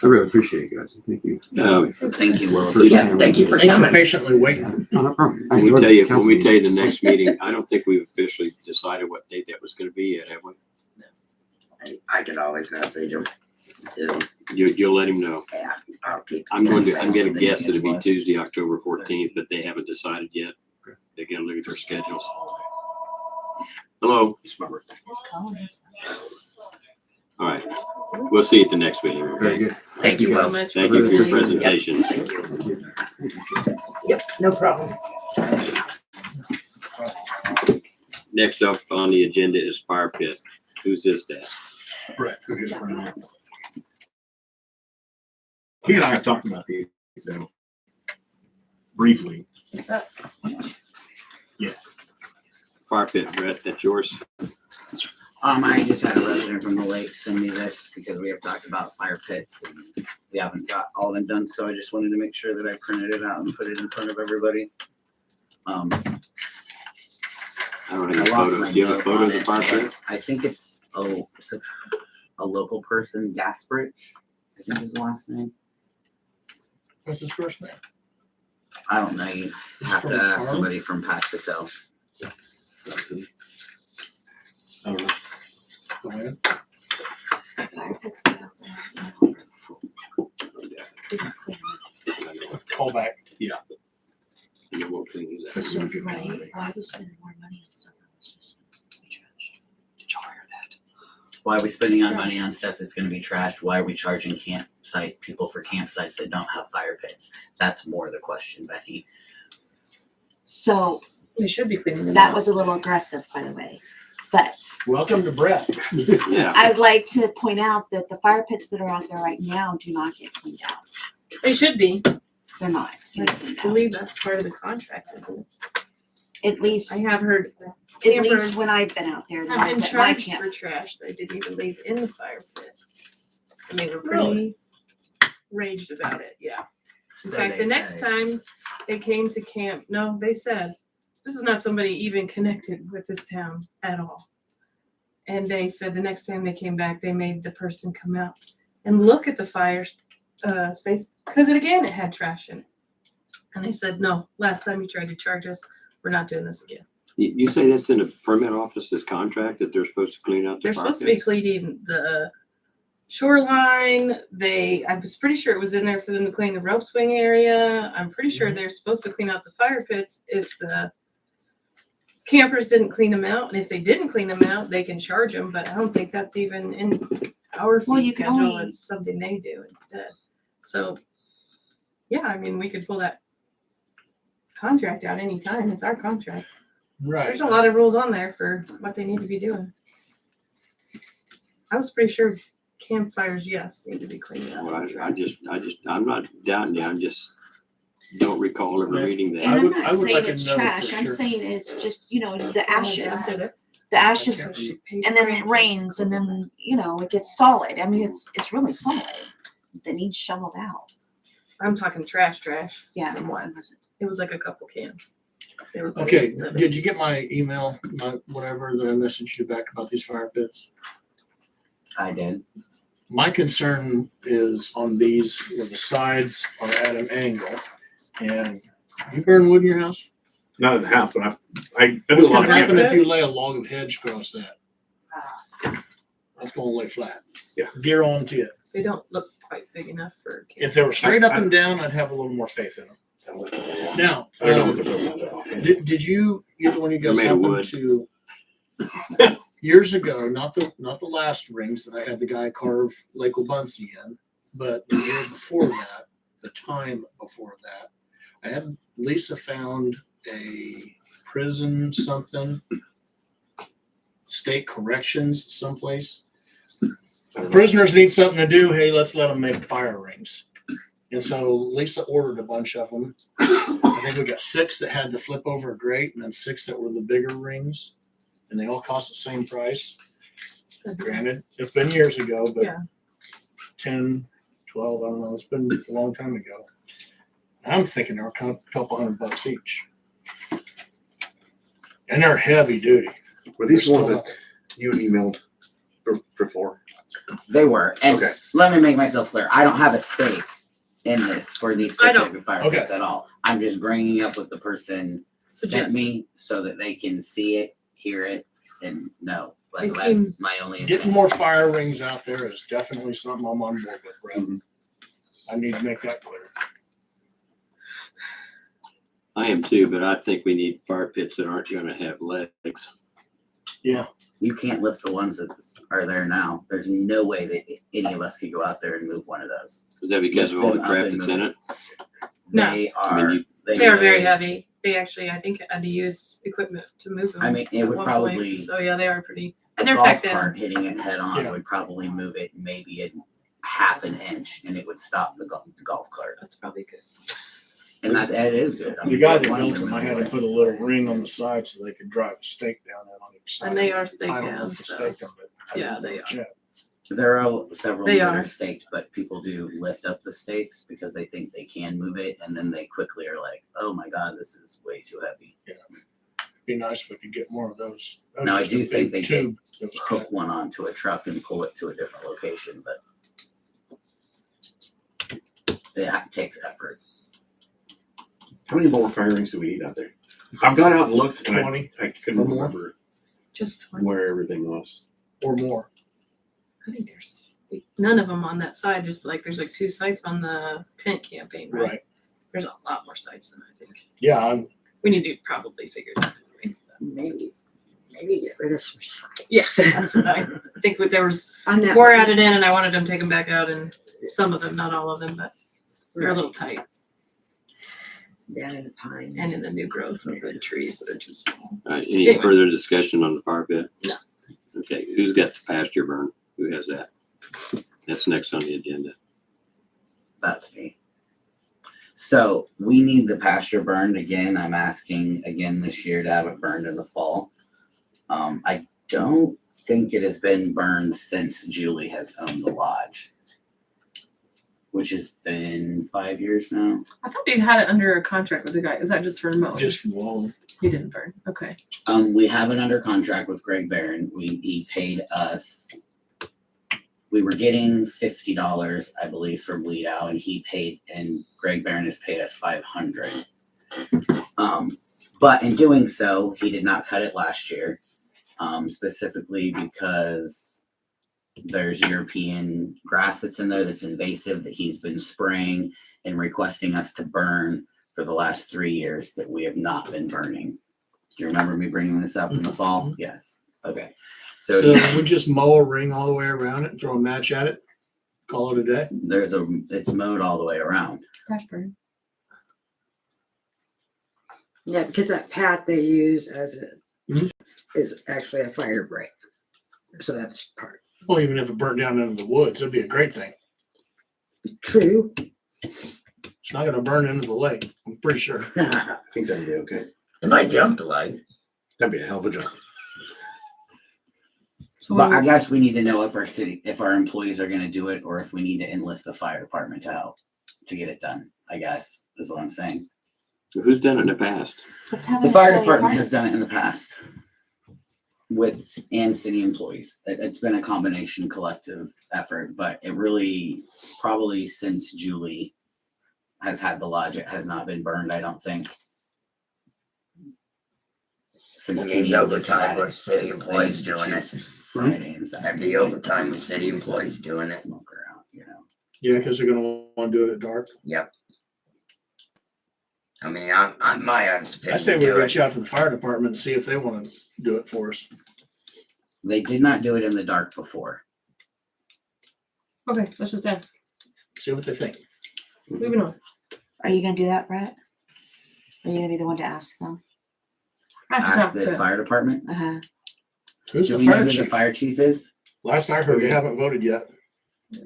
Speaker 2: I really appreciate you guys. Thank you.
Speaker 12: Thank you, Will.
Speaker 7: Yeah, thank you for
Speaker 8: Thanks for
Speaker 7: coming.
Speaker 8: patiently waiting.
Speaker 2: No problem. I
Speaker 3: When we
Speaker 2: enjoyed
Speaker 3: tell
Speaker 2: the
Speaker 3: you,
Speaker 2: council
Speaker 3: the
Speaker 2: meetings.
Speaker 3: next meeting, I don't think we've officially decided what date that was gonna be yet, have we?
Speaker 7: I can always message them too.
Speaker 3: You'll let him know.
Speaker 7: Yeah, I'll keep.
Speaker 3: I'm gonna guess it'll be Tuesday, October 14th, but they haven't decided yet. They gotta look at their schedules. Hello.
Speaker 1: It's my birthday.
Speaker 3: All right. We'll see you at the next meeting.
Speaker 2: Very
Speaker 3: Okay.
Speaker 2: good.
Speaker 7: Thank you, Will.
Speaker 4: much.
Speaker 3: Thank you for your presentation.
Speaker 7: Thank you. Yep, no problem.
Speaker 3: Next up on the agenda is fire pit. Whose is that?
Speaker 1: Brett, who just ran out. He and I have talked about these, though, briefly.
Speaker 4: Is that?
Speaker 8: Yes.
Speaker 3: Fire pit, Brett, that's yours.
Speaker 12: I just had a resident from the lake send me this because we have talked about fire pits and we haven't got all of them done, so I just wanted to make sure that I printed it out and put it in front of everybody.
Speaker 3: I don't
Speaker 12: I
Speaker 3: have any
Speaker 12: lost
Speaker 3: photos.
Speaker 12: my
Speaker 3: Do you have a
Speaker 12: note
Speaker 3: photo
Speaker 12: on
Speaker 3: of the
Speaker 12: it,
Speaker 3: fire
Speaker 12: but
Speaker 3: pit?
Speaker 12: I think it's a local person, Gasbridge, I think is the last name.
Speaker 8: What's his first name?
Speaker 12: I don't know, you have
Speaker 8: From
Speaker 12: to
Speaker 8: the
Speaker 12: ask
Speaker 8: farm?
Speaker 12: somebody from Paxico.
Speaker 1: I don't know.
Speaker 8: The land?
Speaker 6: Fire pits that out there, we don't clean
Speaker 8: Call back.
Speaker 3: You won't clean these up.
Speaker 8: This is a good
Speaker 6: them,
Speaker 8: call.
Speaker 6: right? Why are we spending more money on something that's just trashed? Did y'all hear that?
Speaker 12: Why are we spending on money on stuff that's gonna be trashed? Why are we charging people for campsites that don't have fire pits? That's more the question, Becky.
Speaker 6: So
Speaker 4: They should be cleaning them
Speaker 6: that
Speaker 4: out.
Speaker 6: was a little aggressive, by the way. But
Speaker 8: Welcome to Brett.
Speaker 3: Yeah.
Speaker 6: I'd like to point out that the fire pits that are out there right now do not get cleaned out.
Speaker 4: They should be.
Speaker 6: They're not.
Speaker 4: I believe that's part of the contract, isn't it?
Speaker 6: At least,
Speaker 4: I have heard
Speaker 6: at
Speaker 4: campers
Speaker 6: least when I've been out there, the
Speaker 4: have been
Speaker 6: ones at my
Speaker 4: charged
Speaker 6: camp.
Speaker 4: for trash they didn't even leave in the fire pit. And they were
Speaker 8: Really?
Speaker 4: pretty raged about it, yeah. In
Speaker 12: So
Speaker 4: fact,
Speaker 12: they
Speaker 4: the next
Speaker 12: say.
Speaker 4: time they came to camp, no, they said, this is not somebody even connected with this town at all. And they said the next time they came back, they made the person come out and look at the fire space, because it had trash in it. And they said, no, last time you tried to charge us, we're not doing this again.
Speaker 3: You say that's in a permit office's contract that they're supposed to clean out the
Speaker 4: They're
Speaker 3: fire
Speaker 4: supposed to be
Speaker 3: pits?
Speaker 4: cleaning the shoreline. I was pretty sure it was in there for them to clean the rope swing area. I'm pretty sure they're supposed to clean out the fire pits if the campers didn't clean them out. And if they didn't clean them out, they can charge them. But I don't think that's even in our fee
Speaker 6: Well, you can
Speaker 4: schedule.
Speaker 6: only-
Speaker 4: It's something they do instead. So, yeah, I mean, we could pull that contract out anytime. It's our contract.
Speaker 8: Right.
Speaker 4: There's a lot of rules on there for what they need to be doing. I was pretty sure campfires, yes, need to be cleaned up.
Speaker 3: Well, I'm not doubting you. I just don't recall ever
Speaker 8: Yeah.
Speaker 3: reading
Speaker 6: And
Speaker 3: that.
Speaker 6: I'm
Speaker 8: would-
Speaker 6: not
Speaker 8: I would
Speaker 6: saying
Speaker 8: like to
Speaker 6: it's
Speaker 8: know
Speaker 6: trash.
Speaker 8: for
Speaker 6: I'm
Speaker 8: sure.
Speaker 6: saying it's just, the ashes.
Speaker 4: Did it?
Speaker 6: The ashes,
Speaker 4: Okay.
Speaker 6: and then it rains, and then, it gets solid. I mean, it's really solid that needs shoveled out.
Speaker 4: I'm talking trash.
Speaker 6: Yeah.
Speaker 4: From what? It was like a couple cans. They were
Speaker 8: Okay,
Speaker 4: pretty
Speaker 8: did you get my email, my whatever that I messaged you back about these fire pits?
Speaker 12: I did.
Speaker 8: My concern is on these where the sides are at an angle. And you burn wood in your house?
Speaker 1: Not in the house, but I do
Speaker 8: What's
Speaker 1: a lot
Speaker 8: gonna
Speaker 1: of
Speaker 8: happen
Speaker 1: camping.
Speaker 8: if you lay a log of hedge across that? That's gonna lay flat.
Speaker 1: Yeah.
Speaker 8: Guarantee it.
Speaker 4: They don't look quite big enough for.
Speaker 8: If they were straight up and down, I'd have a little more faith in them. Now,
Speaker 1: I don't know what they're building.
Speaker 8: did you, either one of you guys
Speaker 3: They're made of
Speaker 8: happen
Speaker 3: wood.
Speaker 8: to, years ago, not the last rings that I had the guy carve Lake Labuncie in, but the year before that, the time before that, I had Lisa found a prison something, state corrections someplace. Prisoners need something to do. Hey, let's let them make fire rings. And so Lisa ordered a bunch of them. I think we got 6 that had the flip over grate and then 6 that were the bigger rings. And they all cost the same price. Granted, it's been years ago, but
Speaker 4: Yeah.
Speaker 8: 10, 12, I don't know. It's been a long time ago. I'm thinking they're a couple $100 each. And they're heavy duty.
Speaker 1: Were these
Speaker 8: They're
Speaker 1: ones
Speaker 8: still
Speaker 1: that you had emailed before?
Speaker 12: They were. And
Speaker 1: Okay.
Speaker 12: let me make myself clear. I don't have a stake in this for these
Speaker 4: I don't.
Speaker 12: specific fire
Speaker 8: Okay.
Speaker 12: pits at all. I'm just bringing up what the person sent
Speaker 4: Suggest.
Speaker 12: me so that they can see it, hear it, and know.
Speaker 4: They
Speaker 12: Like,
Speaker 4: seem-
Speaker 12: that's my only
Speaker 8: Getting
Speaker 12: intent.
Speaker 8: more fire rings out there is definitely something I'm on board with, Brett.
Speaker 1: Mhm.
Speaker 8: I need to make that clear.
Speaker 3: I am too, but I think we need fire pits that aren't gonna have legs.
Speaker 8: Yeah.
Speaker 12: You can't lift the ones that are there now. There's no way that any of us could go out there and move one of those.
Speaker 3: Is that because of all the
Speaker 12: Lift them
Speaker 3: crap
Speaker 12: up and
Speaker 3: that's
Speaker 12: move
Speaker 3: in it?
Speaker 4: No.
Speaker 12: They
Speaker 3: I mean,
Speaker 12: are.
Speaker 3: you-
Speaker 4: They are very
Speaker 12: weigh-
Speaker 4: heavy. They actually, I think, had to use equipment to move them.
Speaker 12: I mean, it
Speaker 4: at
Speaker 12: would
Speaker 4: one
Speaker 12: probably.
Speaker 4: point. So yeah, they are pretty,
Speaker 12: A
Speaker 4: and they're
Speaker 12: golf
Speaker 4: tacked
Speaker 12: cart
Speaker 4: down.
Speaker 12: hitting it head on
Speaker 8: Yeah.
Speaker 12: would probably move it maybe a half an inch, and it would stop the golf cart.
Speaker 4: That's probably good.
Speaker 12: And that is good. I
Speaker 8: The
Speaker 12: mean,
Speaker 8: guy
Speaker 12: that's
Speaker 8: that
Speaker 12: one
Speaker 8: built
Speaker 12: of
Speaker 8: them, I had
Speaker 12: them.
Speaker 8: him put a little ring on the side so they could drive a stake down it on each side.
Speaker 4: And they are staked
Speaker 8: I don't know
Speaker 4: down,
Speaker 8: if they
Speaker 4: so-
Speaker 8: staked them, but I
Speaker 4: Yeah,
Speaker 8: didn't
Speaker 4: they
Speaker 8: know
Speaker 4: are.
Speaker 8: check.
Speaker 12: There are several
Speaker 4: They
Speaker 12: that
Speaker 4: are.
Speaker 12: are staked, but people do lift up the stakes because they think they can move it, and then they quickly are like, "Oh my god, this is way too heavy."
Speaker 8: Be nice if we could get more of those. That was
Speaker 12: Now I
Speaker 8: just a
Speaker 12: do think
Speaker 8: big
Speaker 12: they did
Speaker 8: tube that was
Speaker 12: hook
Speaker 8: cut.
Speaker 12: one onto a truck and pull it to a different location, but it takes effort.
Speaker 1: How many more fire rings do we need out there? I've gone out and looked and
Speaker 8: 20
Speaker 1: I couldn't
Speaker 8: or more.
Speaker 1: remember
Speaker 4: Just one.
Speaker 1: where everything was.
Speaker 8: Or more.
Speaker 4: I think there's none of them on that side. Just like there's like 2 sites on the tent campaign, right?
Speaker 8: Right.
Speaker 4: There's a lot more sites than I think.
Speaker 8: Yeah,
Speaker 4: We need to probably figure that out.
Speaker 10: Maybe get rid of some sites.
Speaker 4: Yes, that's what I think. There was
Speaker 10: On that
Speaker 4: more
Speaker 10: one.
Speaker 4: added in, and I wanted them taken back out, and some of them, not all of them, but they're a
Speaker 10: Right.
Speaker 4: little tight.
Speaker 10: Down in the pines.
Speaker 4: And in the new growth of the trees that are too small.
Speaker 3: All right, any
Speaker 4: Anyway.
Speaker 3: further discussion on the fire pit?
Speaker 4: No.
Speaker 3: Okay, who's got the pasture burn? Who has that? That's next on the agenda.
Speaker 12: That's me. So we need the pasture burned again. I'm asking again this year to have it burned in the fall. I don't think it has been burned since Julie has owned the lodge, which has been 5 years now.
Speaker 4: I thought you had it under a contract with the guy. Is that just for mowing?
Speaker 8: just from long.
Speaker 4: You didn't burn. Okay.
Speaker 12: We have it under contract with Greg Barron. He paid us. We were getting $50, I believe, for bleed out, and Greg Barron has paid us $500. But in doing so, he did not cut it last year, specifically because there's European grass that's in there that's invasive that he's been spraying and requesting us to burn for the last 3 years that we have not been burning. Do you remember me bringing this up in the fall? Yes. Okay.
Speaker 8: So we just mow a ring all the way around it and throw a match at it, call it a day.
Speaker 12: It's mowed all the way around.
Speaker 4: Crash burn.
Speaker 10: Yeah, because that path they use as
Speaker 8: Mhm.
Speaker 10: is actually a fire break. So that's part.
Speaker 8: Well, even if it burnt down into the woods, it'd be a great thing.
Speaker 10: True.
Speaker 8: It's not gonna burn into the lake, I'm pretty sure.
Speaker 1: I think that'd be okay.
Speaker 7: It might jump the light.
Speaker 1: That'd be a hell of a job.
Speaker 4: So
Speaker 12: But I guess we need to know if our employees are gonna do it, or if we need to enlist the fire department to help to get it done, I guess, is what I'm saying.
Speaker 3: Who's done it in the past?
Speaker 6: Let's have
Speaker 12: The
Speaker 6: an
Speaker 12: fire
Speaker 6: employee
Speaker 12: department
Speaker 6: party.
Speaker 12: has done it in the past and city employees. It's been a combination collective effort, but it really, probably since Julie has had the lodge, it has not been burned, I don't think. Since
Speaker 7: It needs
Speaker 12: Katie
Speaker 7: overtime
Speaker 12: had
Speaker 7: with
Speaker 12: it,
Speaker 7: city
Speaker 12: it's
Speaker 7: employees
Speaker 12: been
Speaker 7: doing it.
Speaker 12: Friday and Saturday.
Speaker 7: That'd be overtime with city employees doing it.
Speaker 12: Smoke around, you know.
Speaker 8: Yeah, because they're gonna want to do it at dark.
Speaker 7: Yep. I mean, I'm my honest
Speaker 8: I
Speaker 7: opinion.
Speaker 8: say we
Speaker 7: do
Speaker 8: reach
Speaker 7: it.
Speaker 8: out to the fire department and see if they want to do it for us.
Speaker 12: They did not do it in the dark before.
Speaker 4: Okay, let's just ask.
Speaker 8: See what they think.
Speaker 4: Moving on.
Speaker 6: Are you gonna do that, Brett? Are you gonna be the one to ask them?
Speaker 4: I have to
Speaker 12: Ask
Speaker 4: talk
Speaker 12: the
Speaker 4: to.
Speaker 12: fire department.
Speaker 6: Uh-huh.
Speaker 8: Who's
Speaker 12: Do
Speaker 8: the
Speaker 12: we know
Speaker 8: fire
Speaker 12: who the
Speaker 8: chief?
Speaker 12: fire chief is?
Speaker 8: Last I heard, they haven't voted yet.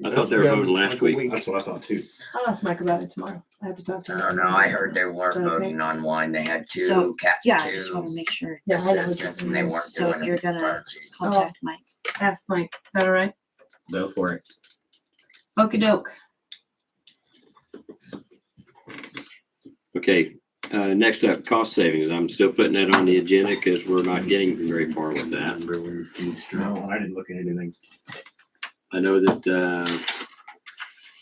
Speaker 3: I thought they were
Speaker 8: It's been
Speaker 3: voting last
Speaker 8: like a
Speaker 3: week.
Speaker 1: That's what I thought too.
Speaker 4: I'll ask Mike about it tomorrow. I have to talk to
Speaker 7: I
Speaker 4: him.
Speaker 7: don't know. I heard they weren't
Speaker 4: Is that okay?
Speaker 7: voting on one. They had two
Speaker 6: So, yeah, I
Speaker 7: two
Speaker 6: just wanna make sure.
Speaker 4: Yeah, I know what you're
Speaker 7: assistants, and they
Speaker 4: saying.
Speaker 7: weren't
Speaker 6: So
Speaker 7: doing
Speaker 6: you're
Speaker 7: it.
Speaker 6: gonna-
Speaker 7: Fire chief.
Speaker 6: Contact Mike.
Speaker 4: Ask Mike. Is that all right?
Speaker 12: Go for it.
Speaker 4: Okey doke.
Speaker 3: Okay, next up, cost savings. I'm still putting that on the agenda because we're not getting very far with that.
Speaker 1: No, I didn't look at anything.
Speaker 3: I know that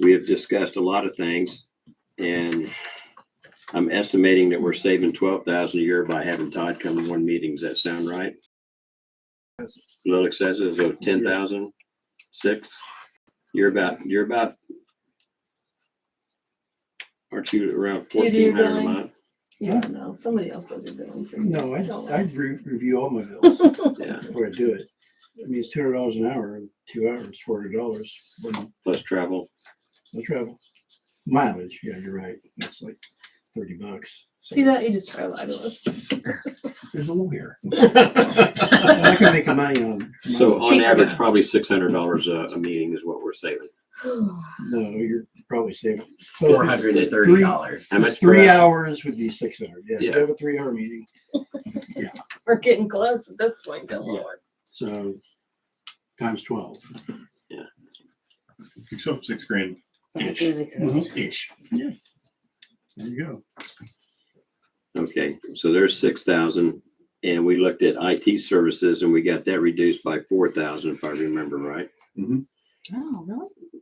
Speaker 3: we have discussed a lot of things, and I'm estimating that we're saving 12,000 a year by having Todd come to one meeting. Does that sound right? A little excessive, so 10,000, 6. You're about, aren't you around
Speaker 4: Do you do your
Speaker 3: 1,400 a
Speaker 4: billing?
Speaker 3: month?
Speaker 4: Yeah, no, somebody else does your billing for you.
Speaker 17: No,
Speaker 4: Don't
Speaker 17: I
Speaker 4: lie.
Speaker 17: review all my bills
Speaker 3: Yeah,
Speaker 17: before I do it. I mean, it's $200 an hour and 2 hours, $40 when
Speaker 3: plus travel.
Speaker 17: I travel. Mileage, yeah, you're right. That's like $30. So
Speaker 4: See that? You just try to lie to us.
Speaker 17: there's a little here. I can make money on.
Speaker 3: So on
Speaker 4: He
Speaker 3: average,
Speaker 4: forgot.
Speaker 3: probably $600 a meeting is what we're saving.
Speaker 17: No, you're probably save it.
Speaker 12: $430.
Speaker 3: How much per
Speaker 17: 3
Speaker 3: hour?
Speaker 17: hours would be 600. Yeah,
Speaker 3: Yeah.
Speaker 17: you have a 3-hour meeting.
Speaker 4: We're getting close at this point, good
Speaker 17: Yeah.
Speaker 4: lord.
Speaker 17: So times 12.
Speaker 1: So $6,000 ish. Ish.
Speaker 17: Yeah. There you go.
Speaker 3: Okay, so there's 6,000, and we looked at IT services and we got that reduced by 4,000, if I remember right.
Speaker 6: Oh,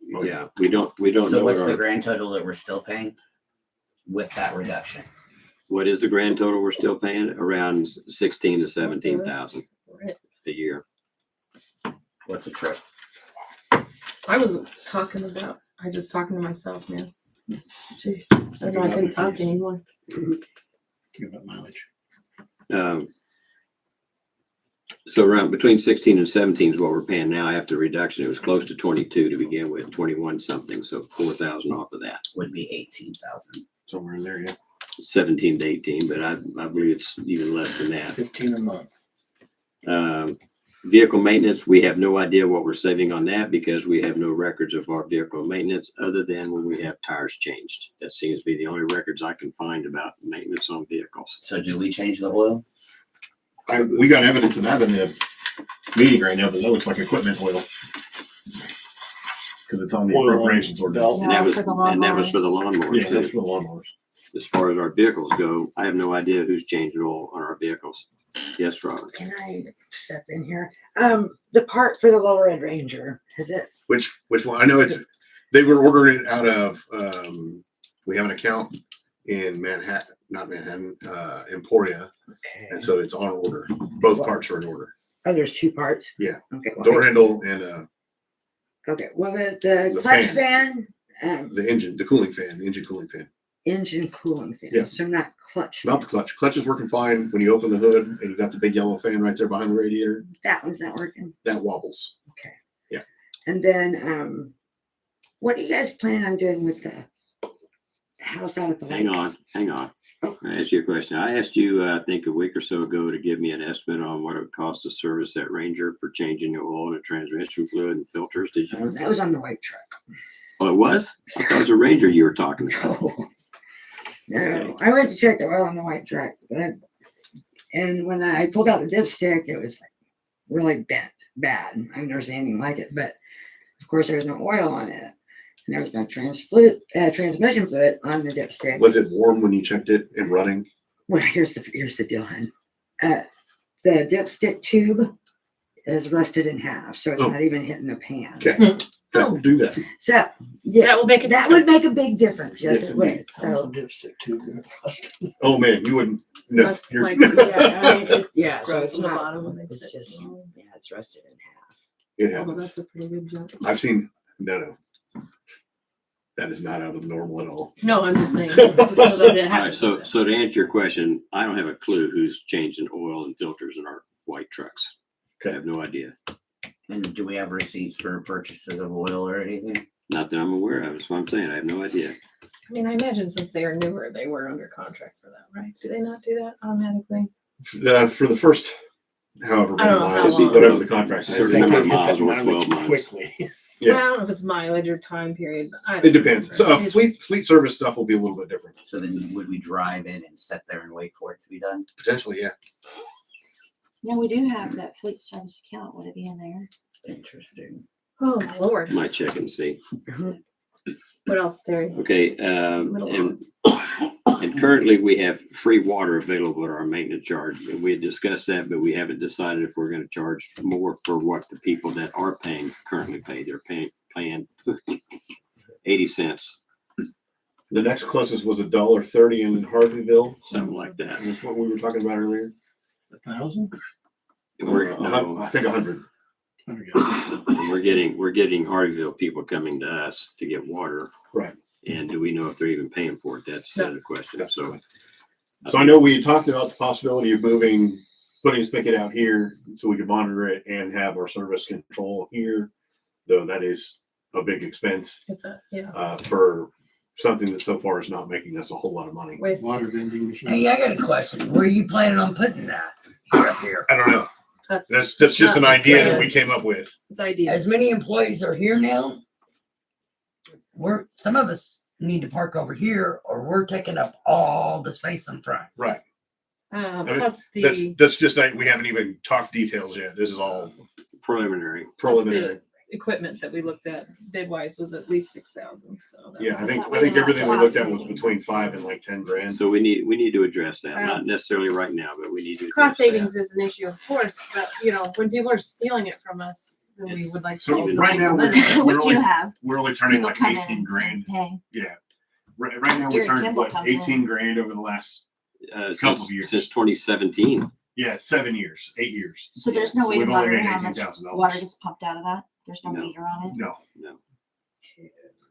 Speaker 6: really?
Speaker 3: Yeah, we don't
Speaker 12: So
Speaker 3: know
Speaker 12: what's
Speaker 3: what
Speaker 12: the
Speaker 3: our,
Speaker 12: grand total that we're still paying with that reduction?
Speaker 3: what is the grand total we're still paying? Around 16 to 17,000 a year.
Speaker 12: What's a trip?
Speaker 4: I wasn't talking about, I just talking to myself, man. Jeez, I don't know, I couldn't talk anymore.
Speaker 17: Give up mileage.
Speaker 3: So around between 16 and 17 is what we're paying now after reduction. It was close to 22 to begin with, 21 something, so 4,000 off of that.
Speaker 12: Would be 18,000.
Speaker 1: Somewhere in there, yeah.
Speaker 3: 17 to 18, but I believe it's even less than that.
Speaker 8: 15 a month.
Speaker 3: Vehicle maintenance, we have no idea what we're saving on that because we have no records of our vehicle maintenance other than when we have tires changed. That seems to be the only records I can find about maintenance on vehicles.
Speaker 12: So do we change the oil?
Speaker 1: We got evidence of that in the meeting right now, but that looks like equipment oil. Because it's on the
Speaker 8: Oil on
Speaker 1: appropriations ordinance.
Speaker 3: And that was,
Speaker 6: for the
Speaker 3: and that was for the lawnmowers
Speaker 1: Yeah, that's
Speaker 3: too.
Speaker 1: for the lawnmowers.
Speaker 3: As far as our vehicles go, I have no idea who's changing oil on our vehicles. Yes, Robert.
Speaker 10: Can I step in here? The part for the lower end Ranger, is it?
Speaker 1: Which one? I know it's, they were ordering it out of, we have an account in Manhattan, not Manhattan, Emporia.
Speaker 10: Okay.
Speaker 1: And so it's on order. Both parts are in order.
Speaker 10: Oh, there's 2 parts?
Speaker 1: Yeah.
Speaker 10: Okay.
Speaker 1: Door handle and
Speaker 10: Okay, well, the
Speaker 1: The
Speaker 10: clutch fan,
Speaker 1: the engine, the cooling fan, the engine cooling fan.
Speaker 10: engine cooling fan,
Speaker 1: Yeah.
Speaker 10: so not clutch.
Speaker 1: Not the clutch. Clutch is working fine when you open the hood and you got the big yellow fan right there behind the radiator.
Speaker 10: That one's not working.
Speaker 1: That wobbles.
Speaker 10: Okay.
Speaker 1: Yeah.
Speaker 10: And then, what are you guys planning on doing with the house out at the lake?
Speaker 3: Hang on. I asked you a question. I asked you, I think a week or so ago to give me an estimate on what it would cost to service that Ranger for changing the oil and the transmission fluid and filters. Did you?
Speaker 10: That was on the white truck.
Speaker 3: Oh, it was? I thought it was a Ranger you were talking about.
Speaker 10: No, I went to check the oil on the white truck, and when I pulled out the dipstick, it was like really bent, bad. I've never seen anything like it, but of course there was no oil on it, and there was no transmission fluid on the dipstick.
Speaker 1: Was it warm when you checked it and running?
Speaker 10: Well, here's the deal, hon. The dipstick tube is rusted in half, so it's
Speaker 1: Oh.
Speaker 10: not even hitting the pan.
Speaker 1: Okay. That will do that.
Speaker 10: So yeah,
Speaker 4: That will make a
Speaker 10: that would
Speaker 4: difference.
Speaker 10: make a big difference. Yes,
Speaker 1: Yes,
Speaker 10: it would.
Speaker 1: indeed.
Speaker 8: How's
Speaker 10: So
Speaker 8: the dipstick too good?
Speaker 1: Oh man, you wouldn't. No,
Speaker 4: That's
Speaker 1: you're,
Speaker 4: like-
Speaker 10: yeah, I mean, so
Speaker 4: Broke
Speaker 10: it's
Speaker 4: from the
Speaker 10: not.
Speaker 4: bottom when they
Speaker 10: It's
Speaker 4: sit.
Speaker 10: just yeah, it's rusted in half.
Speaker 1: it
Speaker 4: Oh,
Speaker 1: happens.
Speaker 4: that's a pretty good jump.
Speaker 1: I've seen no. That is not out of the normal at all.
Speaker 4: No, I'm just saying. Just so that it
Speaker 3: All right,
Speaker 4: happens.
Speaker 3: so to answer your question, I don't have a clue who's changing oil and filters in our white trucks. I have no idea.
Speaker 12: And do we have receipts for purchases of oil or anything?
Speaker 3: Not that I'm aware of. That's what I'm saying. I have no idea.
Speaker 4: I mean, I imagine since they are newer, they were under contract for that, right? Do they not do that automatically?
Speaker 1: For the first, however
Speaker 4: I
Speaker 1: many
Speaker 4: don't know how
Speaker 1: miles,
Speaker 4: long.
Speaker 1: whatever the contract is.
Speaker 3: Certain number of miles or 12 months.
Speaker 17: Quickly.
Speaker 1: Yeah.
Speaker 4: Well, I don't know if it's mileage or time period, but I
Speaker 1: It
Speaker 4: don't
Speaker 1: depends. So
Speaker 4: remember. It's-
Speaker 1: fleet service stuff will be a little bit different.
Speaker 12: So then would we drive in and sit there and wait for it to be done?
Speaker 1: Potentially, yeah.
Speaker 6: No, we do have that fleet service account. Would it be in there?
Speaker 12: Interesting.
Speaker 4: Oh, Lord.
Speaker 3: Might check and see.
Speaker 4: What else, Terry?
Speaker 3: Okay, and currently we have free water available at our maintenance charge. And we had discussed that, but we haven't decided if we're gonna charge more for what the people that are paying currently pay. They're paying 80 cents,
Speaker 1: The next closest was $1.30 in Harveyville.
Speaker 3: something like that.
Speaker 1: And that's what we were talking about earlier.
Speaker 8: 1,000?
Speaker 1: I think 100.
Speaker 3: We're getting Hardyville people coming to us to get water.
Speaker 1: Right.
Speaker 3: And do we know if they're even paying for it? That's the question. So
Speaker 1: I know we had talked about the possibility of putting a spigot out here so we could monitor it and have our service control here, though that is a big expense
Speaker 4: It's
Speaker 1: for something that so far is not making us a whole lot of money.
Speaker 4: With
Speaker 17: Water vending machine.
Speaker 5: Hey, I got a question. Where are you planning on putting that? Here up here.
Speaker 1: I don't know.
Speaker 4: that's
Speaker 1: That's just an
Speaker 4: not
Speaker 1: idea that we
Speaker 4: plans.
Speaker 1: came up with.
Speaker 4: It's ideas.
Speaker 5: As many employees are here now?
Speaker 7: some of us need to park over here, or we're taking up all the space in front.
Speaker 1: Right. I mean,
Speaker 4: Plus
Speaker 1: that's just like, we haven't even talked details yet. This is all
Speaker 3: Preliminary.
Speaker 1: preliminary.
Speaker 4: equipment that we looked at bid wise was at least 6,000. So that
Speaker 1: Yeah,
Speaker 4: was
Speaker 1: I
Speaker 4: a
Speaker 1: think
Speaker 4: lot.
Speaker 1: everything we looked at was between 5 and like 10 grand.
Speaker 3: So we need to address that, not necessarily right now, but we need to address
Speaker 4: Cost
Speaker 3: that.
Speaker 4: savings is an issue, of course, but when people are stealing it from us, then we would like to.
Speaker 1: So
Speaker 4: see
Speaker 1: right now,
Speaker 4: some
Speaker 1: we're,
Speaker 4: money.
Speaker 1: we're
Speaker 6: We
Speaker 1: only,
Speaker 6: do have
Speaker 1: we're only turning
Speaker 6: people
Speaker 1: like
Speaker 6: come in
Speaker 1: 18
Speaker 6: and
Speaker 1: grand.
Speaker 6: pay.
Speaker 1: Yeah. Right now, we
Speaker 6: Gary
Speaker 1: turned
Speaker 6: Kimball
Speaker 1: what,
Speaker 6: comes in.
Speaker 1: 18 grand over the last couple
Speaker 3: Since
Speaker 1: of years.
Speaker 3: 2017.
Speaker 1: Yeah, 7 years, 8 years.
Speaker 6: So there's no
Speaker 1: So
Speaker 6: way to
Speaker 1: we've only
Speaker 6: monitor
Speaker 1: made
Speaker 6: how much
Speaker 1: $18,000.
Speaker 6: water gets pumped out of that. There's no
Speaker 3: No.
Speaker 6: meter on it.
Speaker 1: No.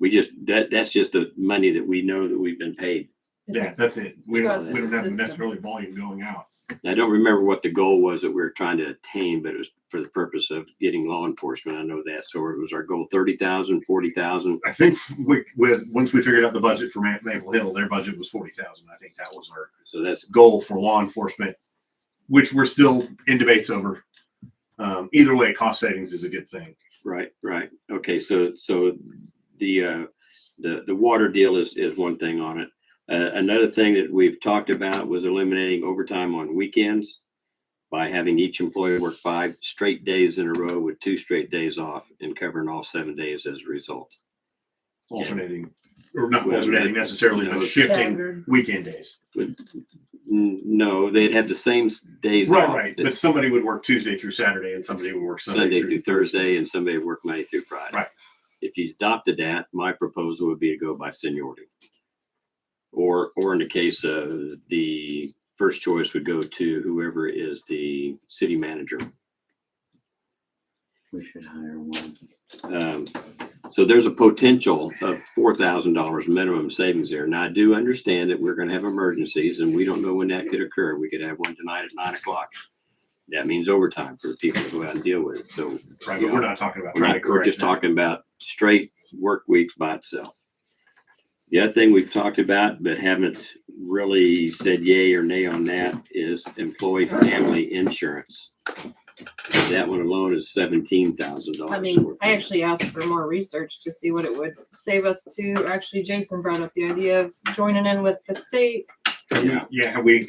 Speaker 3: We just that's just the money that we know that we've been paid.
Speaker 1: Yeah, that's it. We don't
Speaker 4: trust
Speaker 1: have
Speaker 4: system.
Speaker 1: necessarily volume going out.
Speaker 3: I don't remember what the goal was that we were trying to attain, but it was for the purpose of getting law enforcement. I know that. So it was our goal 30,000, 40,000.
Speaker 1: I think once we figured out the budget for Maple Hill, their budget was 40,000. I think that was our
Speaker 3: So that's
Speaker 1: goal for law enforcement, which we're still in debates over. Either way, cost savings is a good thing.
Speaker 3: right. Okay. So the water deal is one thing on it. Another thing that we've talked about was eliminating overtime on weekends by having each employee work 5 straight days in a row with 2 straight days off and covering all 7 days as a result.
Speaker 1: Alternating, or not
Speaker 3: Well,
Speaker 1: alternating necessarily, but shifting
Speaker 4: Staggered.
Speaker 1: weekend days.
Speaker 3: No, they'd have the same days
Speaker 1: Right,
Speaker 3: off.
Speaker 1: right. But somebody would work Tuesday through Saturday, and somebody would work
Speaker 3: Sunday through Thursday, and somebody would work Monday through Friday.
Speaker 1: Right.
Speaker 3: If you adopted that, my proposal would be to go by seniority. Or in the case of the first choice would go to whoever is the city manager.
Speaker 12: We should hire one.
Speaker 3: So there's a potential of $4,000 minimum savings there. Now I do understand that we're going to have emergencies, and we don't know when that could occur. We could have one tonight at 9 o'clock. That means overtime for people to go out and deal with it. So
Speaker 1: Right, but we're not talking about
Speaker 3: we're
Speaker 1: trying
Speaker 3: not,
Speaker 1: to
Speaker 3: we're
Speaker 1: correct
Speaker 3: just
Speaker 1: that.
Speaker 3: talking about straight work week by itself. The other thing we've talked about, but haven't really said yay or nay on that, is employee family insurance. That one alone is $17,000.
Speaker 4: I mean, I actually asked for more research to see what it would save us to. Actually, Jason brought up the idea of joining in with the state,
Speaker 1: Yeah,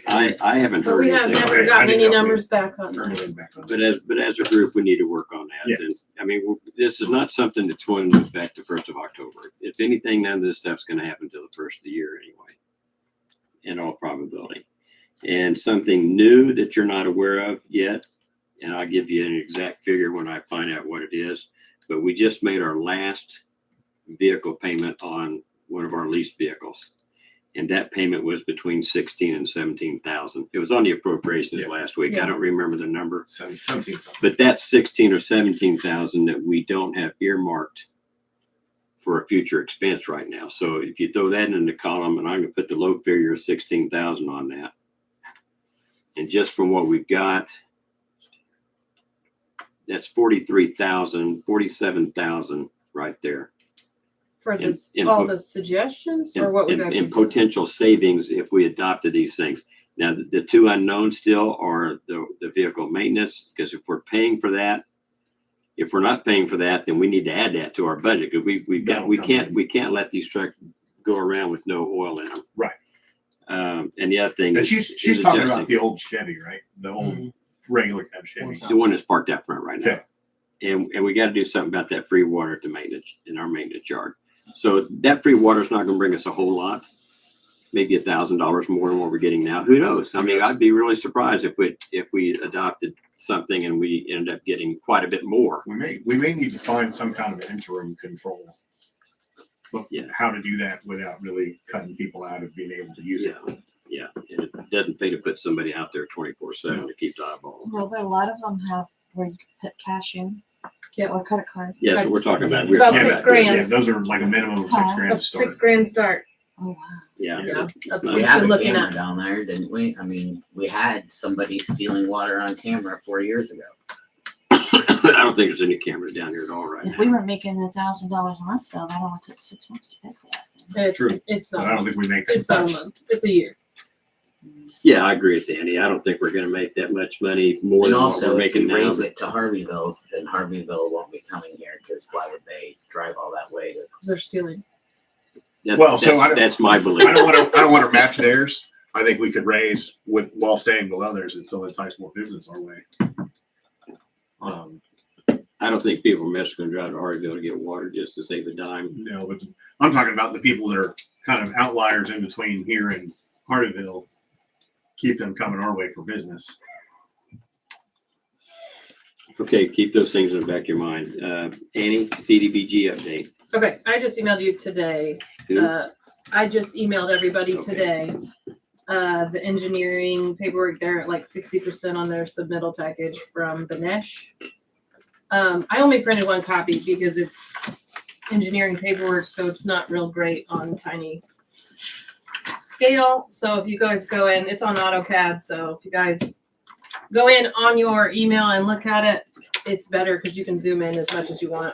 Speaker 3: I haven't
Speaker 4: but
Speaker 3: heard
Speaker 4: we have
Speaker 3: anything.
Speaker 4: never
Speaker 1: I
Speaker 4: gotten
Speaker 1: didn't
Speaker 4: any
Speaker 1: know if we-
Speaker 4: numbers back on
Speaker 1: Turn
Speaker 4: that.
Speaker 1: it back on.
Speaker 3: But as a group, we need to work on that.
Speaker 1: Yeah.
Speaker 3: And I mean, this is not something that's going into effect the 1st of October. If anything, none of this stuff's going to happen till the 1st of the year anyway, in all probability. And something new that you're not aware of yet, and I'll give you an exact figure when I find out what it is, but we just made our last vehicle payment on one of our leased vehicles. And that payment was between 16 and 17,000. It was on the appropriations last week.
Speaker 4: Yeah.
Speaker 3: I don't remember the number.
Speaker 1: 17 something.
Speaker 3: But that's 16 or 17,000 that we don't have earmarked for a future expense right now. So if you throw that in the column, and I'm gonna put the low figure of 16,000 on that. And just from what we've got, that's 43,000, 47,000 right there.
Speaker 4: For
Speaker 3: And-
Speaker 4: this,
Speaker 3: and
Speaker 4: all
Speaker 3: put-
Speaker 4: the suggestions or what we've
Speaker 3: And
Speaker 4: actually.
Speaker 3: potential savings if we adopted these things. Now, the 2 unknowns still are the vehicle maintenance, because if we're paying for that, if we're not paying for that, then we need to add that to our budget, because we can't let these trucks go around with no oil in them.
Speaker 1: Right.
Speaker 3: And the other thing
Speaker 1: And
Speaker 3: is.
Speaker 1: she's
Speaker 3: is
Speaker 1: talking
Speaker 3: adjusting.
Speaker 1: about the old Chevy, right? The old regular cab Chevy.
Speaker 3: The one that's parked out front right now.
Speaker 1: Okay.
Speaker 3: And we got to do something about that free water at the maintenance, in our maintenance yard. So that free water is not going to bring us a whole lot, maybe $1,000 more than what we're getting now. Who knows? I mean, I'd be really surprised if we adopted something and we ended up getting quite a bit more.
Speaker 1: We may need to find some kind of interim control. But
Speaker 3: Yeah.
Speaker 1: how to do that without really cutting people out of being able to use it.
Speaker 3: Yeah. And it doesn't pay to put somebody out there 24/7 to keep the eyeball.
Speaker 6: Well, but a lot of them have where you can put cash in.
Speaker 4: Yeah.
Speaker 6: Or credit card.
Speaker 3: Yeah, so we're talking about.
Speaker 4: It's about
Speaker 3: we're-
Speaker 4: $6 grand.
Speaker 1: Yeah, those are like a minimum of
Speaker 6: Huh?
Speaker 1: $6 grand to start.
Speaker 4: $6 grand start.
Speaker 6: Oh, wow.
Speaker 3: Yeah.
Speaker 4: Yeah,
Speaker 3: it's
Speaker 4: that's
Speaker 3: not-
Speaker 12: We
Speaker 4: what
Speaker 12: had
Speaker 4: we're
Speaker 12: a
Speaker 4: looking
Speaker 12: camera
Speaker 4: at.
Speaker 12: down there, didn't we? I mean, we had somebody stealing water on camera 4 years ago.
Speaker 3: I don't think there's any cameras down here at all right
Speaker 6: If
Speaker 3: now.
Speaker 6: we were making $1,000 a month though, that only took 6 months to pay for that.
Speaker 4: It's,
Speaker 1: True.
Speaker 4: it's
Speaker 1: But I
Speaker 4: not,
Speaker 1: don't think we make that
Speaker 4: it's not a
Speaker 1: much.
Speaker 4: month, it's a year.
Speaker 3: Yeah, I agree with Danny. I don't think we're going to make that much money more
Speaker 12: And
Speaker 3: than what
Speaker 12: also,
Speaker 3: we're
Speaker 12: if we
Speaker 3: making now.
Speaker 12: raise it to Harveyville's, then Harveyville won't be coming here, because why would they drive all that way to?
Speaker 4: They're stealing.
Speaker 1: Well, so I don't-
Speaker 3: That's my belief.
Speaker 1: I don't want to match theirs. I think we could raise while staying with others and still entice more business our way.
Speaker 3: I don't think people from Messer gonna drive to Hardyville to get water just to save a dime.
Speaker 1: No, but I'm talking about the people that are kind of outliers in between here and Hardyville. Keep them coming our way for business.
Speaker 3: Okay, keep those things in the back of your mind. Annie, CDBG update.
Speaker 4: Okay, I just emailed you today.
Speaker 3: Who?
Speaker 4: I just emailed everybody
Speaker 3: Okay.
Speaker 4: today. The engineering paperwork, they're at like 60% on their submittal package from Banesh. I only printed one copy because it's engineering paperwork, so it's not real great on tiny scale. So if you guys go in, it's on AutoCAD. So if you guys go in on your email and look at it, it's better because you can zoom in as much as you want.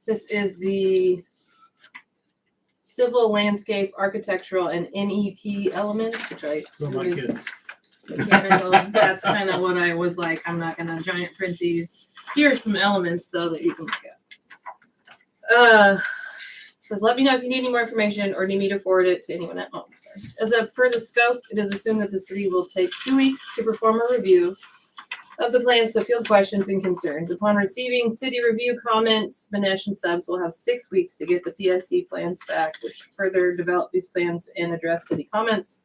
Speaker 4: This is the civil, landscape, architectural, and NEP elements, which I assume
Speaker 8: my
Speaker 4: is
Speaker 8: kid.
Speaker 4: mechanical. That's kind of what I was like. I'm not gonna giant print these. Here are some elements though that you can look at. Says, let me know if you need any more information or need me to forward it to anyone at home. Sorry. As a per the scope, it is assumed that the city will take 2 weeks to perform a review of the plans to field questions and concerns. Upon receiving city review comments, Banesh and subs will have 6 weeks to get the PSC plans back, which further develop these plans and address city comments.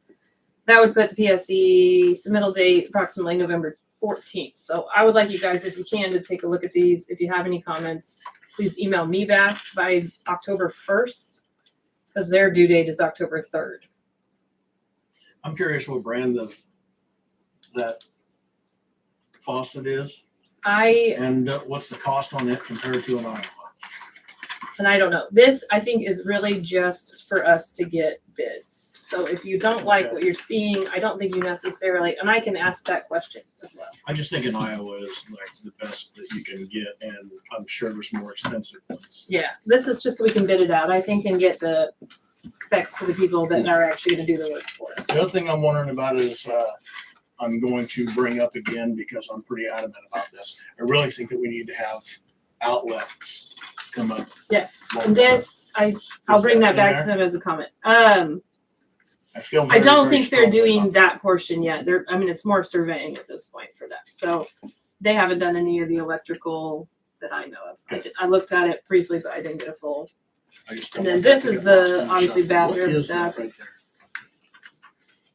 Speaker 4: That would put the PSC submittal date approximately November 14th. So I would like you guys, if you can, to take a look at these. If you have any comments, please email me back by October 1st, because their due date is October 3rd.
Speaker 8: I'm curious what brand of that faucet is and what's the cost on it compared to an Iowa?
Speaker 4: And I don't know. This, I think, is really just for us to get bids. So if you don't like what you're seeing, I don't think you necessarily, and I can ask that question as well.
Speaker 8: I just think an Iowa is like the best that you can get, and I'm sure there's more expensive ones.
Speaker 4: Yeah, this is just so we can bid it out, I think, and get the specs to the people that are actually gonna do the work for it.
Speaker 8: The other thing I'm wondering about is, I'm going to bring up again because I'm pretty adamant about this. I really think that we need to have outlets come up.
Speaker 4: Yes, and this, I'll bring that back to them as a comment.
Speaker 8: I feel
Speaker 4: I don't
Speaker 8: very
Speaker 4: think they're
Speaker 8: strongly
Speaker 4: doing
Speaker 8: about
Speaker 4: that portion yet. I mean, it's more surveying at this point for that. So they haven't done any of the electrical that I know of. I looked at it briefly, but I didn't get a full.
Speaker 8: I just
Speaker 4: And
Speaker 8: don't
Speaker 4: then
Speaker 8: want that
Speaker 4: this
Speaker 8: to
Speaker 4: is
Speaker 8: get lost
Speaker 4: the
Speaker 8: in
Speaker 4: obviously
Speaker 8: shuffle. What
Speaker 4: bathroom
Speaker 8: is that
Speaker 4: stuff.
Speaker 8: right there?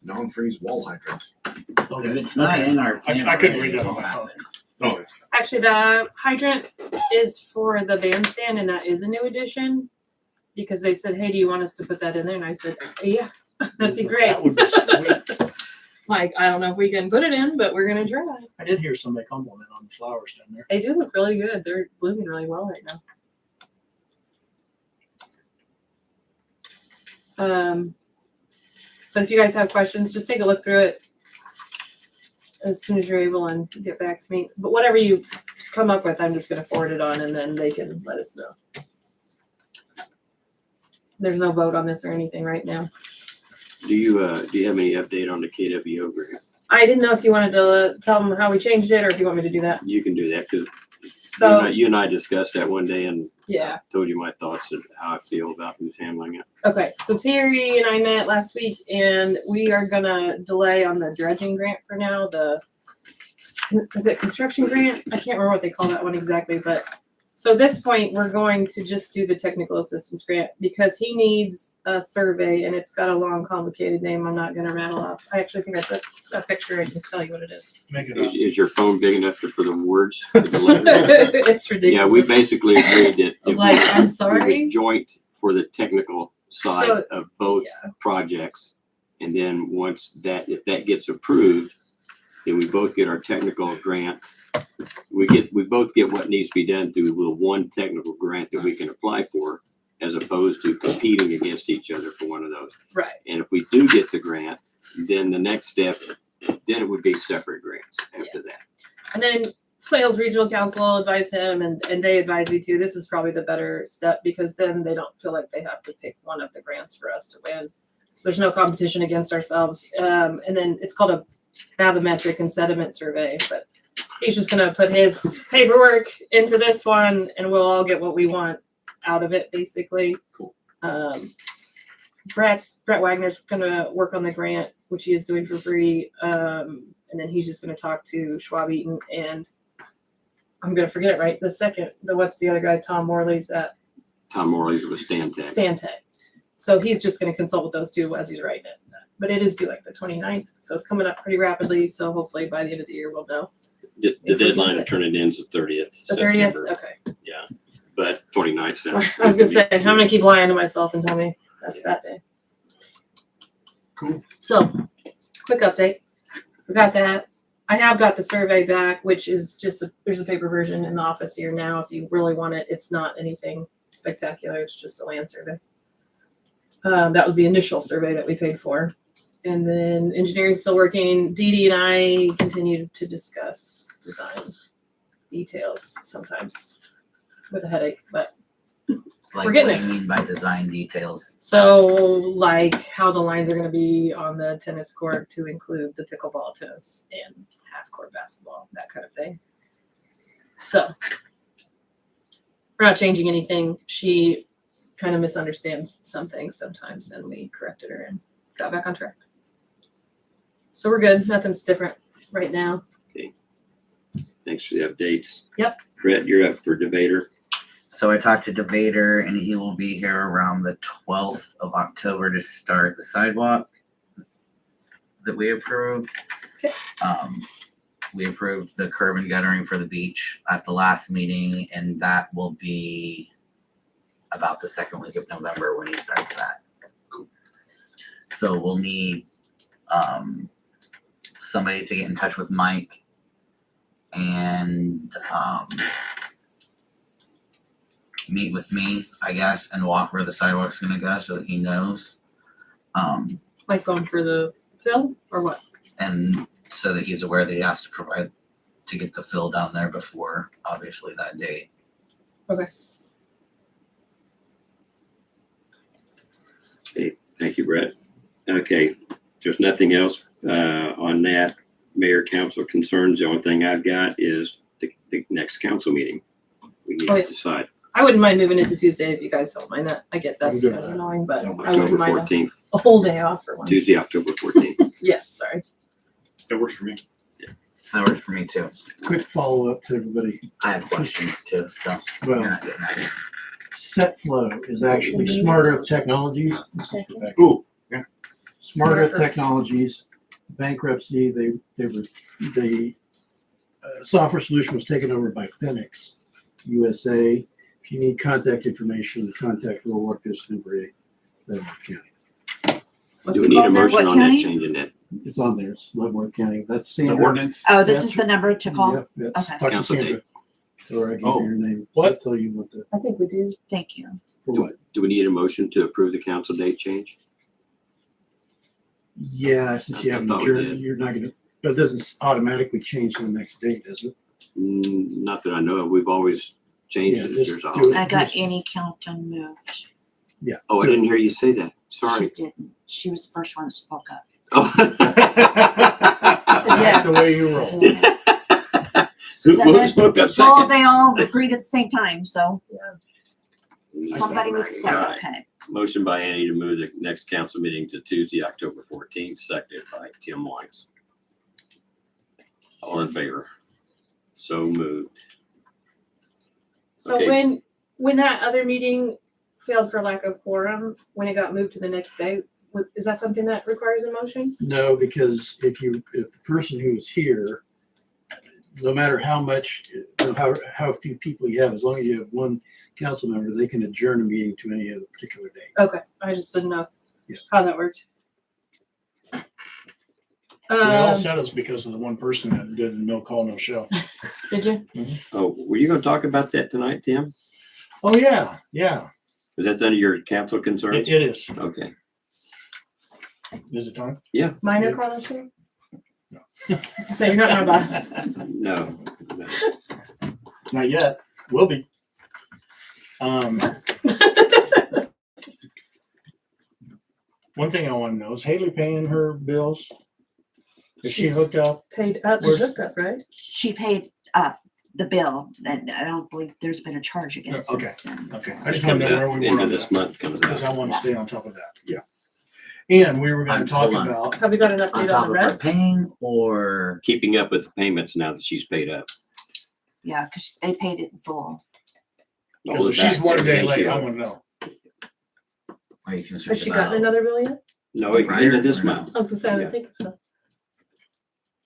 Speaker 1: Non-freeze wall hydrants.
Speaker 12: If it's not in our plan
Speaker 8: I couldn't
Speaker 12: already,
Speaker 8: read that
Speaker 12: it
Speaker 8: on
Speaker 12: won't
Speaker 8: my phone.
Speaker 12: happen.
Speaker 1: Oh,
Speaker 4: Actually, the hydrant is for the bandstand, and that is a new addition because they said, "Hey, do you want us to put that in there?" And I said, "Yeah, that'd be great."
Speaker 8: That would be sweet.
Speaker 4: Like, I don't know if we can put it in, but we're gonna try.
Speaker 8: I did hear somebody compliment on the flowers down there.
Speaker 4: They do look really good. They're blooming really well right now. But if you guys have questions, just take a look through it as soon as you're able and get back to me. But whatever you come up with, I'm just gonna forward it on and then they can let us know. There's no vote on this or anything right now.
Speaker 3: Do you have any update on the KWO grant?
Speaker 4: I didn't know if you wanted to tell them how we changed it or if you want me to do that.
Speaker 3: You can do that because
Speaker 4: So,
Speaker 3: you and I discussed that one day and
Speaker 4: yeah.
Speaker 3: told you my thoughts of how I feel about who's handling it.
Speaker 4: Okay, so Terry and I met last week and we are gonna delay on the dredging grant for now, is it construction grant? I can't remember what they call that one exactly, but so at this point, we're going to just do the technical assistance grant because he needs a survey and it's got a long, complicated name I'm not gonna rattle off. I actually think I took a picture, I can tell you what it is.
Speaker 8: Make it up.
Speaker 3: Is your phone big enough for the words? For the letters?
Speaker 4: It's ridiculous.
Speaker 3: Yeah, we basically agreed that.
Speaker 4: I was like, I'm
Speaker 3: we
Speaker 4: sorry.
Speaker 3: would joint for the technical side
Speaker 4: So-
Speaker 3: of both projects. And then if that gets approved, then we both get our technical grant. We both get what needs to be done through the one technical grant that we can apply for, as opposed to competing against each other for one of those.
Speaker 4: Right.
Speaker 3: And if we do get the grant, then the next step, then it would be separate grants after that.
Speaker 4: And then Flails Regional Council advised him and they advised me too. This is probably the better step because then they don't feel like they have to pick one of the grants for us to win. So there's no competition against ourselves. And then it's called a bathymetric and sediment survey, but he's just gonna put his paperwork into this one and we'll all get what we want out of it, basically.
Speaker 1: Cool.
Speaker 4: Brett Wagner's gonna work on the grant, which he is doing for free. And then he's just gonna talk to Schwab Eaton, and I'm gonna forget it right. What's the other guy? Tom Morley's at
Speaker 3: Tom Morley's with Stantec.
Speaker 4: Stantec. So he's just gonna consult with those two as he's writing it. But it is due like the 29th, so it's coming up pretty rapidly. So hopefully by the end of the year we'll know.
Speaker 3: The deadline to turn it in is the 30th.
Speaker 4: The 30th.
Speaker 3: September.
Speaker 4: Okay.
Speaker 3: Yeah, but 29th sounds.
Speaker 4: I was gonna say I'm gonna keep lying to myself and tell me that's that day.
Speaker 1: Cool.
Speaker 4: So, quick update. We got that. I have got the survey back, which is just there's a paper version in the office here now. If you really want it, it's not anything spectacular. It's just a land survey. That was the initial survey that we paid for. And then engineering's still working. Dee Dee and I continue to discuss design details sometimes with a headache, but
Speaker 12: Like
Speaker 4: we're getting
Speaker 12: what do you mean by design details?
Speaker 4: so like how the lines are going to be on the tennis court to include the pickleball tennis and half court basketball, that kind of thing. So we're not changing anything. She kind of misunderstands some things sometimes, and we corrected her and got back on track. So we're good. Nothing's different right now.
Speaker 3: Thanks for the updates.
Speaker 4: Yep.
Speaker 3: Brett, you're up for debater.
Speaker 12: So I talked to DeVader and he will be here around the 12th of October to start the sidewalk that we approved.
Speaker 4: Okay.
Speaker 12: We approved the curb and guttering for the beach at the last meeting, and that will be about the second week of November when he starts that. So we'll need somebody to get in touch with Mike and meet with me, I guess, and walk where the sidewalk's gonna go so that he knows.
Speaker 4: Like going for the fill or what?
Speaker 12: And so that he's aware that he has to provide to get the fill down there before, obviously, that date.
Speaker 4: Okay.
Speaker 3: Okay, thank you, Brett. Okay, there's nothing else on that. Mayor, council concerns. The only thing I've got is the next council meeting. We need
Speaker 4: Oh,
Speaker 3: to
Speaker 4: yeah.
Speaker 3: decide.
Speaker 4: I wouldn't mind moving it to Tuesday if you guys don't mind that. I get that's
Speaker 8: I'm good
Speaker 4: kind of
Speaker 8: with that.
Speaker 4: annoying, but I
Speaker 3: October
Speaker 4: wouldn't mind
Speaker 3: 14th,
Speaker 4: a whole day off for once.
Speaker 3: Tuesday, October 14th.
Speaker 4: Yes, sorry.
Speaker 1: That works for me.
Speaker 12: That works for me too.
Speaker 17: Quick follow-up to everybody.
Speaker 12: I have questions too, so
Speaker 17: Well,
Speaker 12: you're not getting that.
Speaker 17: Set Flow is actually Smart Earth Technologies.
Speaker 1: Ooh, yeah.
Speaker 17: Smart Earth Technologies, bankruptcy, the software solution was taken over by Phoenix USA. If you need contact information, contact Rural Work District number 8, Leavenworth County.
Speaker 4: What's
Speaker 3: Do we
Speaker 4: it
Speaker 3: need a
Speaker 4: called now?
Speaker 3: motion
Speaker 6: What
Speaker 3: on that,
Speaker 6: county?
Speaker 3: changing that?
Speaker 17: It's on there, it's Leavenworth County. That's
Speaker 1: The
Speaker 17: Sandra.
Speaker 1: ordinance.
Speaker 6: Oh, this is the number to call?
Speaker 17: Yep, that's
Speaker 6: Okay.
Speaker 17: Dr.
Speaker 3: Council
Speaker 17: Sandra. Or I give
Speaker 1: Oh.
Speaker 17: you your name.
Speaker 8: What?
Speaker 17: I'll tell you what the,
Speaker 4: I think we do.
Speaker 6: Thank you.
Speaker 17: for what.
Speaker 3: Do we need a motion to approve the council date change?
Speaker 17: Yeah, since you
Speaker 3: I
Speaker 17: haven't
Speaker 3: thought we
Speaker 17: adjourned,
Speaker 3: did.
Speaker 17: you're not gonna, but it doesn't automatically change to the next date, does it?
Speaker 3: Not that I know of. We've always changed
Speaker 17: Yeah,
Speaker 3: it.
Speaker 17: just
Speaker 3: There's a
Speaker 17: do it.
Speaker 6: I got Annie Kelton moved.
Speaker 3: Oh, I didn't hear you say that.
Speaker 6: She
Speaker 3: Sorry.
Speaker 6: didn't. She was the first one that spoke up.
Speaker 3: Oh.
Speaker 4: Yeah.
Speaker 8: The way you roll.
Speaker 3: Who spoke up
Speaker 6: Well,
Speaker 3: second?
Speaker 6: they all agreed at the same time, so
Speaker 3: Yeah.
Speaker 6: somebody was
Speaker 3: All
Speaker 6: said,
Speaker 3: right.
Speaker 6: okay.
Speaker 3: Motion by Annie to move the next council meeting to Tuesday, October 14th, seconded by Tim Wines. All in favor? So moved.
Speaker 4: So
Speaker 3: Okay.
Speaker 4: when that other meeting failed for lack of quorum, when it got moved to the next day, is that something that requires a motion?
Speaker 17: No, because if the person who's here, no matter how much, how few people you have, as long as you have one council member, they can adjourn a meeting to any other particular day.
Speaker 4: Okay, I just didn't know
Speaker 17: Yeah.
Speaker 4: how that worked.
Speaker 8: We all said it's because of the one person that did a no call, no show.
Speaker 4: Did you?
Speaker 3: Oh, were you gonna talk about that tonight, Tim?
Speaker 8: Oh, yeah, yeah.
Speaker 3: Is that under your council concerns?
Speaker 8: It is.
Speaker 3: Okay.
Speaker 8: Is it time?
Speaker 4: Minor
Speaker 8: Yeah.
Speaker 4: chronology? So you're not my boss.
Speaker 3: No. No.
Speaker 8: Not yet. Will be. One thing I want to know, is Haley paying her bills? Is she
Speaker 4: She's-
Speaker 8: hooked up?
Speaker 4: Paid up,
Speaker 8: Where's-
Speaker 4: hooked up, right?
Speaker 6: She paid up. the bill, and I don't believe there's been a charge against
Speaker 8: Okay.
Speaker 6: since then.
Speaker 8: Okay,
Speaker 6: so.
Speaker 8: I just want to know where we
Speaker 3: End
Speaker 8: were
Speaker 3: of
Speaker 8: on
Speaker 3: this
Speaker 8: that,
Speaker 3: month comes
Speaker 8: because I
Speaker 3: out.
Speaker 8: want to stay on top of that.
Speaker 1: Yeah.
Speaker 8: And we were gonna
Speaker 12: On-
Speaker 8: talk
Speaker 12: hold on.
Speaker 8: about,
Speaker 4: Have we got an
Speaker 12: On
Speaker 4: update
Speaker 12: top
Speaker 4: on
Speaker 12: of
Speaker 4: the
Speaker 12: her
Speaker 4: rest?
Speaker 12: paying or
Speaker 3: Keeping up with the payments now that she's paid up.
Speaker 6: Yeah, because they paid it in full.
Speaker 3: All
Speaker 8: because
Speaker 3: the
Speaker 8: if she's
Speaker 3: back,
Speaker 8: one day
Speaker 3: everything she
Speaker 8: late, I
Speaker 3: owed.
Speaker 8: want to know.
Speaker 12: are you concerned
Speaker 4: Has she gotten
Speaker 12: about?
Speaker 4: another bill yet?
Speaker 3: No, it
Speaker 12: Prior
Speaker 3: ended this
Speaker 12: or no?
Speaker 3: month.
Speaker 4: I was gonna say, I
Speaker 3: Yeah.
Speaker 4: don't think so.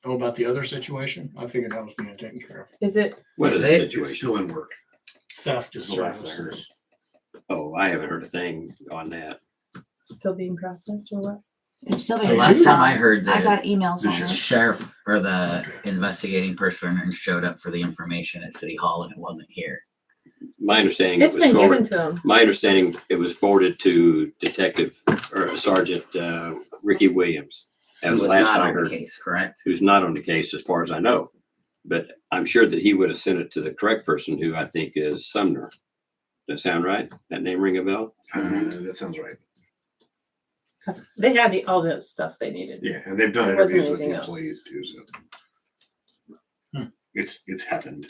Speaker 8: Oh, about the other situation? I figured that was being taken care of.
Speaker 4: Is it?
Speaker 3: What is
Speaker 12: Is
Speaker 3: the
Speaker 12: it?
Speaker 1: It's
Speaker 3: situation?
Speaker 1: still in work.
Speaker 8: Theft is
Speaker 1: The last I heard.
Speaker 8: services.
Speaker 3: Oh, I haven't heard a thing on that.
Speaker 4: Still being processed or what?
Speaker 6: It's still
Speaker 12: The
Speaker 6: being
Speaker 12: last
Speaker 6: worked
Speaker 12: time
Speaker 6: on.
Speaker 12: I heard
Speaker 6: I got
Speaker 12: that
Speaker 6: emails
Speaker 1: the
Speaker 6: on
Speaker 12: the
Speaker 6: it.
Speaker 12: sheriff or the
Speaker 8: Okay.
Speaker 12: investigating person showed up for the information at City Hall and it wasn't here.
Speaker 3: My understanding it
Speaker 4: It's
Speaker 3: was
Speaker 4: been given
Speaker 3: forwarded.
Speaker 4: to him.
Speaker 3: My understanding it was forwarded to Detective or Sergeant Ricky Williams. That
Speaker 12: He
Speaker 3: was the
Speaker 12: was
Speaker 3: last
Speaker 12: not
Speaker 3: I
Speaker 12: on the
Speaker 3: heard.
Speaker 12: case, correct?
Speaker 3: Who's not on the case as far as I know. But I'm sure that he would have sent it to the correct person, who I think is Sumner. Does that sound right? That name ring a bell?
Speaker 1: That sounds right.
Speaker 4: They had all the stuff they needed.
Speaker 1: Yeah, and they've done
Speaker 4: There wasn't
Speaker 1: interviews with the
Speaker 4: anything else.
Speaker 1: employees too, so.
Speaker 8: Hmm.
Speaker 1: It's happened.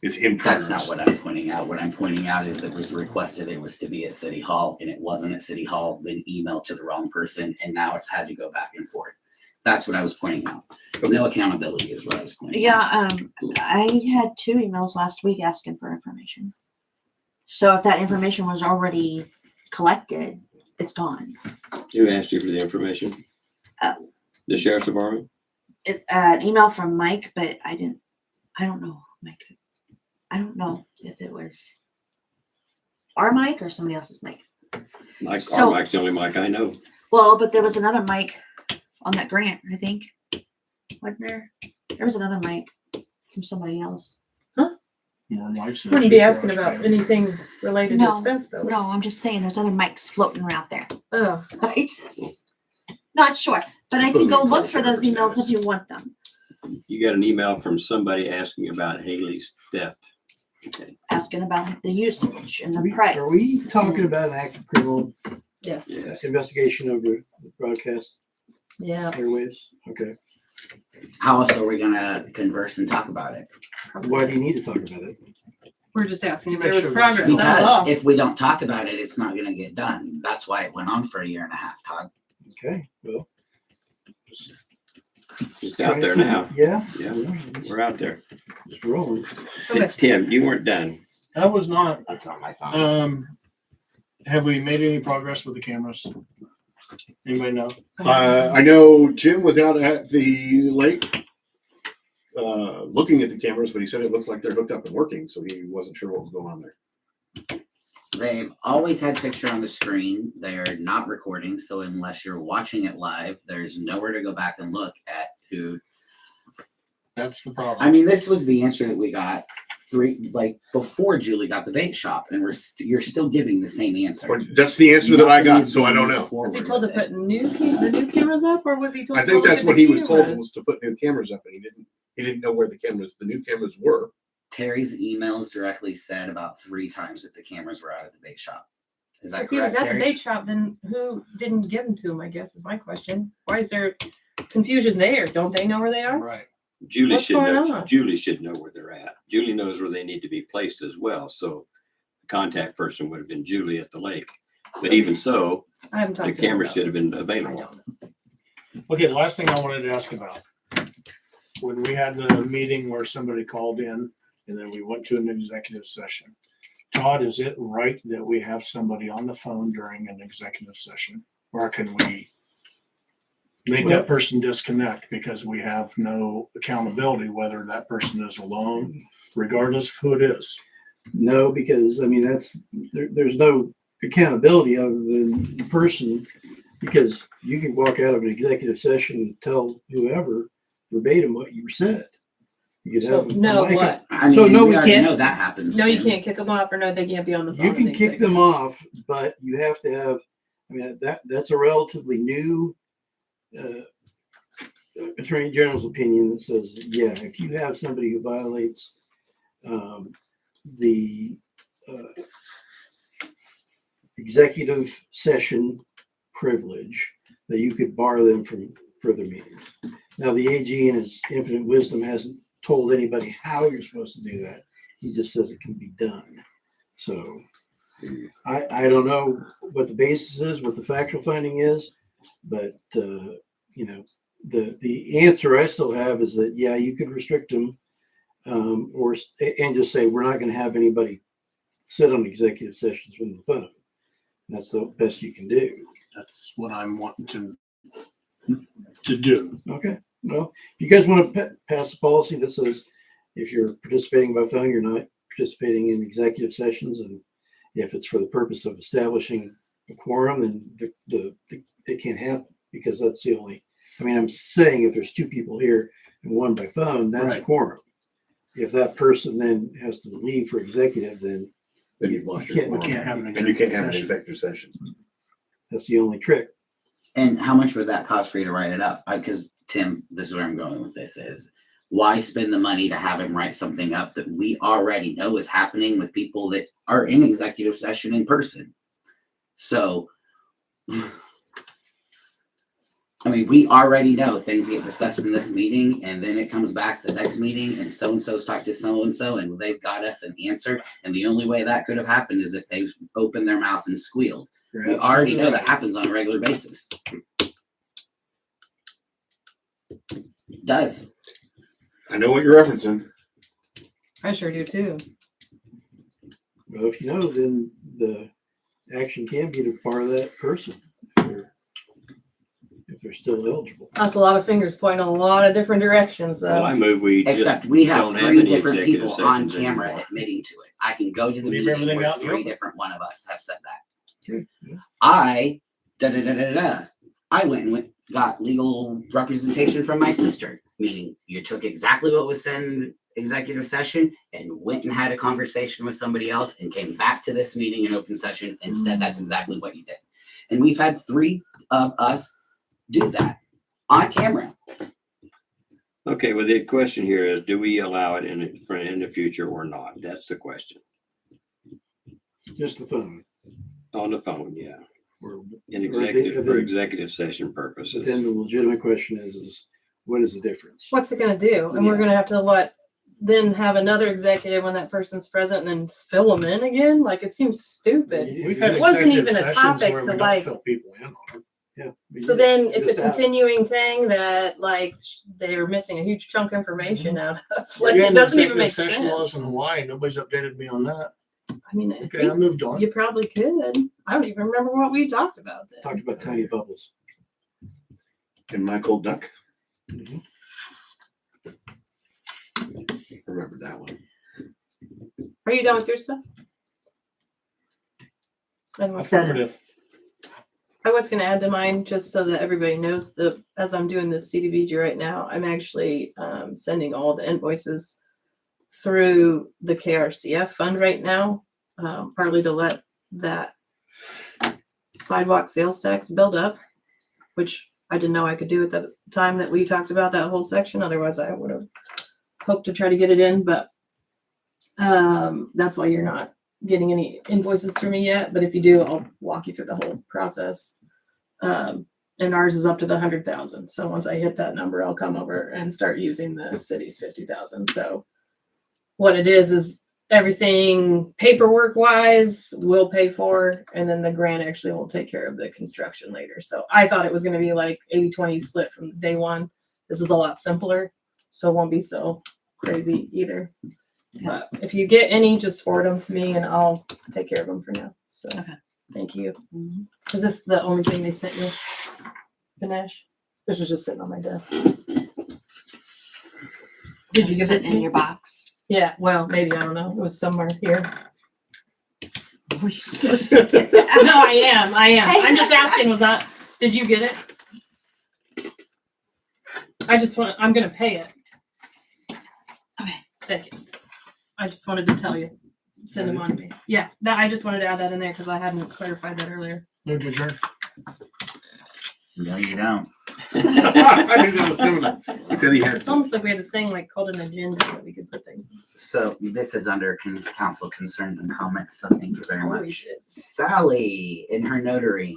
Speaker 1: It's in
Speaker 12: That's
Speaker 1: progress.
Speaker 12: not what I'm pointing out. What I'm pointing out is that it was requested it was to be at City Hall and it wasn't at City Hall, then emailed to the wrong person and now it's had to go back and forth. That's what I was pointing out. No accountability is what I was pointing out.
Speaker 6: Yeah, I had 2 emails last week asking for information. So if that information was already collected, it's gone.
Speaker 3: Who asked you for the information? The sheriff's department?
Speaker 6: It, an email from Mike, but I don't know, Mike. I don't know if it was our Mike or somebody else's Mike.
Speaker 3: Mike,
Speaker 6: So-
Speaker 3: our Mike's the only Mike I know.
Speaker 6: Well, but there was another Mike on that grant, I think. Wasn't there? There was another Mike from somebody else.
Speaker 8: More mics.
Speaker 4: Wouldn't be asking about anything related
Speaker 6: No,
Speaker 4: to theft though.
Speaker 6: No, I'm just saying there's other Mikes floating around there.
Speaker 4: Oh,
Speaker 6: I just not sure, but I can go look for those emails if you want them.
Speaker 3: You got an email from somebody asking about Haley's theft. Okay.
Speaker 6: Asking about the usage and the
Speaker 17: We-
Speaker 6: price.
Speaker 17: Are we talking about an active criminal
Speaker 4: yes.
Speaker 3: Yes.
Speaker 17: investigation over the broadcast
Speaker 4: Yeah.
Speaker 17: airwaves? Okay.
Speaker 12: How else are we gonna converse and talk about it?
Speaker 17: Why do you need to talk about it?
Speaker 4: We're just asking if
Speaker 8: Make
Speaker 4: there was
Speaker 8: sure
Speaker 4: progress.
Speaker 8: there's-
Speaker 4: That was
Speaker 12: Because
Speaker 4: all.
Speaker 12: if we don't talk about it, it's not gonna get done. That's why it went on for a year and a half, Todd.
Speaker 17: Okay, well.
Speaker 3: It's out there now.
Speaker 17: Yeah.
Speaker 3: Yeah,
Speaker 17: well, it's
Speaker 3: we're out there.
Speaker 17: Just rolling.
Speaker 4: Okay.
Speaker 3: Tim, you weren't done.
Speaker 8: I was not.
Speaker 12: That's on my phone.
Speaker 8: Have we made any progress with the cameras? Anybody know?
Speaker 1: I know Jim was out at the lake looking at the cameras, but he said it looks like they're hooked up and working, so he wasn't sure what was going on there.
Speaker 12: They've always had picture on the screen. They're not recording, so unless you're watching it live, there's nowhere to go back and look at who.
Speaker 8: That's the problem.
Speaker 12: I mean, this was the answer that we got before Julie got the bait shop, and you're still giving the same answer.
Speaker 1: But that's the answer that I
Speaker 12: Nothing
Speaker 1: got,
Speaker 12: is
Speaker 1: so I
Speaker 12: being
Speaker 1: don't know.
Speaker 12: moved
Speaker 4: Was he
Speaker 12: forward
Speaker 4: told to
Speaker 12: with it.
Speaker 4: put the new cameras up, or was he told?
Speaker 1: I
Speaker 4: to
Speaker 1: think
Speaker 4: look
Speaker 1: that's
Speaker 4: at
Speaker 1: what
Speaker 4: the
Speaker 1: he was told,
Speaker 4: cameras?
Speaker 1: was to put new cameras up, and he didn't know where the new cameras were.
Speaker 12: Terry's emails directly said about 3 times that the cameras were out at the bait shop. Is that
Speaker 4: If he was
Speaker 12: correct,
Speaker 4: at the
Speaker 12: Terry?
Speaker 4: bait shop, then who didn't give them to him? I guess is my question. Why is there confusion there? Don't they know where they are?
Speaker 8: Right.
Speaker 3: Julie
Speaker 4: What's
Speaker 3: should
Speaker 4: going
Speaker 3: know.
Speaker 4: on?
Speaker 3: Julie should know where they're at. Julie knows where they need to be placed as well. So the contact person would have been Julie at the lake. But even so,
Speaker 4: I haven't talked
Speaker 3: the
Speaker 4: to him
Speaker 3: camera
Speaker 4: about
Speaker 3: should have
Speaker 4: this.
Speaker 3: been
Speaker 4: I
Speaker 3: available.
Speaker 4: don't know.
Speaker 8: Okay, the last thing I wanted to ask about. When we had the meeting where somebody called in and then we went to an executive session. Todd, is it right that we have somebody on the phone during an executive session? Or can we make that person disconnect because we have no accountability whether that person is alone, regardless of who it is?
Speaker 17: No, because I mean, there's no accountability other than the person, because you can walk out of an executive session and tell whoever verbatim what you said. You could
Speaker 4: So
Speaker 17: have
Speaker 4: no,
Speaker 17: a mic-
Speaker 4: what?
Speaker 12: I mean,
Speaker 17: So no,
Speaker 12: we
Speaker 17: we
Speaker 12: already
Speaker 17: can't-
Speaker 12: know that happens.
Speaker 4: No, you
Speaker 12: Tim.
Speaker 4: can't kick them off, or no, they can't be on the phone.
Speaker 17: You
Speaker 4: in
Speaker 17: can
Speaker 4: the
Speaker 17: kick them
Speaker 4: executive.
Speaker 17: off, but you have to have, I mean, that's a relatively new Attorney General's opinion that says, yeah, if you have somebody who violates the executive session privilege, that you could bar them from further meetings. Now, the AG in his infinite wisdom hasn't told anybody how you're supposed to do that. He just says it can be done. So I don't know what the basis is, what the factual finding is, but you know, the answer I still have is that, yeah, you could restrict them and just say, we're not going to have anybody sit on executive sessions from the phone. That's the best you can do.
Speaker 8: That's what I'm wanting to do.
Speaker 17: Okay. Well, if you guys want to pass a policy that says if you're participating by phone, you're not participating in executive sessions, and if it's for the purpose of establishing a quorum, then it can't happen, because that's the only. I mean, I'm saying if there's two people here and one by phone, that's a
Speaker 8: Right.
Speaker 17: quorum. If that person then has to leave for executive, then
Speaker 1: you've lost your
Speaker 17: can't-
Speaker 1: quorum.
Speaker 8: can't have an
Speaker 1: And you can't have an
Speaker 8: session.
Speaker 1: executive session.
Speaker 17: That's the only trick.
Speaker 12: And how much would that cost for you to write it up? Because Tim, this is where I'm going with this is, why spend the money to have him write something up that we already know is happening with people that are in executive session in person? So, I mean, we already know things get discussed in this meeting, and then it comes back the next meeting, and so-and-so's talked to so-and-so, and they've got us an answer. And the only way that could have happened is if they opened their mouth and squealed.
Speaker 8: You're
Speaker 12: We already know
Speaker 8: absolutely
Speaker 12: that
Speaker 8: right.
Speaker 12: happens on a regular basis. It does.
Speaker 1: I know what you're referencing.
Speaker 4: I sure do too.
Speaker 17: Well, if you know, then the action can be to bar that person if they're still eligible.
Speaker 4: That's a lot of fingers pointing in a lot of different directions, though.
Speaker 3: Well, I move we just
Speaker 12: Except we have
Speaker 3: don't have
Speaker 12: 3
Speaker 3: any
Speaker 12: different
Speaker 3: executive
Speaker 12: people on
Speaker 3: sessions
Speaker 12: camera
Speaker 3: anymore.
Speaker 12: admitting to it. I can go to the
Speaker 8: Leave
Speaker 12: meeting
Speaker 8: everything
Speaker 12: where
Speaker 8: out in the
Speaker 12: 3
Speaker 8: open.
Speaker 12: different one of us have said that.
Speaker 17: Okay, yeah.
Speaker 12: I I went got legal representation from my sister, meaning you took exactly what was said in executive session and went and had a conversation with somebody else and came back to this meeting in open session and said that's exactly what you did. And we've had 3 of us do that on camera.
Speaker 3: Okay, well, the question here is, do we allow it in the future or not? That's the question.
Speaker 17: Just the phone.
Speaker 3: On the phone, yeah.
Speaker 17: Or,
Speaker 3: In
Speaker 17: or
Speaker 3: executive,
Speaker 17: they-
Speaker 3: for executive session
Speaker 17: but
Speaker 3: purposes.
Speaker 17: then the legitimate question is what is the difference?
Speaker 4: What's it gonna do? And we're
Speaker 3: Yeah.
Speaker 4: gonna have to then have another executive when that person's present and then fill them in again? Like, it seems stupid.
Speaker 8: We've had
Speaker 4: It wasn't
Speaker 8: executive
Speaker 4: even a
Speaker 8: sessions
Speaker 4: topic
Speaker 8: where
Speaker 4: to,
Speaker 8: we don't
Speaker 4: like-
Speaker 8: fill people in on them.
Speaker 17: Yeah.
Speaker 4: So then it's a
Speaker 17: Just out.
Speaker 4: continuing thing that they're missing a huge chunk of information out of. Like,
Speaker 8: We
Speaker 4: it
Speaker 8: had
Speaker 4: doesn't even
Speaker 8: executive
Speaker 4: make
Speaker 8: session laws
Speaker 4: sense.
Speaker 8: in Hawaii. Nobody's updated me on that.
Speaker 4: I mean, I
Speaker 8: Okay, I
Speaker 4: think
Speaker 8: moved on.
Speaker 4: you probably could. I don't even remember what we talked about then.
Speaker 17: Talked about tiny bubbles.
Speaker 1: And Michael Duck.
Speaker 17: Mhm.
Speaker 1: Remember that one.
Speaker 4: Are you done with your stuff?
Speaker 8: Affirmative.
Speaker 4: I was going to add to mine just so that everybody knows as I'm doing this CDBG right now, I'm actually sending all the invoices through the KRCF fund right now, partly to let that sidewalk sales tax build up, which I didn't know I could do at the time that we talked about that whole section. Otherwise, I would have hoped to try to get it in, but that's why you're not getting any invoices through me yet. But if you do, I'll walk you through the whole process. And ours is up to the 100,000. So once I hit that number, I'll come over and start using the city's 50,000. So what it is everything paperwork wise we'll pay for, and then the grant actually will take care of the construction later. So I thought it was going to be like 80-20 split from day one. This is a lot simpler, so it won't be so crazy either. But if you get any, just forward them to me and I'll take care of them for now. So thank you. Is this the only thing they sent you, Ganesh? This was just sitting on my desk. Did you give this
Speaker 6: Sitting
Speaker 4: to
Speaker 6: in
Speaker 4: me?
Speaker 6: your box?
Speaker 4: Yeah, well, maybe, I don't know. It was somewhere here.
Speaker 6: Were you supposed to get
Speaker 4: No,
Speaker 6: that?
Speaker 4: I am. I'm just asking, did you get it? I'm gonna pay it.
Speaker 6: Okay.
Speaker 4: Thank you. I just wanted to tell you. Send them on to me. Yeah, I just wanted to add that in there because I hadn't clarified that earlier.
Speaker 8: Move to adjourn.
Speaker 12: No, you don't.
Speaker 1: I knew that was coming. He said he had
Speaker 4: It's
Speaker 1: some.
Speaker 4: almost like we had this thing like called an agenda that we could put things in.
Speaker 12: So this is under council concerns and comments, so thank you very
Speaker 4: Holy
Speaker 12: much.
Speaker 4: shit.
Speaker 12: Sally in her notary.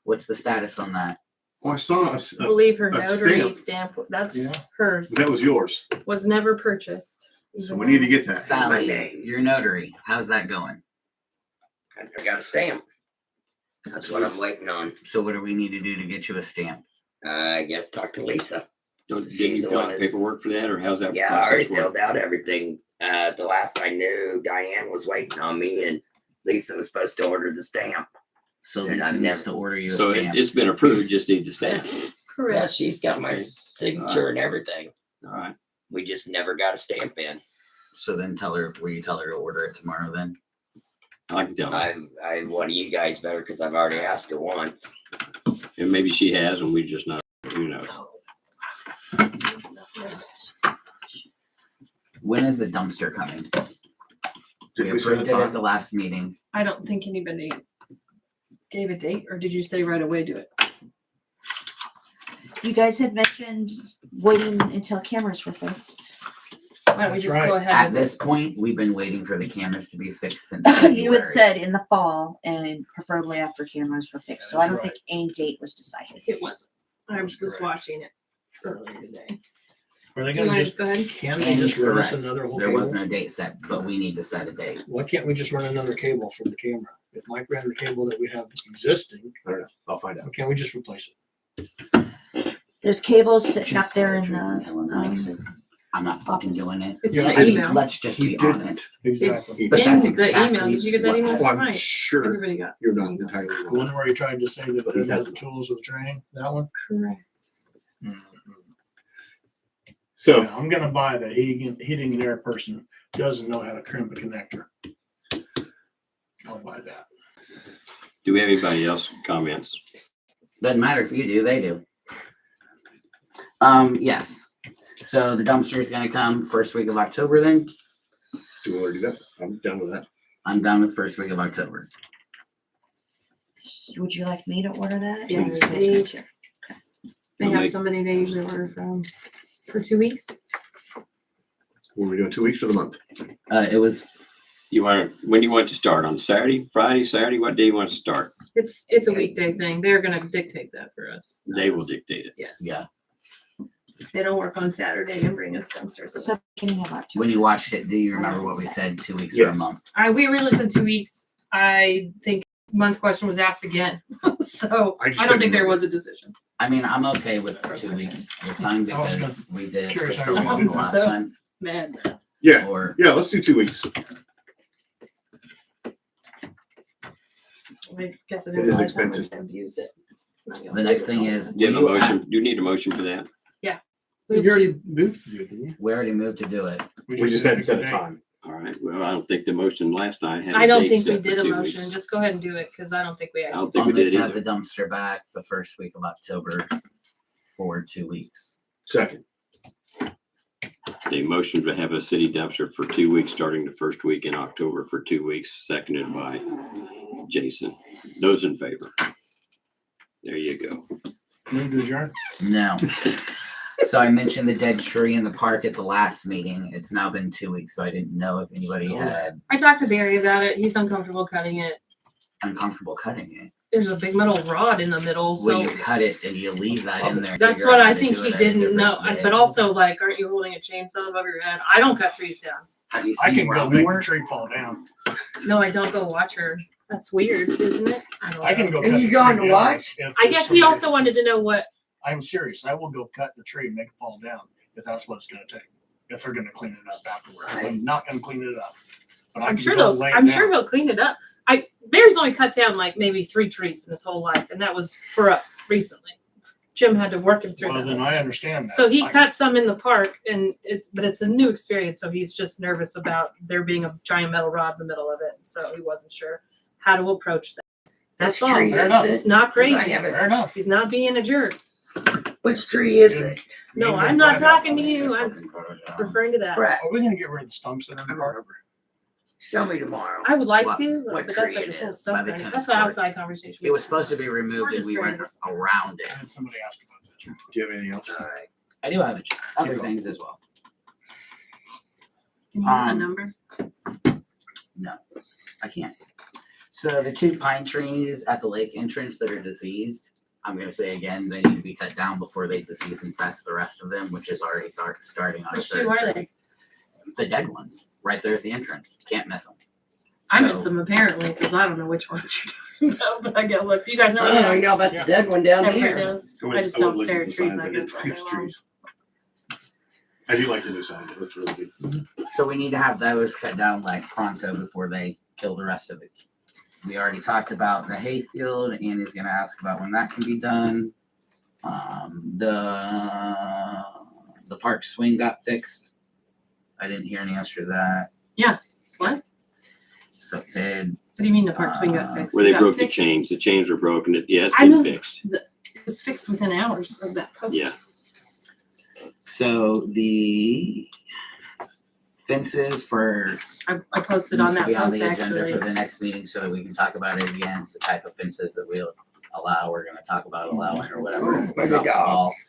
Speaker 12: What's the status on that?
Speaker 1: Oh, I saw
Speaker 4: I believe her
Speaker 1: a
Speaker 4: notary stamp, that's
Speaker 8: Yeah.
Speaker 4: hers,
Speaker 1: that was yours.
Speaker 4: was never purchased.
Speaker 1: So
Speaker 4: even
Speaker 1: we need to
Speaker 4: though-
Speaker 1: get that.
Speaker 12: Sally, your notary, how's that going?
Speaker 7: I got a stamp. That's what I'm waiting on.
Speaker 12: So what do we need to do to get you a stamp?
Speaker 7: I guess talk to Lisa.
Speaker 3: Did you
Speaker 7: She's the
Speaker 3: fill
Speaker 7: one
Speaker 3: out
Speaker 7: that's-
Speaker 3: paperwork for that, or how's that
Speaker 7: Yeah, I already
Speaker 3: process work?
Speaker 7: filled out everything. The last I knew, Diane was waiting on me and Lisa was supposed to order the stamp.
Speaker 12: So
Speaker 7: And
Speaker 12: Lisa
Speaker 7: I've
Speaker 12: needs
Speaker 7: never-
Speaker 12: to order you a
Speaker 3: So
Speaker 12: stamp.
Speaker 3: it's been approved, just need to stamp.
Speaker 7: Yeah,
Speaker 4: Correct.
Speaker 7: she's got my signature and everything.
Speaker 3: All right.
Speaker 7: We just never got a stamp in.
Speaker 12: So then will you tell her to order it tomorrow then?
Speaker 3: I can tell her.
Speaker 7: One of you guys better because I've already asked her once.
Speaker 3: And maybe she has, and we just not, who knows?
Speaker 12: When is the dumpster coming?
Speaker 1: Did
Speaker 12: We
Speaker 1: we send
Speaker 12: approved
Speaker 1: it
Speaker 12: it
Speaker 1: to
Speaker 12: at the last meeting.
Speaker 4: I don't think anybody gave a date, or did you say right away do it?
Speaker 6: You guys had mentioned waiting until cameras were fixed.
Speaker 4: Why don't we
Speaker 8: That's
Speaker 4: just
Speaker 8: right.
Speaker 4: go
Speaker 12: At
Speaker 4: ahead with
Speaker 12: this
Speaker 4: it?
Speaker 12: point, we've been waiting for the cameras to be fixed since
Speaker 6: You
Speaker 12: February.
Speaker 6: had said in the fall and preferably after cameras were fixed, so I don't
Speaker 8: That's
Speaker 6: think any date was decided.
Speaker 4: It wasn't. I was
Speaker 8: That's correct.
Speaker 4: watching it earlier today.
Speaker 8: Are they
Speaker 4: Do you
Speaker 8: gonna
Speaker 4: wanna
Speaker 8: just,
Speaker 4: just go ahead?
Speaker 8: can they
Speaker 12: And
Speaker 8: just run us
Speaker 12: correct.
Speaker 8: another whole
Speaker 12: There
Speaker 8: cable?
Speaker 12: wasn't a date set, but we need to set a date.
Speaker 8: Why can't we just run another cable for the camera? If Mike ran the cable that we have existing,
Speaker 1: I don't know. I'll find out.
Speaker 8: why can't we just replace it?
Speaker 6: There's cables sitting up
Speaker 12: Just
Speaker 6: there
Speaker 12: tell
Speaker 6: in
Speaker 12: the truth and
Speaker 6: the,
Speaker 12: tell him it makes it- I'm not fucking doing it.
Speaker 4: It's
Speaker 8: Yeah,
Speaker 4: in
Speaker 8: I
Speaker 4: the
Speaker 12: I mean,
Speaker 4: email.
Speaker 12: let's just
Speaker 1: He
Speaker 12: be
Speaker 1: didn't.
Speaker 12: honest.
Speaker 4: It's
Speaker 8: Exactly.
Speaker 12: But
Speaker 4: in
Speaker 12: that's
Speaker 4: the email.
Speaker 12: exactly
Speaker 4: Did you get that
Speaker 12: what
Speaker 4: email?
Speaker 12: happened.
Speaker 1: Oh, I'm
Speaker 4: Right.
Speaker 1: sure
Speaker 4: Everybody got.
Speaker 1: you're not entirely
Speaker 8: The
Speaker 1: wrong.
Speaker 8: one where he tried to say that
Speaker 1: But he
Speaker 8: it has the
Speaker 1: hasn't.
Speaker 8: tools of the training, that one?
Speaker 4: Correct.
Speaker 1: So
Speaker 8: Yeah, I'm gonna buy the heating and air person doesn't know how to crimp a connector. I'll buy that.
Speaker 3: Do we have anybody else comments?
Speaker 12: Doesn't matter if you do, they do. Yes. So the dumpster is gonna come first week of October then?
Speaker 1: do we want to do that? I'm done with that.
Speaker 12: I'm done with first week of October.
Speaker 6: would you like me to order that?
Speaker 4: Yes,
Speaker 6: Or is it
Speaker 4: please.
Speaker 6: sure?
Speaker 4: They
Speaker 3: I'll
Speaker 4: have
Speaker 3: make-
Speaker 4: somebody they usually order from for 2 weeks.
Speaker 1: What are we doing? 2 weeks for the month?
Speaker 12: It was,
Speaker 3: When do you want to start? On Saturday, Friday, Saturday? What day you want to start?
Speaker 4: It's a weekday thing. They're gonna dictate that for us.
Speaker 3: They will dictate it.
Speaker 4: Yes.
Speaker 12: yeah.
Speaker 4: They don't work on Saturday and bring us dumpsters.
Speaker 6: So beginning of October.
Speaker 12: When you watched it, do you remember what we said 2 weeks or a
Speaker 1: Yes.
Speaker 12: month?
Speaker 4: We really said 2 weeks. I think month question was asked again. So
Speaker 1: I just
Speaker 4: I don't
Speaker 1: couldn't
Speaker 4: think there
Speaker 1: remember.
Speaker 4: was a decision.
Speaker 12: I mean, I'm okay with 2 weeks this time
Speaker 8: I was
Speaker 12: because we did
Speaker 8: curious
Speaker 12: for
Speaker 8: how
Speaker 12: so
Speaker 8: you
Speaker 12: long
Speaker 8: would
Speaker 12: the
Speaker 8: do it.
Speaker 12: last
Speaker 4: So-
Speaker 12: time.
Speaker 4: Man,
Speaker 1: Yeah.
Speaker 12: Or
Speaker 1: Yeah. Let's do 2 weeks.
Speaker 4: I guess I
Speaker 1: It
Speaker 4: didn't
Speaker 1: is
Speaker 4: realize how much
Speaker 1: expensive.
Speaker 4: they abused it.
Speaker 12: the next thing is,
Speaker 3: Do you have a motion? Do you need a motion for that?
Speaker 17: You already moved to do it, didn't you?
Speaker 12: we already moved to do it.
Speaker 1: We just had to set a
Speaker 8: picked
Speaker 1: time.
Speaker 3: All right. Well, I don't think the motion last time had.
Speaker 4: I
Speaker 3: a
Speaker 4: don't
Speaker 3: date
Speaker 4: think we
Speaker 3: set for
Speaker 4: did a
Speaker 3: 2
Speaker 4: motion.
Speaker 3: weeks.
Speaker 4: Just go ahead and do it because I don't think we
Speaker 3: I
Speaker 4: actually.
Speaker 3: don't think
Speaker 12: I'll
Speaker 3: we did
Speaker 12: let's have
Speaker 3: either.
Speaker 12: the dumpster back the first week of October for 2 weeks.
Speaker 1: Second.
Speaker 3: The motion to have a city dumpster for 2 weeks, starting the first week in October for 2 weeks, seconded by Jason. Those in favor? There you go.
Speaker 8: Move to adjourn?
Speaker 12: No. So I mentioned the dead tree in the park at the last meeting. It's now been 2 weeks, so I didn't know if anybody had
Speaker 4: I talked to Barry about it. He's uncomfortable cutting it.
Speaker 12: uncomfortable cutting it.
Speaker 4: There's a big metal rod in the middle, so
Speaker 12: Will you cut it and you leave that in there?
Speaker 4: that's
Speaker 12: figure
Speaker 4: what
Speaker 12: out how
Speaker 4: I
Speaker 12: to
Speaker 4: think
Speaker 12: do
Speaker 4: he
Speaker 12: it at a
Speaker 4: didn't
Speaker 12: different
Speaker 4: know.
Speaker 12: day?
Speaker 4: But also, like, aren't you holding a chainsaw above your head? I don't cut trees down.
Speaker 12: Have you
Speaker 8: I
Speaker 12: seen
Speaker 8: can go
Speaker 12: Rome
Speaker 8: make the
Speaker 12: work?
Speaker 8: tree fall down.
Speaker 4: No, I don't go watch her. That's weird, isn't it? don't
Speaker 8: I can
Speaker 4: know.
Speaker 8: go cut the tree down. if
Speaker 4: I guess he
Speaker 8: somebody-
Speaker 4: also wanted to know what.
Speaker 8: I'm serious. I will go cut the tree and make it fall down if that's what it's gonna take. If they're gonna clean it up afterwards. I'm not gonna clean it up. But I
Speaker 4: I'm
Speaker 8: can
Speaker 4: sure
Speaker 8: go
Speaker 4: they'll.
Speaker 8: lay it
Speaker 4: I'm sure
Speaker 8: down.
Speaker 4: he'll clean it up. Barry's only cut down like maybe 3 trees in his whole life, and that was for us recently. Jim had to work him through
Speaker 8: Well,
Speaker 4: that.
Speaker 8: then I understand that.
Speaker 4: So he
Speaker 8: I-
Speaker 4: cut some in the park, but it's a new experience. So he's just nervous about there being a giant metal rod in the middle of it. So he wasn't sure how to approach that. That's
Speaker 11: Which
Speaker 4: all.
Speaker 11: tree
Speaker 8: Fair enough.
Speaker 4: It's not
Speaker 11: 'Cause I
Speaker 4: crazy.
Speaker 11: haven't-
Speaker 8: Fair enough.
Speaker 4: He's not being a jerk.
Speaker 11: Which tree is it?
Speaker 4: No,
Speaker 8: Me and
Speaker 4: I'm
Speaker 8: him
Speaker 4: not
Speaker 8: got it.
Speaker 4: talking to you. I'm referring to that.
Speaker 11: Brett,
Speaker 8: Are we gonna get rid of the stumps that are in the park?
Speaker 11: show me tomorrow.
Speaker 4: I would like
Speaker 12: What-
Speaker 4: to,
Speaker 11: what
Speaker 4: but
Speaker 11: tree
Speaker 4: that's like
Speaker 11: it
Speaker 4: a whole
Speaker 11: is
Speaker 4: stuff.
Speaker 12: by the
Speaker 4: That's
Speaker 12: tennis
Speaker 4: an
Speaker 12: court.
Speaker 4: outside conversation.
Speaker 12: It was supposed to be removed
Speaker 4: We're
Speaker 12: and we
Speaker 4: just
Speaker 12: went
Speaker 4: trying to-
Speaker 12: around it.
Speaker 8: I had somebody ask about that.
Speaker 1: Do you have anything else?
Speaker 7: All right.
Speaker 12: I do have other things as well.
Speaker 4: Can you use a
Speaker 12: Um,
Speaker 4: number?
Speaker 12: No, I can't. So the 2 pine trees at the lake entrance that are diseased, I'm gonna say again, they need to be cut down before they disease infest the rest of them, which is already starting on.
Speaker 4: Which two are they?
Speaker 12: The dead ones, right there at the entrance. Can't miss them.
Speaker 4: I miss them apparently, because I don't know which ones you're talking about, but I gotta look. You guys know
Speaker 5: I
Speaker 4: what
Speaker 5: don't know,
Speaker 4: I
Speaker 5: you know about the dead one down
Speaker 4: Everybody
Speaker 5: here.
Speaker 4: knows. I just don't stare at trees, I guess. all day long.
Speaker 1: Trees. I do like the new sign. It looks really good.
Speaker 12: So we need to have those cut down like pronto before they kill the rest of it. We already talked about the hayfield. Andy's gonna ask about when that can be done. The park swing got fixed. I didn't hear any answer to that.
Speaker 4: Yeah. What?
Speaker 12: So did.
Speaker 4: What do you mean the park swing got fixed?
Speaker 3: Where
Speaker 4: It
Speaker 3: they
Speaker 4: got
Speaker 3: broke the
Speaker 4: fixed?
Speaker 3: chains. The chains were broken. Yeah, it's
Speaker 4: I
Speaker 3: been
Speaker 4: know.
Speaker 3: fixed.
Speaker 4: It was fixed within hours of that post.
Speaker 3: Yeah.
Speaker 12: So the fences for
Speaker 4: I posted
Speaker 12: needs
Speaker 4: on
Speaker 12: to
Speaker 4: that
Speaker 12: be on
Speaker 4: post
Speaker 12: the agenda
Speaker 4: actually.
Speaker 12: for the next meeting so that we can talk about it again. The type of fences that we'll allow, we're gonna talk about allowing or whatever.
Speaker 5: For the
Speaker 12: Drop ball
Speaker 5: dogs.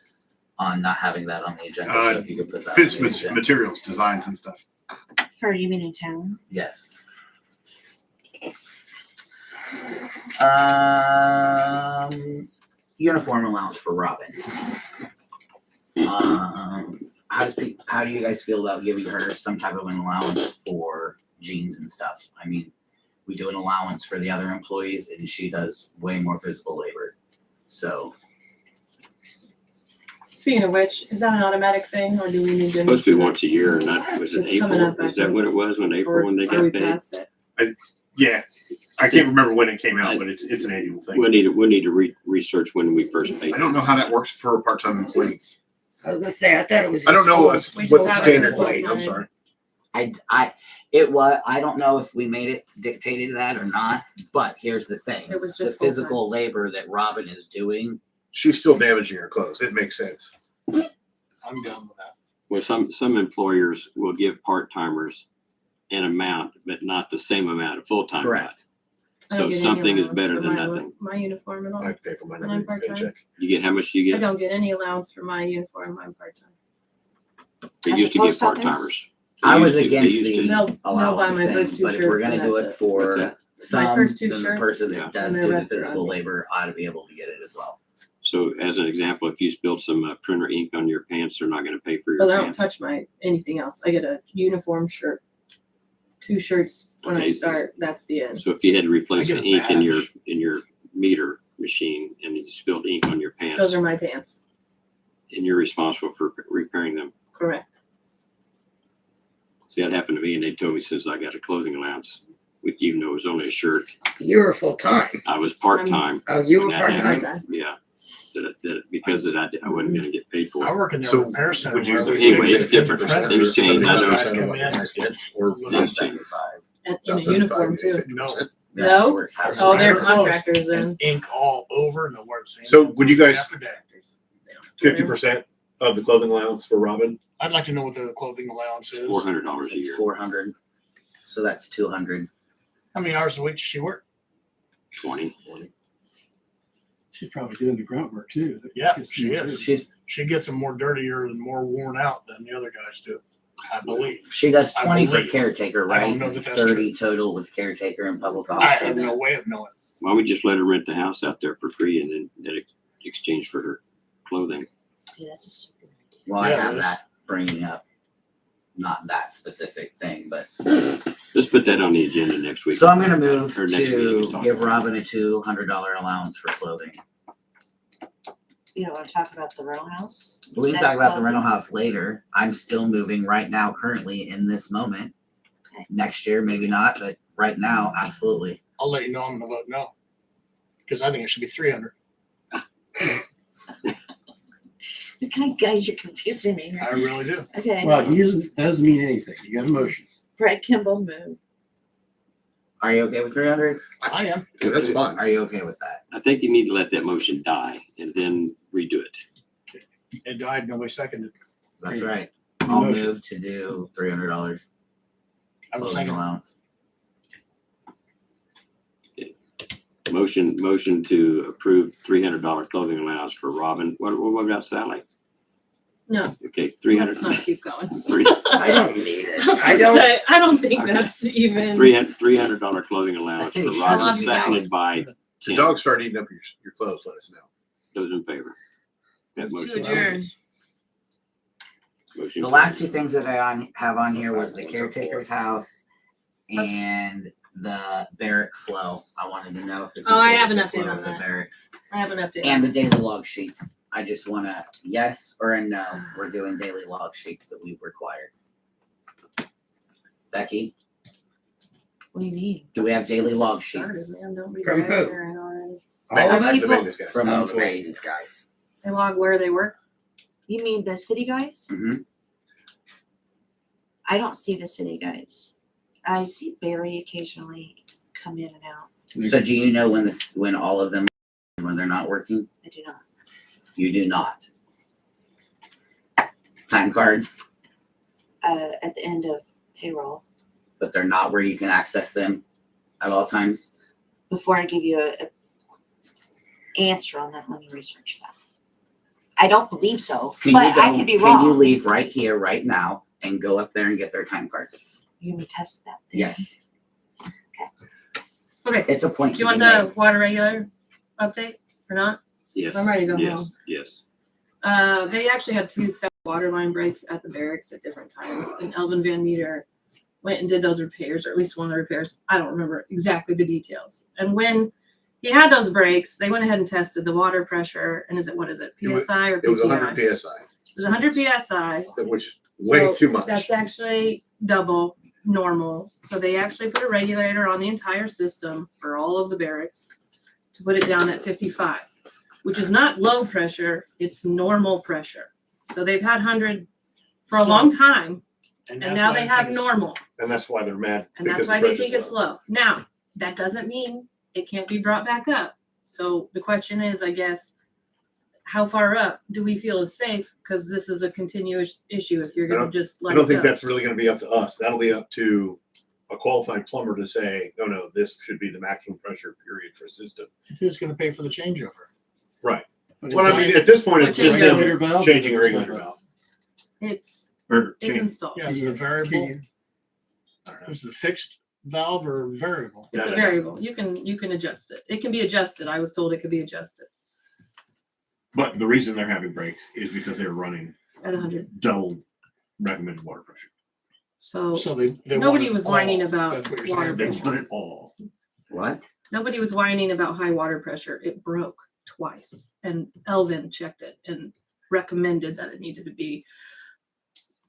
Speaker 12: on not having that on the agenda. So if you could put that. on
Speaker 1: Fence
Speaker 12: the agenda.
Speaker 1: materials, designs and stuff.
Speaker 6: For you mean in town?
Speaker 12: Yes. Uniform allowance for Robin. How do you guys feel about giving her some type of an allowance for jeans and stuff? I mean, we do an allowance for the other employees and she does way more physical labor. So
Speaker 4: Speaking of which, is that an automatic thing or do we need to?
Speaker 3: Supposed to be once a year, and that was in
Speaker 4: It's coming
Speaker 3: April.
Speaker 4: up, I
Speaker 3: Is that
Speaker 4: think.
Speaker 3: what it was when
Speaker 4: Or
Speaker 3: April when they
Speaker 4: are we
Speaker 3: got paid?
Speaker 4: past it?
Speaker 1: Yeah, I can't remember when it came out, but it's an annual thing.
Speaker 3: We need to research when we first paid.
Speaker 1: I don't know how that works for a part-time employee.
Speaker 5: I was gonna say, I thought it was.
Speaker 1: I don't know what's
Speaker 4: We
Speaker 1: what the
Speaker 4: just have it
Speaker 1: standard
Speaker 4: for
Speaker 1: was. I'm
Speaker 4: full-time.
Speaker 1: sorry.
Speaker 12: I don't know if we made it dictated that or not, but here's the thing.
Speaker 4: It was
Speaker 12: The
Speaker 4: just full-time.
Speaker 12: physical labor that Robin is doing,
Speaker 1: She's still damaging her clothes. It makes sense.
Speaker 8: I'm done with that.
Speaker 3: Well, some employers will give part-timers an amount, but not the same amount of full-time.
Speaker 12: Correct.
Speaker 4: I
Speaker 3: So
Speaker 4: don't get any
Speaker 3: something is
Speaker 4: allowance
Speaker 3: better
Speaker 4: for
Speaker 3: than
Speaker 4: my-
Speaker 3: nothing.
Speaker 4: My uniform at all.
Speaker 1: I pay for mine
Speaker 4: And I'm
Speaker 1: every
Speaker 4: part-time.
Speaker 1: paycheck.
Speaker 3: You get how much do you
Speaker 4: I
Speaker 3: get?
Speaker 4: don't get any allowance for my uniform. I'm part-time.
Speaker 3: They
Speaker 6: At
Speaker 3: used
Speaker 6: the
Speaker 3: to give
Speaker 6: post office?
Speaker 3: part-timers.
Speaker 12: I was
Speaker 3: They used
Speaker 12: against
Speaker 3: to.
Speaker 12: the
Speaker 4: They'll buy
Speaker 12: allowance
Speaker 4: my first
Speaker 12: thing,
Speaker 4: two
Speaker 12: but if we're
Speaker 4: shirts
Speaker 12: gonna
Speaker 4: and
Speaker 12: do
Speaker 4: that's
Speaker 12: it
Speaker 4: it.
Speaker 12: for
Speaker 3: What's that?
Speaker 12: some,
Speaker 4: first two
Speaker 12: then the
Speaker 4: shirts,
Speaker 12: person
Speaker 3: yeah.
Speaker 12: that does
Speaker 4: and the
Speaker 12: do the
Speaker 4: rest are
Speaker 12: physical
Speaker 4: on me.
Speaker 12: labor ought to be able to get it as well.
Speaker 3: So as an example, if you spilled some printer ink on your pants, they're not gonna pay for
Speaker 4: Well,
Speaker 3: your
Speaker 4: I don't
Speaker 3: pants.
Speaker 4: touch my anything else. I get a uniform shirt, 2 shirts when I
Speaker 3: Okay.
Speaker 4: start. That's the end.
Speaker 3: So if you had to replace
Speaker 8: I
Speaker 3: the
Speaker 8: get a
Speaker 3: ink in your
Speaker 8: badge.
Speaker 3: meter machine and you spilled ink on your pants,
Speaker 4: Those are my pants.
Speaker 3: and you're responsible for repairing them.
Speaker 4: Correct.
Speaker 3: See, that happened to me, and they told me since I got a clothing allowance, with even though it was only a shirt,
Speaker 5: You were full-time.
Speaker 3: I was part-time.
Speaker 5: Oh, you were
Speaker 3: when that
Speaker 5: part-time.
Speaker 3: happened. Yeah. Because of that, I wasn't gonna get paid for
Speaker 8: I
Speaker 3: it.
Speaker 8: work in the
Speaker 1: So,
Speaker 8: repair center.
Speaker 1: would you-
Speaker 8: where we
Speaker 3: Anyway,
Speaker 8: fix
Speaker 3: it's different.
Speaker 8: printers.
Speaker 3: Things change. I know.
Speaker 8: Guys come in,
Speaker 1: Or
Speaker 3: Things change.
Speaker 4: And in a uniform too.
Speaker 8: No.
Speaker 4: No?
Speaker 12: Works house.
Speaker 4: Oh, they're
Speaker 8: They're closed.
Speaker 4: contractors then.
Speaker 8: and ink all over and the word same.
Speaker 1: So would you guys-
Speaker 8: After day.
Speaker 1: 50% of the clothing allowance for Robin?
Speaker 8: I'd like to know what the clothing allowance is.
Speaker 3: $400 a year,
Speaker 12: 400. So that's 200.
Speaker 8: How many hours a week does she work?
Speaker 3: 20.
Speaker 17: She's probably doing the grunt work too.
Speaker 8: Yeah, she is.
Speaker 12: She's
Speaker 8: She gets them more dirtier and more worn out than the other guys do, I believe.
Speaker 12: She does
Speaker 8: I
Speaker 12: 20 for
Speaker 8: believe.
Speaker 12: caretaker,
Speaker 8: I
Speaker 12: right?
Speaker 8: don't know that that's
Speaker 12: 30 total with caretaker and public
Speaker 8: I
Speaker 12: officer.
Speaker 8: have no way of knowing.
Speaker 3: Why don't we just let her rent the house out there for free and then that exchange for her clothing?
Speaker 6: Yeah, that's a super idea.
Speaker 12: Well, I
Speaker 8: Yeah,
Speaker 12: have
Speaker 8: it is.
Speaker 12: that bringing up, not that specific thing, but.
Speaker 3: Let's put that on the agenda next week.
Speaker 12: So I'm gonna move
Speaker 3: Or next meeting
Speaker 12: to
Speaker 3: we talk
Speaker 12: give
Speaker 3: about it.
Speaker 12: Robin a $200 allowance for clothing.
Speaker 6: You don't want to talk about the rental house?
Speaker 12: We can
Speaker 6: Instead
Speaker 12: talk
Speaker 6: of
Speaker 12: about the
Speaker 6: clothing?
Speaker 12: rental house later. I'm still moving right now, currently in this moment.
Speaker 6: Okay.
Speaker 12: Next year, maybe not, but right now, absolutely.
Speaker 8: I'll let you know I'm gonna vote no. Because I think it should be 300.
Speaker 6: You kind of guys, you're confusing me.
Speaker 8: I really do.
Speaker 6: Okay.
Speaker 17: Well, he doesn't mean anything. You got a motion.
Speaker 6: Brett Kimball moved.
Speaker 12: Are you okay with 300?
Speaker 8: I am.
Speaker 1: Yeah, that's fine.
Speaker 12: Are you okay with that?
Speaker 3: I think you need to let that motion die and then redo it.
Speaker 8: It died, nobody seconded.
Speaker 12: That's
Speaker 17: Okay.
Speaker 12: right. I'll
Speaker 17: Motion.
Speaker 12: move to do $300
Speaker 8: I was
Speaker 12: clothing
Speaker 8: second.
Speaker 12: allowance.
Speaker 3: Motion to approve $300 clothing allowance for Robin. What about Sally?
Speaker 4: No,
Speaker 3: Okay,
Speaker 4: let's
Speaker 3: 300.
Speaker 4: not keep going.
Speaker 5: I don't need it.
Speaker 4: I was
Speaker 5: I
Speaker 4: gonna
Speaker 5: don't.
Speaker 4: say, I don't think
Speaker 3: Okay.
Speaker 4: that's even.
Speaker 3: $300 clothing allowance
Speaker 12: I
Speaker 3: for
Speaker 12: think
Speaker 3: Robin,
Speaker 4: Sally-
Speaker 3: seconded by
Speaker 1: If the
Speaker 3: Tim.
Speaker 1: dogs start eating up your clothes, let us know.
Speaker 3: Those in favor? That
Speaker 4: To
Speaker 3: motion
Speaker 4: adjourn.
Speaker 3: carries. Motion
Speaker 12: The last
Speaker 3: carries.
Speaker 12: two things that have on here was the caretaker's house and the barrack flow. I wanted to know if the
Speaker 4: Oh, I
Speaker 12: people
Speaker 4: have
Speaker 12: with
Speaker 4: an
Speaker 12: the
Speaker 4: update
Speaker 12: flow
Speaker 4: on
Speaker 12: of the
Speaker 4: that.
Speaker 12: barracks
Speaker 4: I have an update.
Speaker 12: and the daily log sheets. I just want a yes or a no. We're doing daily log sheets that we've required. Becky,
Speaker 6: What do you mean?
Speaker 12: do we have daily log
Speaker 4: Started,
Speaker 12: sheets
Speaker 4: man. Don't be
Speaker 12: From who?
Speaker 4: there already.
Speaker 1: Oh, that's the
Speaker 6: people-
Speaker 1: maintenance guy.
Speaker 12: from
Speaker 7: Oh,
Speaker 12: the
Speaker 7: the
Speaker 12: raise?
Speaker 7: maintenance guys.
Speaker 4: They log where they work.
Speaker 6: You mean the city guys?
Speaker 12: Mhm.
Speaker 6: I don't see the city guys. I see Barry occasionally come in and out.
Speaker 12: So do you know when all of them when they're not working?
Speaker 6: I do not.
Speaker 12: You do not. Time cards,
Speaker 6: At the end of payroll,
Speaker 12: but they're not where you can access them at all times.
Speaker 6: before I give you a answer on that, let me research that. I don't believe so,
Speaker 12: Can
Speaker 6: but
Speaker 12: you go,
Speaker 6: I could be
Speaker 12: Can you
Speaker 6: wrong.
Speaker 12: leave right here, right now, and go up there and get their time cards?
Speaker 6: You can test that.
Speaker 12: Yes,
Speaker 4: Okay.
Speaker 12: it's a point
Speaker 4: Do
Speaker 12: to
Speaker 4: you
Speaker 12: be
Speaker 4: want
Speaker 12: made.
Speaker 4: the water regulator update or not?
Speaker 3: Yes.
Speaker 4: I'm ready to go
Speaker 3: Yes.
Speaker 4: home.
Speaker 3: Yes.
Speaker 4: They actually had 2 separate water line breaks at the barracks at different times, and Elvin Van Meter went and did those repairs, or at least one of the repairs. I don't remember exactly the details. And when he had those breaks, they went ahead and tested the water pressure. And what is it, PSI or
Speaker 1: It was
Speaker 4: PPI?
Speaker 1: 100 PSI,
Speaker 4: It was 100 PSI.
Speaker 1: which way
Speaker 4: So
Speaker 1: too much.
Speaker 4: That's actually double normal. So they actually put a regulator on the entire system for all of the barracks to put it down at 55, which is not low pressure, it's normal pressure. So they've had 100 for a
Speaker 8: So-
Speaker 4: long time, and
Speaker 8: that's
Speaker 4: now
Speaker 8: why
Speaker 4: they
Speaker 8: I
Speaker 4: have
Speaker 8: think it's-
Speaker 4: normal,
Speaker 1: And that's why they're mad.
Speaker 4: and that's
Speaker 1: because
Speaker 4: why
Speaker 1: the
Speaker 4: they think
Speaker 1: pressure's
Speaker 4: it's low. Now, that doesn't mean it can't be brought back up. So the question is, I guess, how far up do we feel is safe? Because this is a continuous issue if you're
Speaker 1: I
Speaker 4: gonna
Speaker 1: don't-
Speaker 4: just
Speaker 1: I
Speaker 4: let
Speaker 1: don't
Speaker 4: it
Speaker 1: think
Speaker 4: go.
Speaker 1: that's really going to be up to us. That'll be up to a qualified plumber to say, no, this should be the maximum pressure period for a system.
Speaker 8: Who's gonna pay for the changeover?
Speaker 1: Right.
Speaker 17: But
Speaker 1: Well, I
Speaker 17: it's
Speaker 1: mean, at this point,
Speaker 4: Like
Speaker 1: it's
Speaker 4: a
Speaker 1: just
Speaker 17: regulator
Speaker 1: them
Speaker 17: valve?
Speaker 1: changing a regulator valve.
Speaker 4: It's
Speaker 1: Or
Speaker 4: it's
Speaker 1: change-
Speaker 4: installed.
Speaker 8: Yeah, is it a variable?
Speaker 1: I don't know.
Speaker 8: Is it a fixed valve or variable?
Speaker 4: It's a
Speaker 1: Yeah.
Speaker 4: variable. You can adjust it. It can be adjusted. I was told it could be adjusted
Speaker 1: But the reason they're having breaks is because they're running
Speaker 4: at 100.
Speaker 1: double recommended water pressure.
Speaker 4: So
Speaker 8: So they
Speaker 4: nobody
Speaker 8: want it
Speaker 4: was whining
Speaker 8: all.
Speaker 4: about
Speaker 8: That's what you're
Speaker 4: water
Speaker 8: saying.
Speaker 1: They want it all.
Speaker 12: What?
Speaker 4: nobody was whining about high water pressure. It broke twice, and Elvin checked it and recommended that it needed to be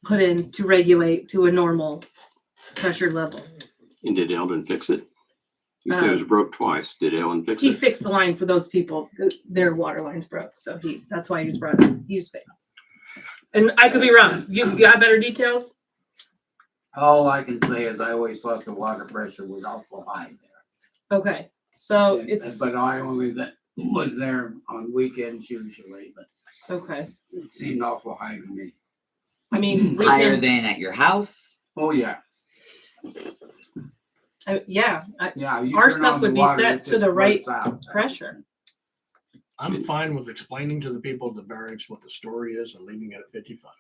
Speaker 4: put in to regulate to a normal pressure level.
Speaker 3: And did Eldon fix it? You said it was broke twice. Did Ellen fix
Speaker 4: He
Speaker 3: it?
Speaker 4: fixed the line for those people. Their water lines broke, so that's why he just brought it up. He was fake. And I could be wrong. You got better details?
Speaker 9: All I can say is I always thought the water pressure was awful high there.
Speaker 4: Okay, so
Speaker 9: And-
Speaker 4: it's
Speaker 9: But I only was there on weekends usually, but
Speaker 4: okay.
Speaker 9: it seemed awful high to me.
Speaker 4: I mean, we
Speaker 12: Higher
Speaker 4: can,
Speaker 12: than at your house?
Speaker 9: Oh, yeah,
Speaker 4: yeah,
Speaker 9: yeah. you
Speaker 4: Our
Speaker 9: turn
Speaker 4: stuff
Speaker 9: on
Speaker 4: would
Speaker 9: the
Speaker 4: be
Speaker 9: water,
Speaker 4: set
Speaker 9: it
Speaker 4: to
Speaker 9: just
Speaker 4: the right
Speaker 9: bursts out.
Speaker 4: pressure.
Speaker 8: I'm fine with explaining to the people at the barracks what the story is and leaving it at 55.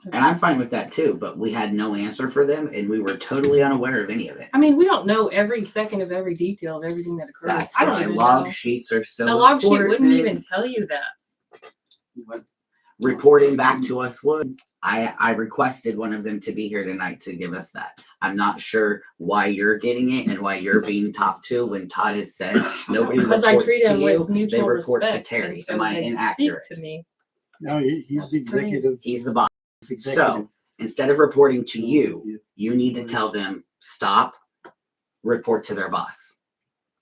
Speaker 12: And I'm fine with that too, but we had no answer for them and we were totally unaware of any of it.
Speaker 4: I mean, we don't know every second of every detail of everything that occurs.
Speaker 12: That's
Speaker 4: I don't
Speaker 12: why
Speaker 4: even
Speaker 12: log
Speaker 4: know.
Speaker 12: sheets are so
Speaker 4: The log sheet wouldn't
Speaker 12: important.
Speaker 4: even tell you that.
Speaker 9: But
Speaker 12: Reporting back to us would. I requested one of them to be here tonight to give us that. I'm not sure why you're getting it and why you're being talked to when Todd has said nobody
Speaker 4: Because I
Speaker 12: reports
Speaker 4: treat
Speaker 12: to
Speaker 4: him
Speaker 12: you,
Speaker 4: with
Speaker 12: they
Speaker 4: mutual
Speaker 12: report to
Speaker 4: respect.
Speaker 12: Terry.
Speaker 4: and so
Speaker 12: Am I
Speaker 4: they
Speaker 12: inaccurate?
Speaker 4: Speak to me.
Speaker 17: No, he's the
Speaker 4: That's great.
Speaker 17: executive.
Speaker 12: He's the boss.
Speaker 17: he's executive.
Speaker 12: So instead of reporting to you, you need to tell them, stop, report to their boss.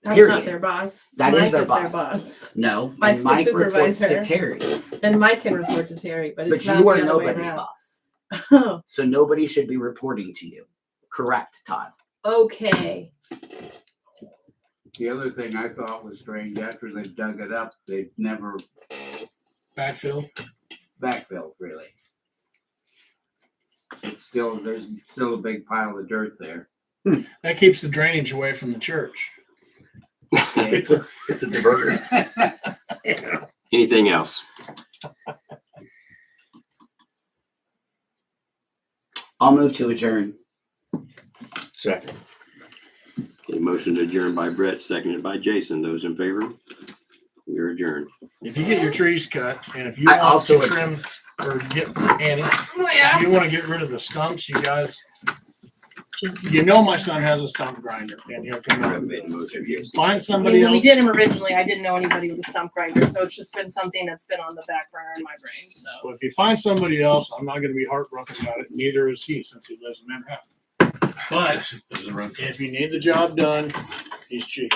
Speaker 4: That's
Speaker 12: Period.
Speaker 4: not their boss.
Speaker 12: That
Speaker 4: Mike
Speaker 12: is their
Speaker 4: their
Speaker 12: boss.
Speaker 4: boss.
Speaker 12: No,
Speaker 4: Mike's
Speaker 12: and
Speaker 4: the
Speaker 12: Mike reports to
Speaker 4: supervisor.
Speaker 12: Terry,
Speaker 4: Then Mike can report to Terry, but
Speaker 12: but
Speaker 4: it's not
Speaker 12: you
Speaker 4: the
Speaker 12: are
Speaker 4: other way
Speaker 12: nobody's
Speaker 4: around.
Speaker 12: boss. So nobody should be reporting to you. Correct, Todd.
Speaker 4: Okay.
Speaker 9: the other thing I thought was strange, after they dug it up, they never
Speaker 8: Backfill.
Speaker 9: backfilled really. There's still a big pile of dirt there.
Speaker 8: That keeps the drainage away from the church.
Speaker 1: It's a diverter.
Speaker 3: Anything else?
Speaker 12: I'll move to adjourn.
Speaker 1: Second.
Speaker 3: A motion to adjourn by Brett, seconded by Jason. Those in favor? You're adjourned.
Speaker 8: If you get your trees cut and if you
Speaker 12: I
Speaker 8: want
Speaker 12: also
Speaker 8: to trim or get, Annie, if you want to get rid of the stumps, you guys, you know my son has a stump grinder and he'll come out. Find
Speaker 4: I
Speaker 8: somebody
Speaker 4: mean, when we
Speaker 8: else.
Speaker 4: did him originally, I didn't know anybody with a stump grinder, so it's just been something that's been on the back burner in my brain, so.
Speaker 8: Well, if you find somebody else, I'm not gonna be heartbroken about it, neither is he, since he lives in Manhattan. But if you need the job done, he's cheap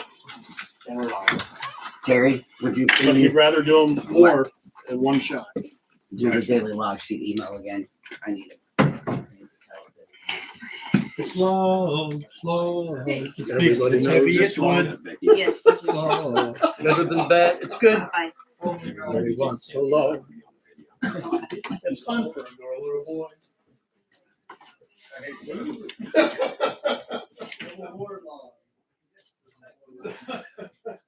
Speaker 8: and reliable.
Speaker 12: Terry, would you
Speaker 8: But he'd
Speaker 12: please
Speaker 8: rather do them more in one shot.
Speaker 12: do the daily log sheet email again? I need it.
Speaker 8: It's slow, slow.
Speaker 17: It's big, it's heavy, it's wood.
Speaker 6: Yes.
Speaker 17: Oh, better than bad, it's good.
Speaker 6: Bye.
Speaker 17: Very one so low.
Speaker 8: It's fun for a girl or a boy.
Speaker 17: I hate